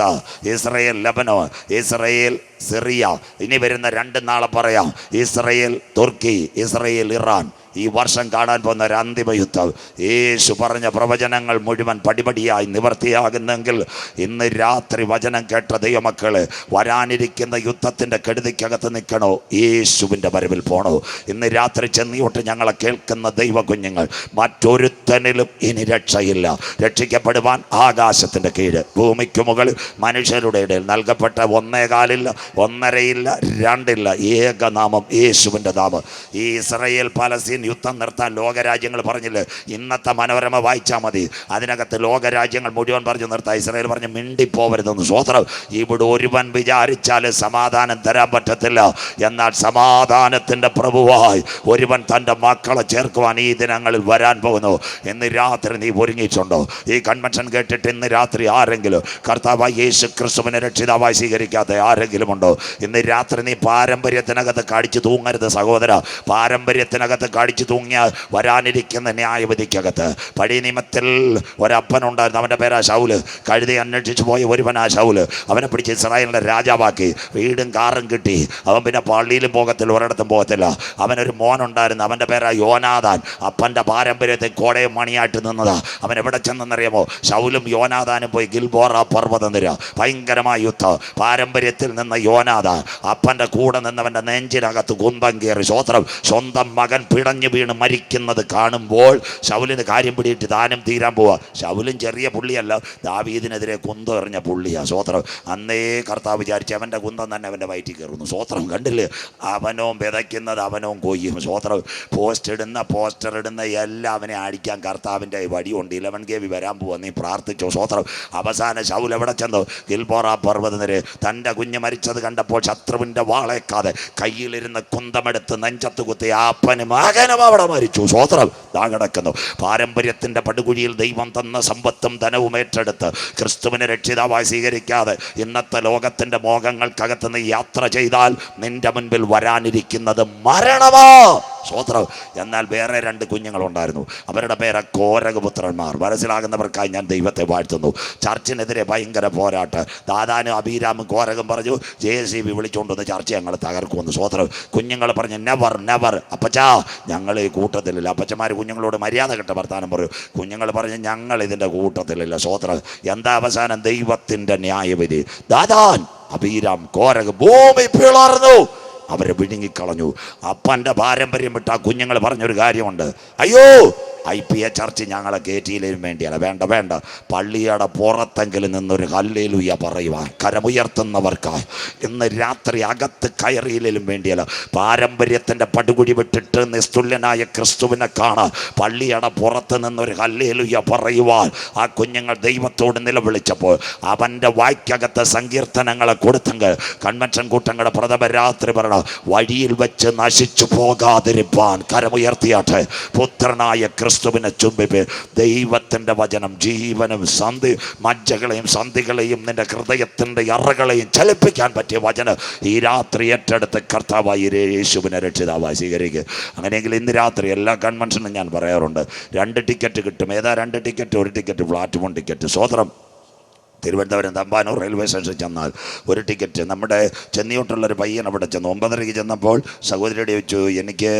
Israel Lebanon, Israel Syria. ഇനി വരുന്ന 2 നാളെ പറയാം ഇസ്രായേൽ തുർക്കി, ഇസ്രായേൽ ഇറാൻ. ഈ വർഷം കാണാൻ പോകുന്ന ഒരു അന്തിമ യുദ്ധം. യേശു പറഞ്ഞ പ്രവചനങ്ങൾ മുഴുവൻ പടിപടിയായി നിവർത്തിയാകുന്നെങ്കിൽ ഇന്ന് രാത്രി വചനം കേട്ട ദൈവമക്കള് വരാനിരിക്കുന്ന യുദ്ധത്തിൻ്റെ കെടുതിക്കകത്ത് നിൽക്കണോ? യേശുവിൻ്റെ വരവിൽ പോണോ? ഇന്ന് രാത്രി ചെന്നിയോട്ട് ഞങ്ങളെ കേൾക്കുന്ന ദൈവ കുഞ്ഞുങ്ങൾ, മറ്റൊരുത്തനിലും ഇനി രക്ഷയില്ല. രക്ഷിക്കപ്പെടുവാൻ ആകാശത്തിൻ്റെ കീഴ് ഭൂമിക്ക് മുകളിൽ മനുഷ്യരുടെ ഇടയിൽ നൽകപ്പെട്ട 1 കാലില്ല, 1.5 ഇല്ല, 2 ഇല്ല, ഏകനാമം യേശുവിൻ്റെ നാമം. ഈ ഇസ്രായേൽ പലസ്തീൻ യുദ്ധം നിർത്താൻ ലോകരാജ്യങ്ങൾ പറഞ്ഞില്ലേ? ഇന്നത്തെ മനോരമ വായിച്ചാൽ മതി, അതിനകത്ത് ലോകരാജ്യങ്ങൾ മുഴുവൻ പറഞ്ഞു നിർത്താം. ഇസ്രായേൽ പറഞ്ഞു മിണ്ടിപ്പോവരുതെന്ന്. സ്വതന്ത്രം. ഇവിടെ ഒരുവൻ വിചാരിച്ചാൽ സമാധാനം തരാൻ പറ്റത്തില്ല. എന്നാൽ സമാധാനത്തിൻ്റെ പ്രഭുവായി ഒരുവൻ തൻ്റെ മക്കളെ ചേർക്കുവാൻ ഈ ദിനങ്ങളിൽ വരാൻ പോകുന്നു. ഇന്ന് രാത്രി നീ ഒരുങ്ങിയിട്ടുണ്ടോ? ഈ കൺവെൻഷൻ കേട്ടിട്ട് ഇന്ന് രാത്രി ആരെങ്കിലും കർത്താവായി യേശു ക്രിസ്തുവിനെ രക്ഷിതാവായി സ്വീകരിക്കാത്ത ആരെങ്കിലും ഉണ്ടോ? ഇന്ന് രാത്രി നീ പാരമ്പര്യത്തിനകത്ത് കടിച്ചു തൂങ്ങരുത് സഹോദര. പാരമ്പര്യത്തിനകത്ത് കടിച്ചു തൂങ്ങിയാൽ വരാനിരിക്കുന്ന ന്യായവിധിക്കകത്ത്. പഴയ നിയമത്തിൽ ഒരപ്പനുണ്ടായിരുന്നു, അവൻ്റെ പേരാ ശൗല്. കഴുതി അന്വേഷിച്ച് പോയ ഒരുവനാ ശൗല്. അവനെ പിടിച്ച് ഇസ്രായേലിൻ്റെ രാജാവാക്കി. വീടും കാറും കിട്ടി. അവൻ പിന്നെ പള്ളിയിലും പോകത്തില്ല, ഒരിടത്തും പോകത്തില്ല. അവനൊരു മോനുണ്ടായിരുന്നു, അവൻ്റെ പേരാ യോനാഥാൻ. അപ്പൻ്റെ പാരമ്പര്യത്തിൽ കോടയും മണിയായിട്ട് നിന്നതാ. അവൻ എവിടെ ചെന്നെന്നറിയാമോ? ശൗലും യോനാഥാനും പോയി ഗിൽബോറ പർവ്വതം നിര. ഭയങ്കരമായ യുദ്ധം. പാരമ്പര്യത്തിൽ നിന്ന് യോനാഥാൻ അപ്പൻ്റെ കൂടെ നിന്നവൻ്റെ നെഞ്ചിനകത്ത് കുന്തം കയറി. സ്വോത്രം. സ്വന്തം മകൻ പിടഞ്ഞു വീണ് മരിക്കുന്നത് കാണുമ്പോൾ ശൗലിന് കാര്യം പിടിയിട്ട് താനും തീരാൻ പോവാ. ശൗലും ചെറിയ പുള്ളിയല്ല, ദാവീദിനെതിരെ കുന്തം എറിഞ്ഞ പുള്ളിയാ. സ്വോത്രം. അന്നേ കർത്താവ് വിചാരിച്ച് അവൻ്റെ കുന്തം തന്നെ അവൻ്റെ വയറ്റിൽ കയറുന്നു. സ്വോത്രം. കണ്ടില്ലേ? അവനവും വിതയ്ക്കുന്നത് അവനവും കൊയ്യും. സ്വോത്രം. പോസ്റ്റർ ഇടുന്ന എല്ലാം അവനെ അടിക്കാൻ കർത്താവിൻ്റെ വടിയുണ്ട്. 11 KB വരാൻ പോവാ. നീ പ്രാർത്ഥിച്ചോ. സ്വോത്രം. അവസാന ശൗൽ എവിടെ ചെന്നു? ഗിൽബോറ പർവ്വതനിര. തൻ്റെ കുഞ്ഞ് മരിച്ചത് കണ്ടപ്പോൾ ശത്രുവിൻ്റെ വാളേക്കാതെ കയ്യിലിരുന്ന് കുന്തമെടുത്ത് നെഞ്ചത്ത് കുത്തി അപ്പനും മകനും അവിടെ മരിച്ചു. സ്വോത്രം. ദാ കിടക്കുന്നു. പാരമ്പര്യത്തിൻ്റെ പടുകുഴിയിൽ ദൈവം തന്ന സമ്പത്തും ധനവും ഏറ്റെടുത്ത് ക്രിസ്തുവിനെ രക്ഷിതാവായി സ്വീകരിക്കാതെ ഇന്നത്തെ ലോകത്തിൻ്റെ മോഹങ്ങൾക്കകത്ത് നീ യാത്ര ചെയ്താൽ നിന്റെ മുൻപിൽ വരാനിരിക്കുന്നത് മരണമോ. സ്വോത്രം. എന്നാൽ വേറെ 2 കുഞ്ഞുങ്ങളുണ്ടായിരുന്നു. അവരുടെ പേര് കോരകപുത്രന്മാർ. മനസ്സിലാകുന്നവർക്കായി ഞാൻ ദൈവത്തെ വാഴ്ത്തുന്നു. ചർച്ചിനെതിരെ ഭയങ്കര പോരാട്ട്. ദാദാനും അബീരാമും കോരകം പറഞ്ഞു, JCB വിളിച്ചുകൊണ്ടുവന്ന് ചർച്ച ഞങ്ങൾ തകർക്കുമെന്ന്. സ്വോത്രം. കുഞ്ഞുങ്ങൾ പറഞ്ഞു നെവർ നെവർ. അപ്പച്ചാ ഞങ്ങൾ ഈ കൂട്ടത്തിലില്ല. അപ്പച്ചമാർ കുഞ്ഞുങ്ങളോട് മര്യാദ കെട്ട വർത്താനം പറയും. കുഞ്ഞുങ്ങൾ പറഞ്ഞു ഞങ്ങൾ ഇതിൻ്റെ കൂട്ടത്തിലില്ല. സ്വോത്രം. എന്താ അവസാനം? ദൈവത്തിൻ്റെ ന്യായവിധി. ദാദാൻ അബീരാം കോരകം ഭൂമി പിളർന്നു. അവരെ വിഴുങ്ങിക്കളഞ്ഞു. അപ്പൻ്റെ പാരമ്പര്യം വിട്ട ആ കുഞ്ഞുങ്ങൾ പറഞ്ഞൊരു കാര്യമുണ്ട്. അയ്യോ, IPA ചർച്ച് ഞങ്ങളെ കയറ്റിയിലും വേണ്ടിയല്ല. വേണ്ട വേണ്ട, പള്ളിയുടെ പുറത്തെങ്കിലും നിന്നൊരു ഹല്ലേലൂയ പറയുവാൻ കരമുയർത്തുന്നവർക്കായി ഇന്ന് രാത്രി അകത്ത് കയറിയിലും വേണ്ടിയല്ല. പാരമ്പര്യത്തിൻ്റെ പടുകുടി വിട്ടിട്ട് നിസ്തുല്യനായ ക്രിസ്തുവിനെ കാണാൻ പള്ളിയുടെ പുറത്ത് നിന്നൊരു ഹല്ലേലൂയ പറയുവാൻ ആ കുഞ്ഞുങ്ങൾ ദൈവത്തോട് നിലവിളിച്ചപ്പോൾ അവൻ്റെ വായ്ക്കകത്ത് സങ്കീർത്തനങ്ങളെ കൊടുത്തെങ്കിൽ കൺവെൻഷൻ കൂട്ടങ്ങളുടെ പ്രഥമ രാത്രി പറയണം, വഴിയിൽ വെച്ച് നശിച്ചു പോകാതിരിപ്പാൻ കരമുയർത്തിയാട്ടെ. പുത്രനായ ക്രിസ്തുവിനെ ചുംബിപ്പ്. ദൈവത്തിൻ്റെ വചനം ജീവനും മജ്ജകളെയും സന്ധികളെയും നിന്റെ ഹൃദയത്തിൻ്റെ അറകളെയും ചലിപ്പിക്കാൻ പറ്റിയ വചനം ഈ രാത്രി ഏറ്റെടുത്ത് കർത്താവായി യേശുവിനെ രക്ഷിതാവായി സ്വീകരിക്കുക. അങ്ങനെയെങ്കിൽ ഇന്ന് രാത്രി എല്ലാ കൺവെൻഷനും ഞാൻ പറയാറുണ്ട്, 2 ടിക്കറ്റ് കിട്ടും. ഏതാ 2 ടിക്കറ്റ്? 1 ticket platform ticket. സ്വോത്രം. തിരുവനന്തപുരം തമ്പാനൂർ റെയിൽവേ സ്റ്റേഷനിൽ ചെന്നാൽ 1 ടിക്കറ്റ്. നമ്മുടെ ചെന്നിയോട്ടുള്ളൊരു പയ്യൻ അവിടെ ചെന്നു. 9:30 ചെന്നപ്പോൾ സഹോദരിയുടെ ചോദിച്ചു, എനിക്ക്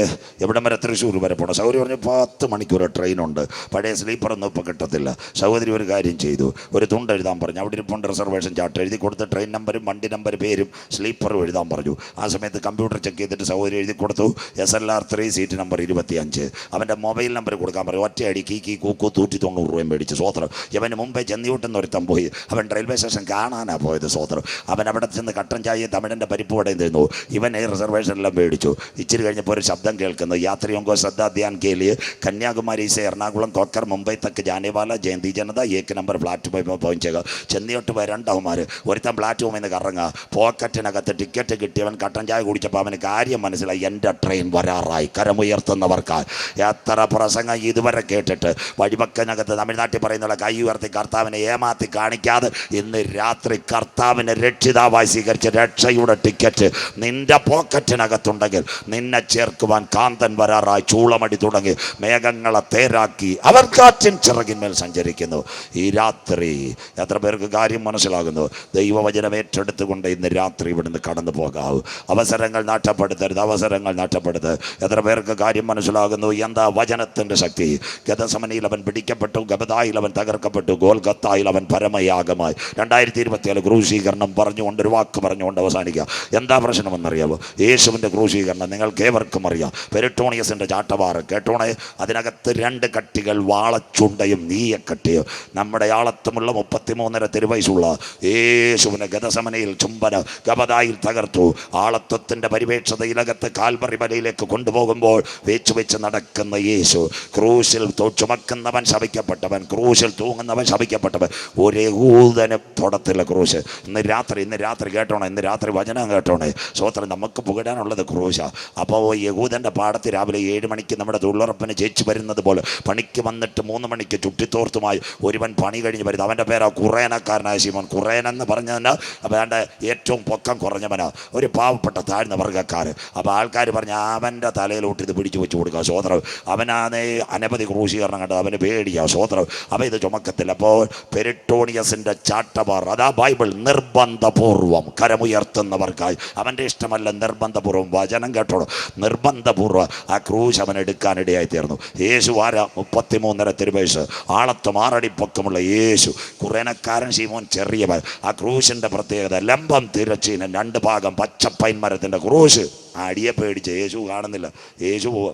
എവിടം വരെ? തൃശ്ശൂർ വരെ പോകണം. സഹോദരി പറഞ്ഞു 10 മണിക്കൂർ ട്രെയിനുണ്ട്, പഴയ സ്ലീപ്പറൊന്നും ഇപ്പോൾ കിട്ടത്തില്ല. സഹോദരി ഒരു കാര്യം ചെയ്തു, ഒരു തുണ്ട് എഴുതാൻ പറഞ്ഞു. അവിടെ ഇരിപ്പുണ്ട് റിസർവേഷൻ ചാർട്ട്. എഴുതി കൊടുത്ത് ട്രെയിൻ നമ്പരും വണ്ടി നമ്പർ പേരും സ്ലീപ്പറും എഴുതാൻ പറഞ്ഞു. ആ സമയത്ത് കമ്പ്യൂട്ടർ ചെക്ക് ചെയ്തിട്ട് സഹോദരി എഴുതി കൊടുത്തു, SLR 3 സീറ്റ് നമ്പർ 25. അവൻ്റെ മൊബൈൽ നമ്പർ കൊടുക്കാൻ പറഞ്ഞു. ഒറ്റയടി കീ കൂക്കു 190 രൂപയും മേടിച്ചു. സ്വോത്രം. ഇവന് മുമ്പേ ചെന്നിയോട്ടെന്ന് ഒരുത്തം പോയി. അവൻ റെയിൽവേ സ്റ്റേഷൻ കാണാനാണ് പോയത്. സ്വോത്രം. അവൻ അവിടെ ചെന്ന് കട്ടൻ ചായയും തമിഴൻ്റെ പരിപ്പ് വടയും തരുന്നു. ഇവൻ ഈ റിസർവേഷനെല്ലാം മേടിച്ചു. ഇച്ചിരി കഴിഞ്ഞപ്പോൾ ഒരു ശബ്ദം കേൾക്കുന്നു, യാത്രിയോങ്കോ ശ്രദ്ധ ധ്യാൻ കേലിയെ കന്യാകുമാരി से എറണാകുളം കോക്കർ മുംബൈ തക്ക് ജാനേവാല ജയന്തി ജനത 1 നമ്പർ പ്ലാറ്റ്ഫോമിൽ പോയിച്ചേക്കുക. ചെന്നിയോട്ട് വരണ്ടവന്മാർ ഒരുത്തൻ പ്ലാറ്റ്ഫോമിൽ നിന്ന് കറങ്ങുക. പോക്കറ്റിനകത്ത് ടിക്കറ്റ് കിട്ടിയവൻ കട്ടൻ ചായ കുടിച്ചപ്പോൾ അവന് കാര്യം മനസ്സിലായി, എൻ്റെ ട്രെയിൻ വരാറായി. കരമുയർത്തുന്നവർക്കായി എത്ര പ്രസംഗം ഇതുവരെ കേട്ടിട്ട് വഴിപക്കനകത്ത് തമിഴ്നാട്ടിൽ പറയുന്നുള്ള കൈ ഉയർത്തി കർത്താവിനെ ഏമാത്തി കാണിക്കാതെ ഇന്ന് രാത്രി കർത്താവിനെ രക്ഷിതാവായി സ്വീകരിച്ച രക്ഷയുടെ ടിക്കറ്റ് നിന്റെ പോക്കറ്റിനകത്തുണ്ടെങ്കിൽ നിന്നെ ചേർക്കുവാൻ കാന്തൻ വരാറായി. ചൂളമടി തുടങ്ങി മേഘങ്ങളെ തേരാക്കി അവർ കാറ്റിൻ ചിറകിന്മേൽ സഞ്ചരിക്കുന്നു. ഈ രാത്രി എത്ര പേർക്ക് കാര്യം മനസ്സിലാകുന്നു? ദൈവവചനം ഏറ്റെടുത്തുകൊണ്ട് ഇന്ന് രാത്രി ഇവിടുന്ന് കടന്നു പോകാവൂ. അവസരങ്ങൾ നഷ്ടപ്പെടുത്തരുത്, അവസരങ്ങൾ നഷ്ടപ്പെടുത്തരുത്. എത്ര പേർക്ക് കാര്യം മനസ്സിലാകുന്നു? എന്താ വചനത്തിൻ്റെ ശക്തി? ഗതസമനയിൽ അവൻ പിടിക്കപ്പെട്ടു, ഗബദായിൽ അവൻ തകർക്കപ്പെട്ടു, ഗോൽഗത്തായിൽ അവൻ പരമയാഗമായി. 2024 ക്രൂശീകരണം പറഞ്ഞുകൊണ്ട് ഒരു വാക്ക് പറഞ്ഞുകൊണ്ട് അവസാനിക്കുക. എന്താ പ്രശ്നമെന്നറിയാമോ? യേശുവിൻ്റെ ക്രൂശീകരണം നിങ്ങൾക്ക് ഏവർക്കും അറിയാം. പെരിട്ടോണിയസിൻ്റെ ചാട്ടവാറ് കേട്ടോണേ. അതിനകത്ത് 2 കട്ടികൾ, വാളച്ചുണ്ടയും നീയക്കട്ടിയും. നമ്മുടെ ആളത്തുമുള്ള 33.5 തിരുവയസ്സുള്ള യേശുവിനെ ഗതസമനയിൽ ചുംബന ഗബദായിൽ തകർത്തു. ആളത്വത്തിൻ്റെ പരിപേക്ഷതയിലകത്ത് കാൽവറി മലയിലേക്ക് കൊണ്ടുപോകുമ്പോൾ വെച്ച് നടക്കുന്ന യേശു, ക്രൂശിൽ ചുമക്കുന്നവൻ ശപിക്കപ്പെട്ടവൻ, ക്രൂശിൽ തൂങ്ങുന്നവൻ ശപിക്കപ്പെട്ടവൻ. ഒരേ യഹൂദനും തൊടത്തില്ല ക്രൂശ്. ഇന്ന് രാത്രി കേട്ടോണേ, ഇന്ന് രാത്രി വചനം കേട്ടോണേ. സ്വോത്രം, നമുക്ക് പുകടാനുള്ളത് ക്രൂശാണ്. അപ്പോൾ യഹൂദൻ്റെ പാടത്ത് രാവിലെ 7 മണിക്ക് നമ്മുടെ തൊഴിലുറപ്പിന് ചേച്ചി വരുന്നത് പോലെ പണിക്ക് വന്നിട്ട് 3 മണിക്ക് ചുട്ടിത്തോർത്തുമായി ഒരുവൻ പണി കഴിഞ്ഞ് വരുന്നത്. അവൻ്റെ പേരാ കുറേനക്കാരനായ ശിമോൻ. കുറേനെന്ന് പറഞ്ഞതിന് അവൻ്റെ ഏറ്റവും പൊക്കം കുറഞ്ഞവനാ, ഒരു പാവപ്പെട്ട താഴ്ന്ന വർഗ്ഗക്കാരൻ. അപ്പോൾ ആൾക്കാർ പറഞ്ഞ അവൻ്റെ തലയിലോട്ട് ഇത് പിടിച്ചു വെച്ച് കൊടുക്കുക. സ്വോത്രം, അവനാണ് അനവധി ക്രൂശീകരണം കണ്ടത്, അവന് പേടിയാ. സ്വോത്രം, അവ ഇത് ചുമക്കത്തില്ല. അപ്പോൾ പെരിട്ടോണിയസിൻ്റെ ചാട്ടവാർ, അതാ ബൈബിൾ, നിർബന്ധപൂർവം കരമുയർത്തുന്നവർക്കായി. അവൻ്റെ ഇഷ്ടമല്ല, നിർബന്ധപൂർവ്വം. വചനം കേട്ടോളൂ, നിർബന്ധപൂർവ്വം ആ ക്രൂശ് അവൻ എടുക്കാനിടയായി തീർന്നു. യേശു ആരാ? 33.5 തിരുവയസ്സ്, ആളത്ത് 6 അടി പൊക്കമുള്ള യേശു. കുറേനക്കാരൻ ശിമോൻ ചെറിയവൻ. ആ ക്രൂശിൻ്റെ പ്രത്യേകത, ലംബം തിരച്ചീനം, 2 ഭാഗം പച്ചപ്പൈൻ മരത്തിൻ്റെ ക്രൂശ്. ആ അടിയെ പേടിച്ച് യേശു കാണുന്നില്ല. യേശു പോവാ,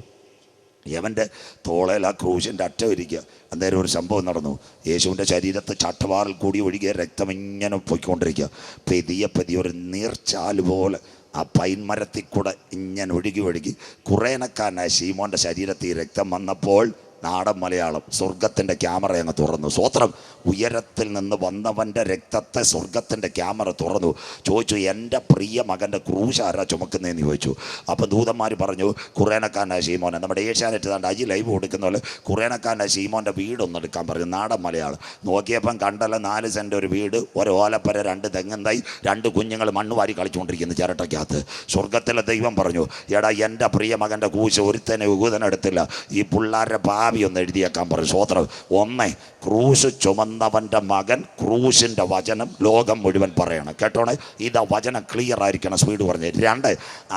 യവൻ്റെ തോളയിൽ ആ ക്രൂശിൻ്റെ അറ്റം ഇരിക്കുക. അന്നേരം ഒരു സംഭവം നടന്നു. യേശുവിൻ്റെ ശരീരത്ത് ചട്ടവാറിൽ കൂടി ഒഴുകിയ രക്തം ഇങ്ങനെ പൊയ്ക്കൊണ്ടിരിക്കുക. പതിയെ ഒരു നീർച്ചാല് പോലെ ആ പൈൻമരത്തിൽ കൂടെ ഇങ്ങനെ ഒഴുകി കുറേനക്കാരനായ ശീമോൻ്റെ ശരീരത്തിൽ രക്തം വന്നപ്പോൾ നാടൻ മലയാളം, സ്വർഗത്തിൻ്റെ ക്യാമറ അങ്ങ് തുറന്നു. സ്വോത്രം, ഉയരത്തിൽ നിന്ന് വന്നവൻ്റെ രക്തത്തെ സ്വർഗത്തിൻ്റെ ക്യാമറ തുറന്നു. ചോദിച്ചു, എൻ്റെ പ്രിയ മകൻ്റെ ക്രൂശ് ആരാ ചുമക്കുന്നതെന്ന് ചോദിച്ചു. അപ്പം ദൂതന്മാർ പറഞ്ഞു, കുറേനക്കാരനായ ശീമോനെ. നമ്മുടെ ഏഷ്യാനെറ്റ് താണ്ട് അജി ലൈവ് കൊടുക്കുന്ന പോലെ കുറേനക്കാരനായ ശീമോൻ്റെ വീടൊന്നും എടുക്കാൻ പറഞ്ഞു. നാടൻ മലയാളം നോക്കിയപ്പം കണ്ടല്ല, 4 സെൻറ്റ് ഒരു വീട്, ഒരു ഓലപ്പര, 2 തെങ്ങും തൈ, 2 കുഞ്ഞുങ്ങൾ മണ്ണ് വാരി കളിച്ചുകൊണ്ടിരിക്കുന്നു ചിരട്ടയ്ക്കകത്ത്. സ്വർഗത്തിലെ ദൈവം പറഞ്ഞു, എടാ എൻ്റെ പ്രിയ മകൻ്റെ ക്രൂശ് ഒരുത്തനെ യുഗൂതനെടുത്തില്ല, ഈ പിള്ളേരുടെ ഭാവി ഒന്ന് എഴുതിയേക്കാൻ പറഞ്ഞു. സ്വോത്രം, 1 ക്രൂശ് ചുമന്നവൻ്റെ മകൻ, ക്രൂശിൻ്റെ വചനം ലോകം മുഴുവൻ പറയണം. കേട്ടോണേ, ഇതാ വചനം ക്ലിയർ ആയിരിക്കണം, സ്പീഡ് പറഞ്ഞ്. 2,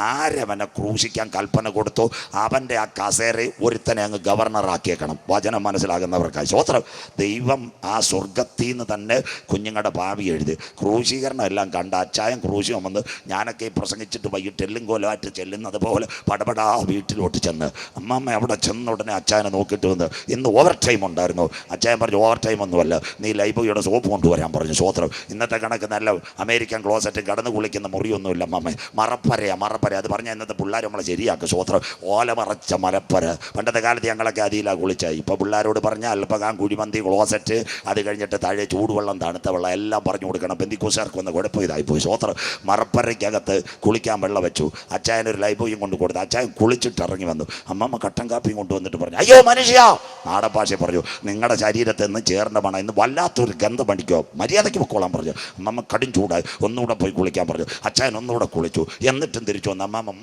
ആരവനെ ക്രൂശിക്കാൻ കൽപ്പന കൊടുത്തു അവൻ്റെ ആ കസേര ഒരുത്തനെ അങ്ങ് ഗവർണറാക്കിയേക്കണം. വചനം മനസ്സിലാകുന്നവർക്കായി. സ്വോത്രം, ദൈവം ആ സ്വർഗത്തിൽ നിന്ന് തന്നെ കുഞ്ഞുങ്ങളുടെ ഭാവി എഴുതി. ക്രൂശീകരണം എല്ലാം കണ്ട അച്ചായൻ ക്രൂശി വന്ന് ഞാനൊക്കെ പ്രസംഗിച്ചിട്ട് വൈകിട്ട് എല്ലുംകോലമായിട്ട് ചെല്ലുന്നത് പോലെ പടപടാ വീട്ടിലോട്ട് ചെന്ന് അമ്മമ്മ അവിടെ ചെന്ന ഉടനെ അച്ചായനെ നോക്കിയിട്ട് വന്ന്, ഇന്ന് ഓവർ ടൈം ഉണ്ടായിരുന്നു. അച്ചായൻ പറഞ്ഞു, ഓവർ ടൈം ഒന്നുമല്ല, നീ ലൈബോയുടെ സോപ്പ് കൊണ്ടുവരാൻ പറഞ്ഞു. സ്വോത്രം, ഇന്നത്തെ കണക്ക് നല്ല അമേരിക്കൻ ക്ലോസറ്റ് കടന്നു കുളിക്കുന്ന മുറിയൊന്നുമില്ല അമ്മമ്മ, മറപ്പരയാ. അത് പറഞ്ഞാൽ ഇന്നത്തെ പിള്ളേർ നമ്മളെ ശരിയാക്കും. സ്വോത്രം, ഓല മറച്ച മലപ്പര. പണ്ടത്തെ കാലത്ത് ഞങ്ങളൊക്കെ അതിലാണ് കുളിച്ചായി. ഇപ്പോൾ പിള്ളേരോട് പറഞ്ഞാൽ അല്പകാം കുഴിമന്തി, ക്ലോസറ്റ്, അത് കഴിഞ്ഞിട്ട് താഴെ ചൂടുവെള്ളം, തണുത്ത വെള്ളം എല്ലാം പറഞ്ഞു കൊടുക്കണം. പെന്തിക്കോസുകാർക്ക് വന്ന് കുഴപ്പം ഇതായിപ്പോയി. സ്വോത്രം, മറപ്പരയ്ക്കകത്ത് കുളിക്കാൻ വെള്ളം വെച്ചു. അച്ചായനൊരു ലൈബോയും കൊണ്ട് കൊടുത്തു. അച്ചായൻ കുളിച്ചിട്ട് ഇറങ്ങി വന്നു. അമ്മമ്മ കട്ടൻ കാപ്പിയും കൊണ്ടുവന്നിട്ട് പറഞ്ഞു, അയ്യോ മനുഷ്യ, നാടൻ ഭാഷ പറഞ്ഞു, നിങ്ങളുടെ ശരീരത്തിൽ നിന്ന് ചേർന്ന മണം ഇന്ന് വല്ലാത്തൊരു ഗന്ധം അടിക്കോ, മര്യാദയ്ക്ക് പൊക്കോളാൻ പറഞ്ഞു. അമ്മമ്മ കടും ചൂടായി, ഒന്നുകൂടെ പോയി കുളിക്കാൻ പറഞ്ഞു. അച്ചായൻ ഒന്നുകൂടെ കുളിച്ചു. എന്നിട്ടും തിരിച്ചു വന്ന് അമ്മമ്മ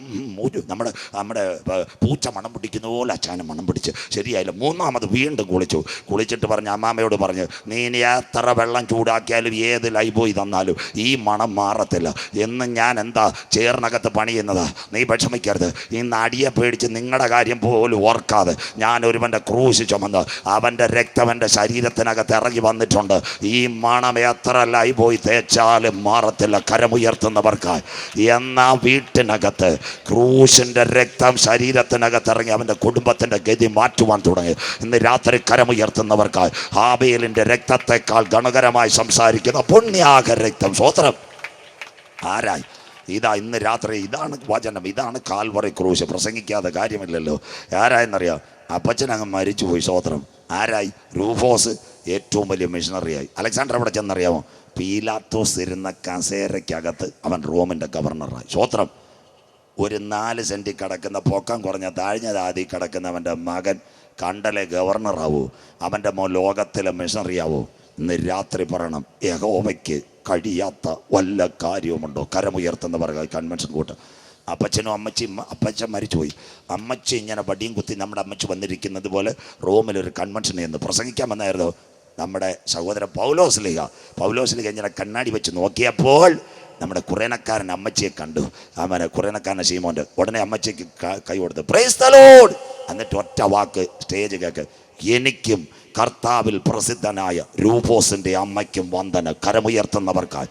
നമ്മുടെ പൂച്ച മണം പിടിക്കുന്ന പോലെ അച്ചായനെ മണം പിടിച്ച് ശരിയായില്ല. 3ാമത് വീണ്ടും കുളിച്ചിട്ട് പറഞ്ഞു, അമ്മാമ്മയോട് പറഞ്ഞു, നീ ഇനി എത്ര വെള്ളം ചൂടാക്കിയാലും ഏത് ലൈബോയി തന്നാലും ഈ മണം മാറത്തില്ല. എന്ന് ഞാൻ എന്താ ചേർന്നകത്ത് പണിയുന്നതാ, നീ വിഷമിക്കരുത്. ഇന്ന് അടിയെ പേടിച്ച് നിങ്ങളുടെ കാര്യം പോലും ഓർക്കാതെ ഞാൻ ഒരുവൻ്റെ ക്രൂശ് ചുമന്ന് അവൻ്റെ രക്തം എൻ്റെ ശരീരത്തിനകത്ത് ഇറങ്ങി വന്നിട്ടുണ്ട്. ഈ മണം എത്ര ലൈബോയി തേച്ചാലും മാറത്തില്ല കരമുയർത്തുന്നവർക്കായി. എന്നാ വീട്ടിനകത്ത് ക്രൂശിൻ്റെ രക്തം ശരീരത്തിനകത്ത് ഇറങ്ങി അവൻ്റെ കുടുംബത്തിൻ്റെ ഗതി മാറ്റുവാൻ തുടങ്ങി. ഇന്ന് രാത്രി കരമുയർത്തുന്നവർക്കായി ഹാബേലിൻ്റെ രക്തത്തെക്കാൾ ഗുണകരമായി സംസാരിക്കുന്ന പുണ്യാക രക്തം. സ്വോത്രം, ആരായി? ഇന്ന് രാത്രി ഇതാണ് വചനം, ഇതാണ് കാൽവറി ക്രൂശ്. പ്രസംഗിക്കാതെ കാര്യമില്ലല്ലോ. ആരായെന്നറിയാം? അപ്പച്ചനങ്ങ് മരിച്ചുപോയി. സ്വോത്രം, ആരായി? റൂഫോസ് ഏറ്റവും വലിയ മിഷണറിയായി. അലക്സാണ്ടർ എവിടെ ചെന്നറിയാമോ? പീലാത്തോസ് ഇരുന്ന കസേരയ്ക്കകത്ത് അവൻ റോമിൻ്റെ ഗവർണറായി. സ്വോത്രം, ഒരു 4 സെൻറ്റ് കിടക്കുന്ന പൊക്കം കുറഞ്ഞ താഴ്ന്ന ജാതി കിടക്കുന്നവൻ്റെ മകൻ കണ്ടലെ ഗവർണറാവൂ, അവൻ്റെ ലോകത്തിലെ മിഷണറിയാവൂ. ഇന്ന് രാത്രി പറയണം, യഹോവയ്ക്ക് കഴിയാത്ത വല്ല കാര്യവുമുണ്ടോ? കരമുയർത്തുന്നവർ കൺവെൻഷൻ കൂട്ടം. അപ്പച്ചനും അമ്മച്ചിയും, അപ്പച്ചൻ മരിച്ചുപോയി. അമ്മച്ചി ഇങ്ങനെ വടിയും കുത്തി നമ്മുടെ അമ്മച്ചി വന്നിരിക്കുന്നത് പോലെ റോമിലൊരു കൺവെൻഷൻ എന്ന് പ്രസംഗിക്കാൻ വന്നായിരുന്നു നമ്മുടെ സഹോദരൻ പൗലോസ്ലീഹ ഇങ്ങനെ കണ്ണാടി വെച്ച് നോക്കിയപ്പോൾ നമ്മുടെ കുറേനക്കാരൻ അമ്മച്ചിയെ കണ്ടു. അവനെ കുറേനക്കാരൻ ശീമോൻ്റെ ഉടനെ അമ്മച്ചിക്ക് കൈ കൊടുത്ത് പ്രൈസ് ദി ലോർഡ്. എന്നിട്ട് ഒറ്റ വാക്ക് സ്റ്റേജ് കേൾക്ക്, എനിക്കും കർത്താവിൽ പ്രസിദ്ധനായ രൂപോസിൻ്റെ അമ്മയ്ക്കും വന്ദന. കരമുയർത്തുന്നവർക്കായി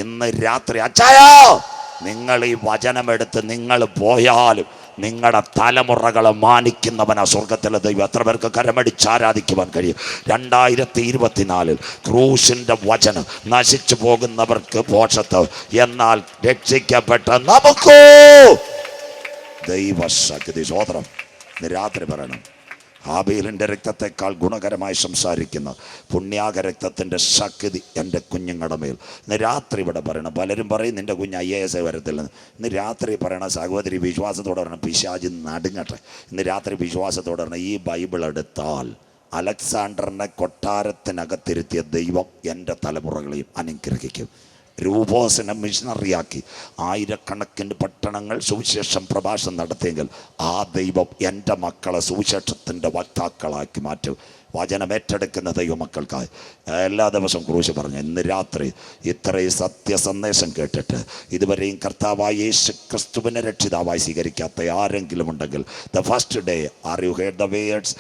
ഇന്ന് രാത്രി അച്ചായോ, നിങ്ങൾ ഈ വചനമെടുത്ത് നിങ്ങൾ പോയാലും നിങ്ങളുടെ തലമുറകളെ മാനിക്കുന്നവനാ സ്വർഗത്തിലെ ദൈവം. എത്ര പേർക്ക് കരമടിച്ച് ആരാധിക്കുവാൻ കഴിയും? 2024 ക്രൂശിൻ്റെ വചനം നശിച്ചു പോകുന്നവർക്ക് പോഷത്ത്, എന്നാൽ രക്ഷിക്കപ്പെട്ട നമുക്കോ ദൈവശക്തി. സ്വോത്രം, ഇന്ന് രാത്രി പറയണം, ഹാബീലിൻ്റെ രക്തത്തെക്കാൾ ഗുണകരമായി സംസാരിക്കുന്ന പുണ്യാക രക്തത്തിൻ്റെ ശക്തി എൻ്റെ കുഞ്ഞുങ്ങളുടെ മേൽ ഇന്ന് രാത്രി ഇവിടെ പറയണം. പലരും പറയും നിൻ്റെ കുഞ്ഞ് IAS വരത്തില്ല. ഇന്ന് രാത്രി പറയണ സഹോദരി വിശ്വാസത്തോടെ പറയണം, പിശാചി നടുങ്ങട്ടെ. ഇന്ന് രാത്രി വിശ്വാസത്തോടെ പറയണം, ഈ ബൈബിൾ എടുത്താൽ അലക്സാണ്ടറിനെ കൊട്ടാരത്തിനകത്തിരുത്തിയ ദൈവം എൻ്റെ തലമുറകളെയും അനുഗ്രഹിക്കും. രൂപോസിനെ മിഷണറിയാക്കി ആയിരക്കണക്കിന് പട്ടണങ്ങൾ സുവിശേഷം പ്രഭാഷണം നടത്തിയെങ്കിൽ ആ ദൈവം എൻ്റെ മക്കളെ സുവിശേഷത്തിൻ്റെ വക്താക്കളാക്കി മാറ്റും. വചനം ഏറ്റെടുക്കുന്ന ദൈവമക്കൾക്കായി എല്ലാ ദിവസവും ക്രൂശ് പറഞ്ഞു. ഇന്ന് രാത്രി ഇത്രയും സത്യസന്ദേശം കേട്ടിട്ട് ഇതുവരെയും കർത്താവായ യേശു ക്രിസ്തുവിനെ രക്ഷിതാവായി സ്വീകരിക്കാത്ത ആരെങ്കിലും ഉണ്ടെങ്കിൽ the first day are you heard the words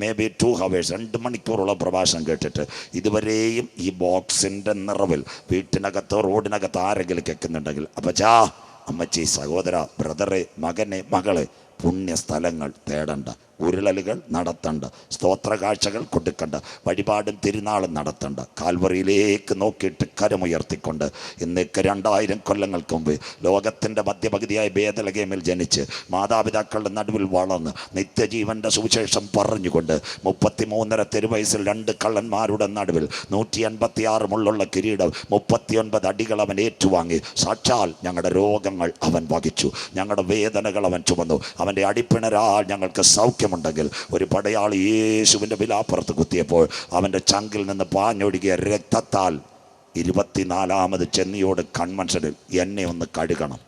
may be 2 hours 2 മണിക്കൂറുള്ള പ്രഭാഷണം കേട്ടിട്ട് ഇതുവരെയും ഈ ബോക്സിൻ്റെ നിറവിൽ വീട്ടിനകത്തോ റോഡിനകത്തോ ആരെങ്കിലും കേൾക്കുന്നുണ്ടെങ്കിൽ അപ്പച്ചാ, അമ്മച്ചി, സഹോദര, ബ്രദറെ, മകനെ, മകളെ, പുണ്യസ്ഥലങ്ങൾ തേടണ്ട, ഉരുളലുകൾ നടത്തണ്ട, സ്തോത്ര കാഴ്ചകൾ കൊടുക്കണ്ട, വഴിപാടും തിരുനാളും നടത്തണ്ട. കാൽവറിയിലേക്ക് നോക്കിയിട്ട് കരമുയർത്തിക്കൊണ്ട് ഇന്നേക്ക് 2000 കൊല്ലങ്ങൾക്ക് മുമ്പ് ലോകത്തിൻ്റെ മധ്യപകുതിയായ ബേഥലഹേമിൽ ജനിച്ച് മാതാപിതാക്കളുടെ നടുവിൽ വളർന്ന് നിത്യജീവൻ്റെ സുവിശേഷം പറഞ്ഞുകൊണ്ട് 33.5 തിരുവയസ്സിൽ 2 കള്ളന്മാരുടെ നടുവിൽ 186 മുള്ളുള്ള കിരീടം 39 അടികൾ അവൻ ഏറ്റുവാങ്ങി. സാക്ഷാൽ ഞങ്ങളുടെ രോഗങ്ങൾ അവൻ വഹിച്ചു, ഞങ്ങളുടെ വേദനകൾ അവൻ ചുമന്നു. അവൻ്റെ അടിപ്പിണരാൽ ഞങ്ങൾക്ക് സൗഖ്യമുണ്ടെങ്കിൽ ഒരു പടയാളി യേശുവിൻ്റെ വിലാപ്പുറത്ത് കുത്തിയപ്പോൾ അവൻ്റെ ചങ്കിൽ നിന്ന് പാഞ്ഞൊഴുകിയ രക്തത്താൽ 24ാമത് ചെന്നിയോട് കൺവെൻഷനിൽ എന്നെ ഒന്ന് കഴുകണം.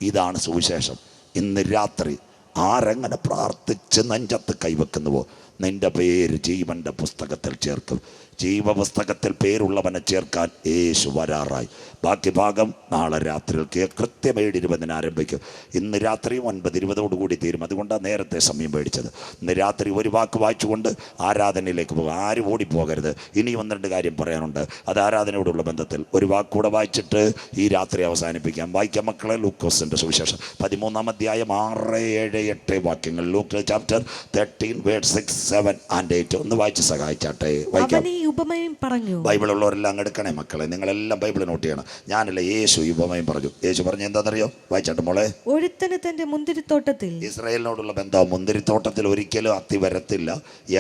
ഇതാണ് സുവിശേഷം. ഇന്ന് രാത്രി ആരെങ്ങനെ പ്രാർത്ഥിച്ച് നെഞ്ചത്ത് കൈവെക്കുന്നുവോ നിന്റെ പേര് ജീവൻ്റെ പുസ്തകത്തിൽ ചേർക്കും. ജീവപുസ്തകത്തിൽ പേരുള്ളവനെ ചേർക്കാൻ യേശു വരാറായി. ബാക്കി ഭാഗം നാളെ രാത്രിയിൽ കൃത്യം 7:20 ആരംഭിക്കും. ഇന്ന് രാത്രി 9:20 തീരും. അതുകൊണ്ടാണ് നേരത്തെ സമയം മേടിച്ചത്. ഇന്ന് രാത്രി ഒരു വാക്ക് വായിച്ചുകൊണ്ട് ആരാധനയിലേക്ക് പോകും. ആരും ഓടിപ്പോകരുത്. ഇനി 1-2 കാര്യം പറയാനുണ്ട്. അത് ആരാധനയോടുള്ള ബന്ധത്തിൽ ഒരു വാക്കൂടെ വായിച്ചിട്ട് ഈ രാത്രി അവസാനിപ്പിക്കാം. വായിക്കാം മക്കളെ. ലൂക്കോസിൻ്റെ സുവിശേഷം 13-ാം അധ്യായം 6, 7, 8 വാക്യങ്ങൾ. ലൂക്ക് ചാപ്റ്റർ 13 വേഴ്സ് 6, 7 and 8 ഒന്ന് വായിച്ച് സഹായിച്ചാട്ടെ. വായിക്കാം. ഉപമയും പറഞ്ഞു. ബൈബിൾ ഉള്ളവരെല്ലാം അങ്ങ് എടുക്കണേ മക്കളെ. നിങ്ങളെല്ലാം ബൈബിൾ നോട്ട് ചെയ്യണം. ഞാനല്ല, യേശു ഈ ഉപമയും പറഞ്ഞു. യേശു പറഞ്ഞു എന്താണെന്നറിയോ? വായിച്ചാട്ടെ മോളെ. ഒരുത്തന് തന്റെ മുന്തിരിത്തോട്ടത്തിൽ. ഇസ്രായേലിനോടുള്ള ബന്ധം. മുന്തിരിത്തോട്ടത്തിൽ ഒരിക്കലും അത്തി വരത്തില്ല.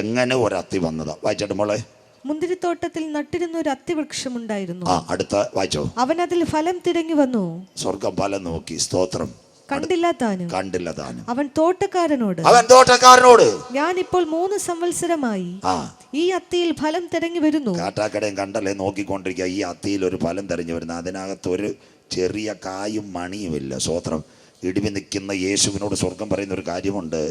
എങ്ങനെ ഒരു അത്തി വന്നതാ? വായിച്ചാട്ടെ മോളെ. മുന്തിരിത്തോട്ടത്തിൽ നട്ടിരുന്ന ഒരു അത്തിവൃക്ഷമുണ്ടായിരുന്നു. അടുത്ത വായിച്ചോ. അവൻ അതിൽ ഫലം തിരഞ്ഞു വന്നു. സ്വർഗം ഫലം നോക്കി. സ്തോത്രം. കണ്ടില്ല താനും. അവൻ തോട്ടക്കാരനോട് ഞാൻ ഇപ്പോൾ 3 സംവത്സരമായി ഈ അത്തിയിൽ ഫലം തിരഞ്ഞു വരുന്നു. കാട്ടാക്കടയും കണ്ടല്ലേ നോക്കിക്കൊണ്ടിരിക്കുക. ഈ അത്തിയിൽ ഒരു ഫലം തിരഞ്ഞു വരുന്നു. അതിനകത്തൊരു ചെറിയ കായും മണിയുമില്ല. സ്തോത്രം. ഇടിവി നിൽക്കുന്ന യേശുവിനോട് സ്വർഗം പറയുന്ന ഒരു കാര്യമുണ്ട്.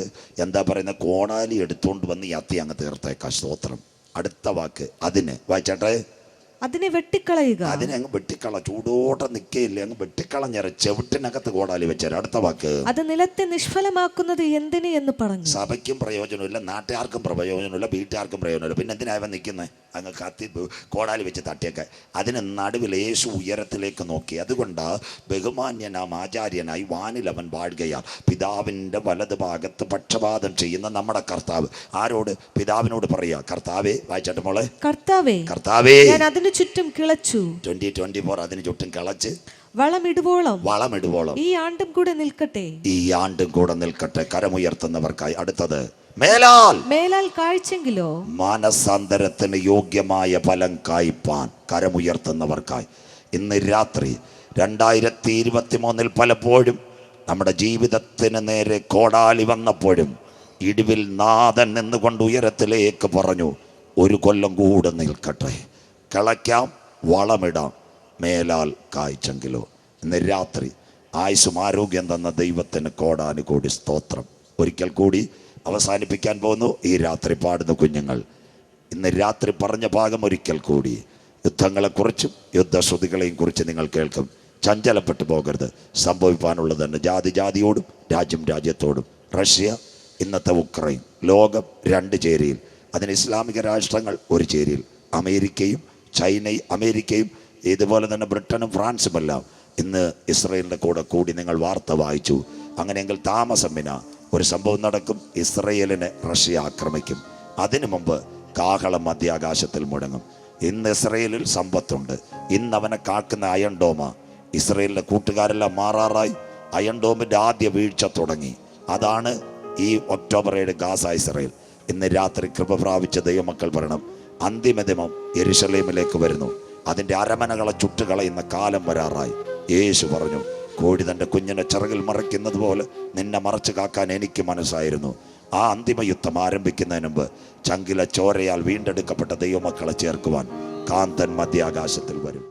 എന്താ പറയുന്ന? കോടാലി എടുത്തുകൊണ്ട് വന്ന് ഈ അത്തി അങ്ങ് തീർത്തേക്കാം. സ്തോത്രം. അടുത്ത വാക്ക് അതിന് വായിച്ചാട്ടെ. അതിനെ വെട്ടിക്കളയുക. അതിനെ അങ്ങ് വെട്ടിക്കള. ചൂടോടെ നിൽക്കയില്ലേ, അങ്ങ് വെട്ടിക്കളഞ്ഞ ചെവിട്ടിനകത്ത് കോടാലി വെച്ചാൽ. അടുത്ത വാക്ക് അത് നിലത്തെ നിഷ്ഫലമാക്കുന്നത് എന്തിന് എന്ന് പറഞ്ഞു. സഭയ്ക്കും പ്രയോജനമില്ല, നാട്ടുകാർക്കും പ്രയോജനമില്ല, വീട്ടുകാർക്കും പ്രയോജനമില്ല. പിന്നെ എന്തിനാവൻ നിൽക്കുന്നത്? അങ്ങ് കത്തി കോടാലി വെച്ച് തട്ടിയൊക്കെ. അതിന് നടുവിൽ യേശു ഉയരത്തിലേക്ക് നോക്കി. അതുകൊണ്ട് ബഹുമാന്യനാം ആചാര്യനായി വാനിൽ അവൻ വാഴുകയാൽ പിതാവിൻ്റെ വലത് ഭാഗത്ത് പക്ഷപാതം ചെയ്യുന്ന നമ്മുടെ കർത്താവ് ആരോട്? പിതാവിനോട് പറയാ. കർത്താവേ, വായിച്ചാട്ടെ മോളെ. കർത്താവേ ഞാൻ അതിന് ചുറ്റും കിളച്ചു. 2024 അതിന് ചുറ്റും കിളച്ച് വളമിടുവോളം ഈ ആണ്ടും കൂടെ നിൽക്കട്ടെ. കരമുയർത്തുന്നവർക്കായി. അടുത്തത് മേലാൽ കാഴ്ചെങ്കിലോ മാനസാന്തരത്തിന് യോഗ്യമായ ഫലം കായ്പാൻ കരമുയർത്തുന്നവർക്കായി. ഇന്ന് രാത്രി 2023 പലപ്പോഴും നമ്മുടെ ജീവിതത്തിന് നേരെ കോടാലി വന്നപ്പോഴും ഇടിവിൽ നാഥൻ നിന്നുകൊണ്ട് ഉയരത്തിലേക്ക് പറഞ്ഞു, 1 കൊല്ലം കൂടെ നിൽക്കട്ടെ, കിളയ്ക്കാം, വളമിടാം, മേലാൽ കായ്ച്ചെങ്കിലോ. ഇന്ന് രാത്രി ആയുസ്സും ആരോഗ്യം തന്ന ദൈവത്തിന് കോടാനുകോടി സ്തോത്രം. ഒരിക്കൽ കൂടി അവസാനിപ്പിക്കാൻ പോകുന്നു. ഈ രാത്രി പാടുന്ന കുഞ്ഞുങ്ങൾ ഇന്ന് രാത്രി പറഞ്ഞ ഭാഗം ഒരിക്കൽ കൂടി. യുദ്ധങ്ങളെക്കുറിച്ചും യുദ്ധശ്രുതികളെയും കുറിച്ച് നിങ്ങൾ കേൾക്കും. ചഞ്ചലപ്പെട്ടു പോകരുത്. സംഭവിക്കാനുള്ളത് തന്നെ. ജാതിയോടും രാജ്യത്തോടും. റഷ്യ, ഇന്നത്തെ ഉക്രൈൻ, ലോകം 2 ചേരിയിൽ. അതിന് ഇസ്ലാമിക രാഷ്ട്രങ്ങൾ 1 ചേരിയിൽ. അമേരിക്കയും ചൈനയും അമേരിക്കയും ഇതുപോലെ തന്നെ ബ്രിട്ടനും ഫ്രാൻസുമെല്ലാം ഇന്ന് ഇസ്രയേലിൻ്റെ കൂടി നിങ്ങൾ വാർത്ത വായിച്ചു. അങ്ങനെയെങ്കിൽ താമസമിന ഒരു സംഭവം നടക്കും. ഇസ്രയേലിനെ റഷ്യ ആക്രമിക്കും. അതിനു മുമ്പ് കാഹളം മധ്യാകാശത്തിൽ മുഴങ്ങും. ഇന്ന് ഇസ്രയേലിൽ സമ്പത്തുണ്ട്. ഇന്ന് അവനെ കാക്കുന്ന അയൺ ഡോമ. ഇസ്രയേലിൻ്റെ കൂട്ടുകാരെല്ലാം മാറാറായി. അയൺ ഡോമിൻ്റെ ആദ്യ വീഴ്ച തുടങ്ങി. അതാണ് ഈ ഒക്ടോബർ 7 ഗാസ ഇസ്രയേൽ. ഇന്ന് രാത്രി കൃപ പ്രാപിച്ച ദൈവമക്കൾ പറയണം, അന്തിമദിനം യെരൂശലേമിലേക്ക് വരുന്നു. അതിൻ്റെ അരമനകളെ ചുട്ടുകളയുന്ന കാലം വരാറായി. യേശു പറഞ്ഞു, കോഴി തൻ്റെ കുഞ്ഞിനെ ചിറകിൽ മറയ്ക്കുന്നത് പോലെ നിന്നെ മറച്ചു കാക്കാൻ എനിക്ക് മനസ്സായിരുന്നു. ആ അന്തിമ യുദ്ധം ആരംഭിക്കുന്നതിന് മുമ്പ് ചങ്കിലെ ചോരയാൽ വീണ്ടെടുക്കപ്പെട്ട ദൈവമക്കളെ ചേർക്കുവാൻ കാന്തൻ മധ്യാകാശത്തിൽ വരും.